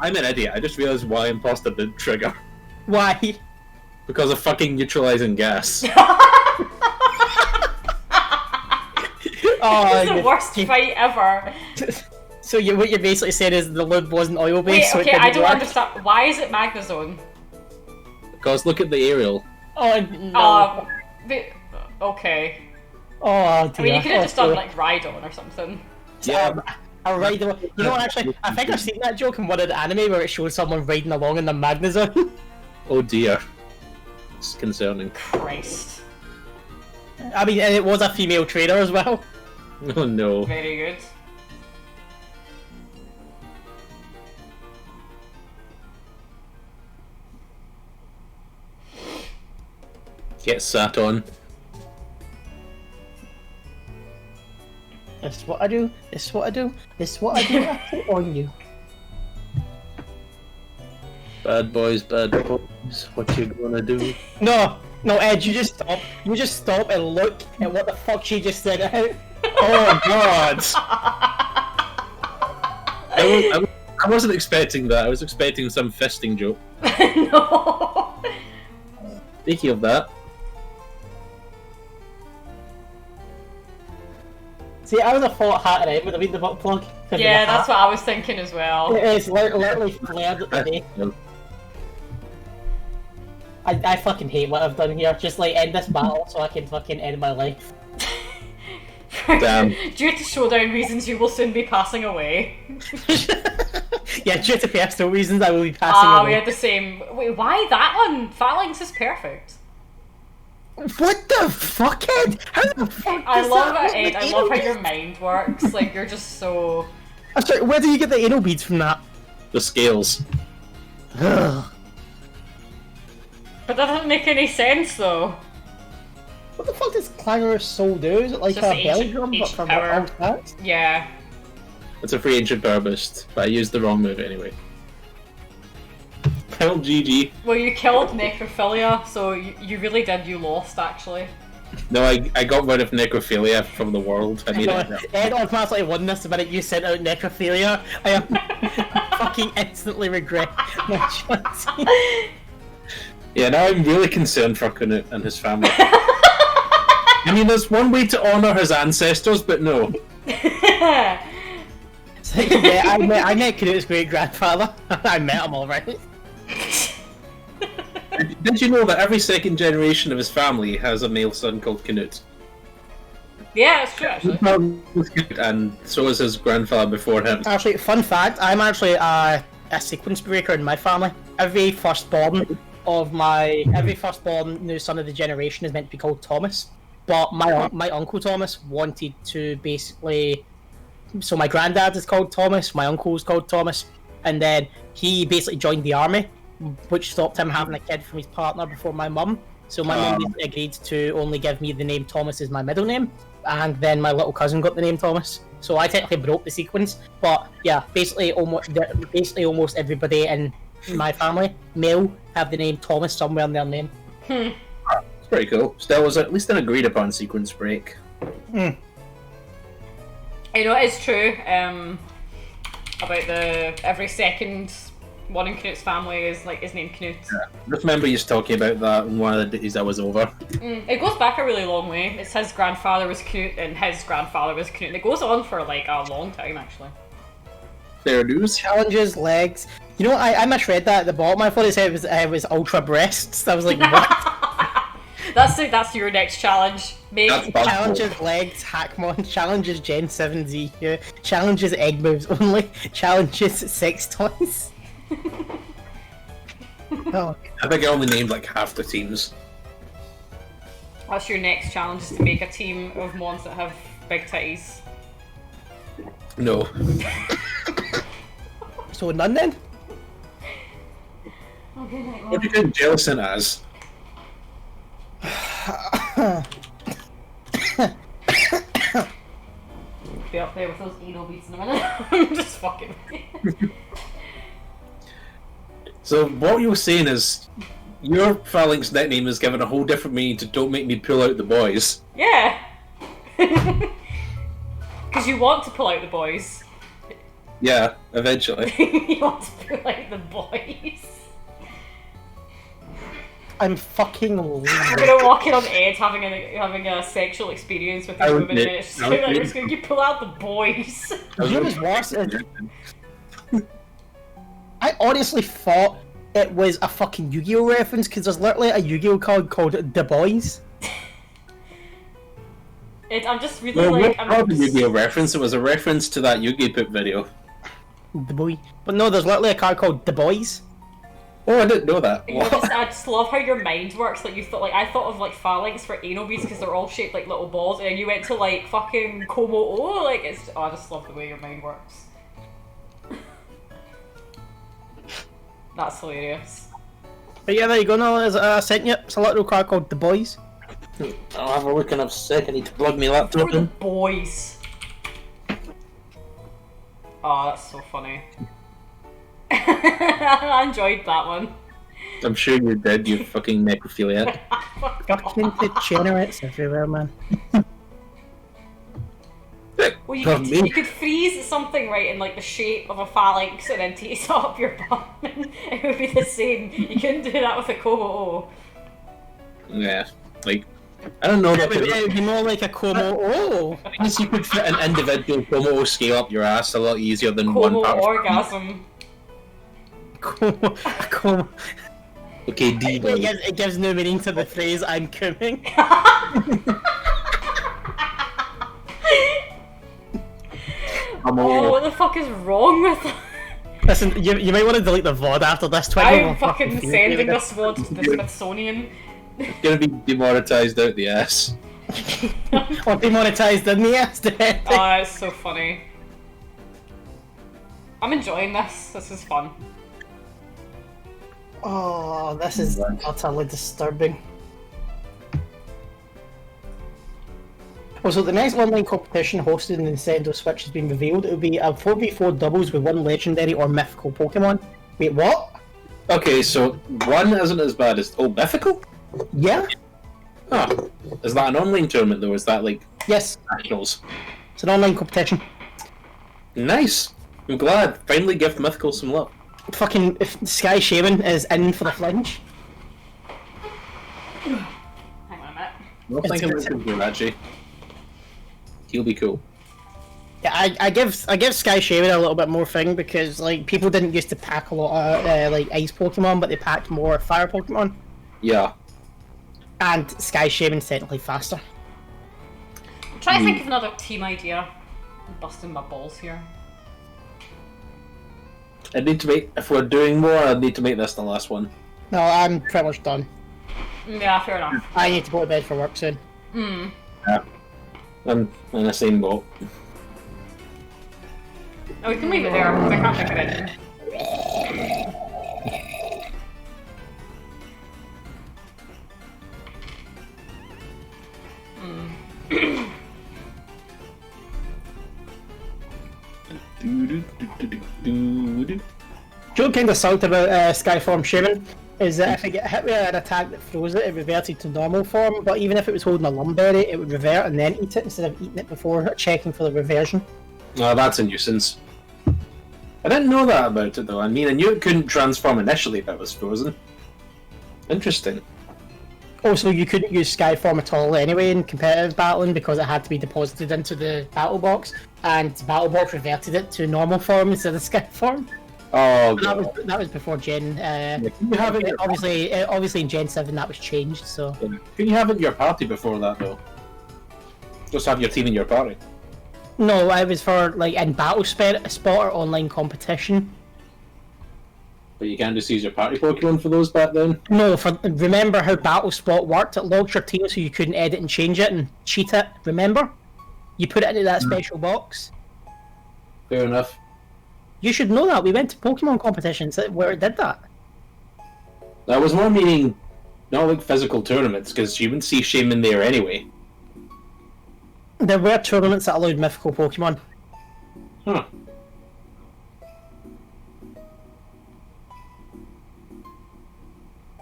I'm an idiot. I just realised why imposter didn't trigger. Why? Because of fucking neutralizing gas. Oh, This is the worst fight ever. So what you're basically saying is the lube wasn't oil Wait, based, so okay, it I didn't don't work? understand. Why is it Magnezone? Because look at the aerial. Oh no. Okay. Oh dear. I mean, you could have just Oh, done like Rhydon or something. Yeah. A rider. You know what? Actually, I think I've seen that joke in one of the anime where it shows someone riding along in the Magnezone. Oh dear. It's concerning. Christ. I mean, and it was a female trainer as well. Oh no. Very good. Get sat on. This is what I do. This is what I do. This is what I do. I put on you. Bad boys, what you gonna do? No, No, Ed, you just stop. You just stop and look at what the fuck she just said out. Oh god. I wasn't expecting that. I was expecting some fisting joke. No. Speaking of that, See, I would have thought hat and it would have been the butt plug. Yeah, that's what I was thinking as well. It is literally flared at the day. I fucking hate what I've done here. Just like end this battle so I can fucking end my life. damn. Due to showdown reasons, you will soon be passing away. Yeah, due to personal reasons, I will be passing away. We had the same. Wait, why that one? Phalanx is perfect. What the fuck, Ed? How the fuck? I does love that it, Ed. I love how your mind works. Like, you're just so. I'm sorry, where do you get the anal beads from that? The scales. Ugh. But that doesn't make any sense, though. What the fuck does Clangorous Soul do? Is it like Just a belly ancient- drum but ancient for power. all stats? Yeah. It's a free ancient power boost, but I used the wrong move anyway. Well, GG. Well, you killed Necrophilia, so you really did. You lost, actually. No, I got rid of necrophilia from the world. I made it. Ed automatically won this the minute you sent out necrophilia. I am fucking instantly regret my choice. Yeah, now I'm really concerned for Knut and his family. I mean, there's one way to honour his ancestors, but no. So, yeah, I met Knut's great grandfather. I met him already. Did you know that every second generation of his family has a male son called Knut? Yeah, it's true, actually. And so is his grandfather before him. Actually, fun fact, I'm actually a sequence breaker in my family. Every firstborn new son of the generation is meant to be called Thomas. But my uncle Thomas wanted to basically... So my granddad is called Thomas, my uncle's called Thomas, and then he basically joined the army, which stopped him having a kid from his partner before my mum. So my mum basically agreed to only give me the name Thomas as my middle name, and then my little cousin got the name Thomas. So I technically broke the sequence, but yeah, basically almost everybody in my family, male, have the name Thomas somewhere in their name. It's pretty cool. Still was at least an agreed upon sequence break. You know, it is true about the every second one in Knut's family is like his name Knut. Yeah. I remember you talking about that on one of the days I was over. It goes back a really long way. It's his grandfather was Knut and his grandfather was Knut. And it goes on for like a long time, actually. Fair news. Challenges, legs. You know, I misread that at the bottom. I thought it said it was ultra breasts. I was like, what? That's your next challenge, mate. Challenges legs, Hackmon. Challenges Gen 7Z here. Challenges egg moves only. Challenges sex toys. Oh. I think I only named like half the teams. What's your next challenge? Is to make a team of mons that have big titties. No. So none then? What are you doing Jellicent as? Be up there with those anal beats in a minute. I'm just fucking. So what you were saying is, your Phalanx nickname is given a whole different meaning to "Don't make me pull out the boys." Yeah. Because you want to pull out the boys. Yeah, eventually. You want to pull out the boys. I'm fucking We're gonna walk in on Ed having a sexual experience with this woman, and it's just like, we're just gonna pull out the boys. You know what's worse is, I honestly thought it was a fucking Yu-Gi-Oh reference because there's literally a Yu-Gi-Oh card called The Boys. I'm just really Well, like. what part of the Yu-Gi-Oh reference? It was a reference to that Yu-Gi Poop video. The Boy. But no, there's literally a card called The Boys. Oh, I didn't know that. I just love how your mind works. Like I thought of like phalanx for anal beads because they're all shaped like little balls, and then you went to like fucking Komo. Like I just love the way your mind works. That's hilarious. But yeah, there you go. No, I sent you. It's a little card called The Boys. I'll have a look in a sec. I need to plug my Who laptop are the in. boys? Oh, that's so funny. I enjoyed that one. I'm sure you did, you fucking necrophiliac. Fucking degenerates everywhere, man. Well, you could freeze something right in like the shape of a phalanx and then tease up your bum. It would be the same. You couldn't do that with a Koho. Yeah, like, I don't know that It would be more like a Como. I guess you could fit an individual Komodo scale up your ass a lot easier than one Como part. orgasm. Como. Okay, D. It gives no meaning to the phrase "I'm coming." Oh, what the fuck is wrong with that? Listen, you might want to delete the VOD after this. 20 I'm fucking sending this VOD to the Smithsonian. It's gonna be demonetized out the ass. Or demonetized in the ass. Oh, it's so funny. I'm enjoying this. This is fun. Oh, this is utterly disturbing. Also, the next online competition hosted in the Nintendo Switch has been revealed. It will be a 4v4 doubles with one legendary or mythical Pokemon. Wait, what? Okay, so one isn't as bad as mythical? Yeah? Huh. Is that an online tournament though? Is that like Yes. nationals? It's an online competition. Nice. I'm glad. Finally give mythical some love. Fucking if Sky Shaman is in for the flinch. Hang on a minute. I'm thinking we can do Reggie. He'll be cool. Yeah, I give Sky Shaman a little bit more thing because like people didn't used to pack a lot of like ice Pokemon, but they packed more fire Pokemon. Yeah. And Sky Shaman's technically faster. I'm trying to think of another team idea. I'm busting my balls here. I need to make. If we're doing more, I need to make this the last one. No, I'm pretty much done. Yeah, fair enough. I need to go to bed for work soon. Yeah. I'm in the same boat. Oh, we can leave it there because I can't think of anything. Joe kind of sucked about Skyform Shaman is that if it get hit with an attack that throws it, it reverted to normal form, but even if it was holding a Lumberry, it would revert and then eat it instead of eating it before checking for the reversion. Oh, that's a nuisance. I didn't know that about it though. I mean, I knew it couldn't transform initially if it was frozen. Interesting. Also, you couldn't use Skyform at all anyway in competitive battling because it had to be deposited into the battle box, and the battle box reverted it to normal form instead of Skyform. Oh, That was before Gen. can you have it? Obviously in Gen 7 that was changed. So Can you have it in your party before that though? Just have your team in your party. no, it was for like in battle spot or online competition. But you can't just use your party Pokemon for those back then? No, remember how Battle Spot worked? It logged your team so you couldn't edit and change it and cheat it. Remember? You put it into that special box. Fair enough. You should know that. We went to Pokemon competitions where it did that. That was more meaning, not like physical tournaments, because you wouldn't see Shaman there anyway. There were tournaments that allowed mythical Pokemon. Huh.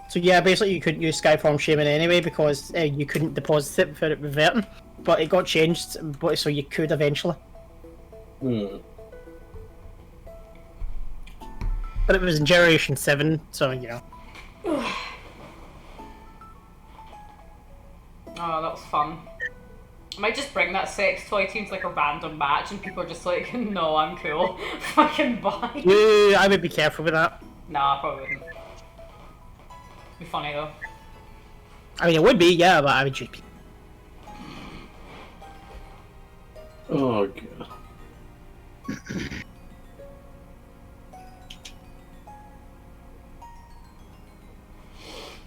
So yeah, basically you couldn't use Skyform Shaman anyway because you couldn't deposit it without it reverting. But it got changed, so you could eventually. But it was in Generation 7, so you know. Oh, that was fun. I might just bring that sex toy team to like a random match and people are just like, no, I'm cool. Fucking bye. Yeah, I would be careful with that. Nah, probably wouldn't. Be funny though. I mean, it would be, yeah, but I would just be. Oh god.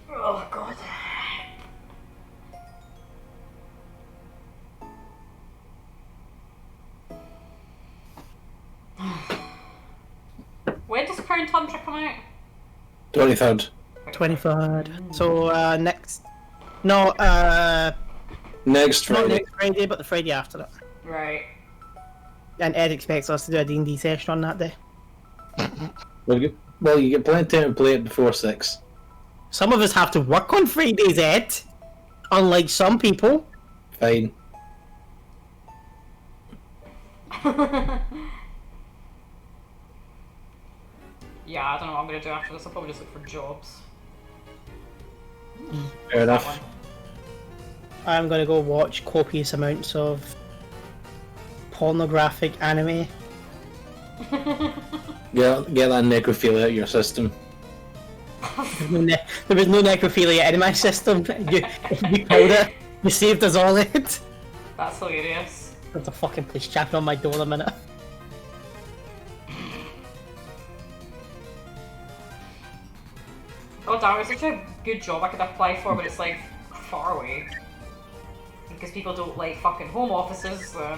Oh god. When does Crown Tundra come out? 23rd. 23rd. So, next. No, Next not Friday. next Friday, but the Friday after it. Right. And Ed expects us to do a D&D session on that day. Well, you get plenty of time to play it before 6. Some of us have to work on Fridays, Ed. Unlike some people. Fine. Yeah, I don't know what I'm gonna do after this. I'll probably just look for jobs. Fair enough. I'm gonna go watch copious amounts of pornographic anime. Get that necrophilia out of your system. There was no necrophilia in my system. You killed it. You saved us all, Ed. That's hilarious. There's a fucking police chapter on my door a minute. Oh damn, it's such a good job I could apply for, but it's like far away. Because people don't like fucking home offices. I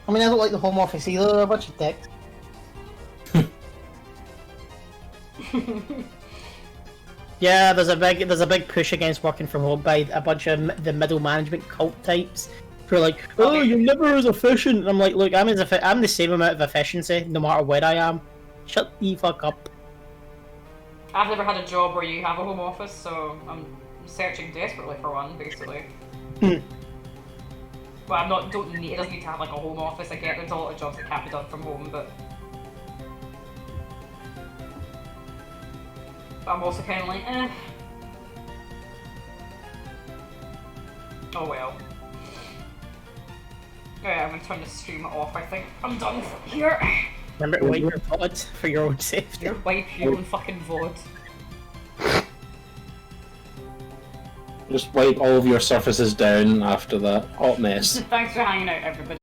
mean, I don't like the home office either. They're a bunch of dicks. Yeah, there's a big push against working from home by a bunch of the middle management cult types who are like, oh, you're never as efficient. And I'm like, look, I'm the same amount of efficiency no matter where I am. Shut the fuck up. I've never had a job where you have a home office, so I'm searching desperately for one, basically. Well, it doesn't need to have like a home office. I get there's a lot of jobs that can't be done from home, but I'm also kind of like, eh. Oh well. Alright, I'm gonna turn the stream off, I think. I'm done here. Remember to wipe your VOD for your own safety. Wipe your own fucking VOD. Just wipe all of your surfaces down after that hot mess. Thanks for hanging out, everybody.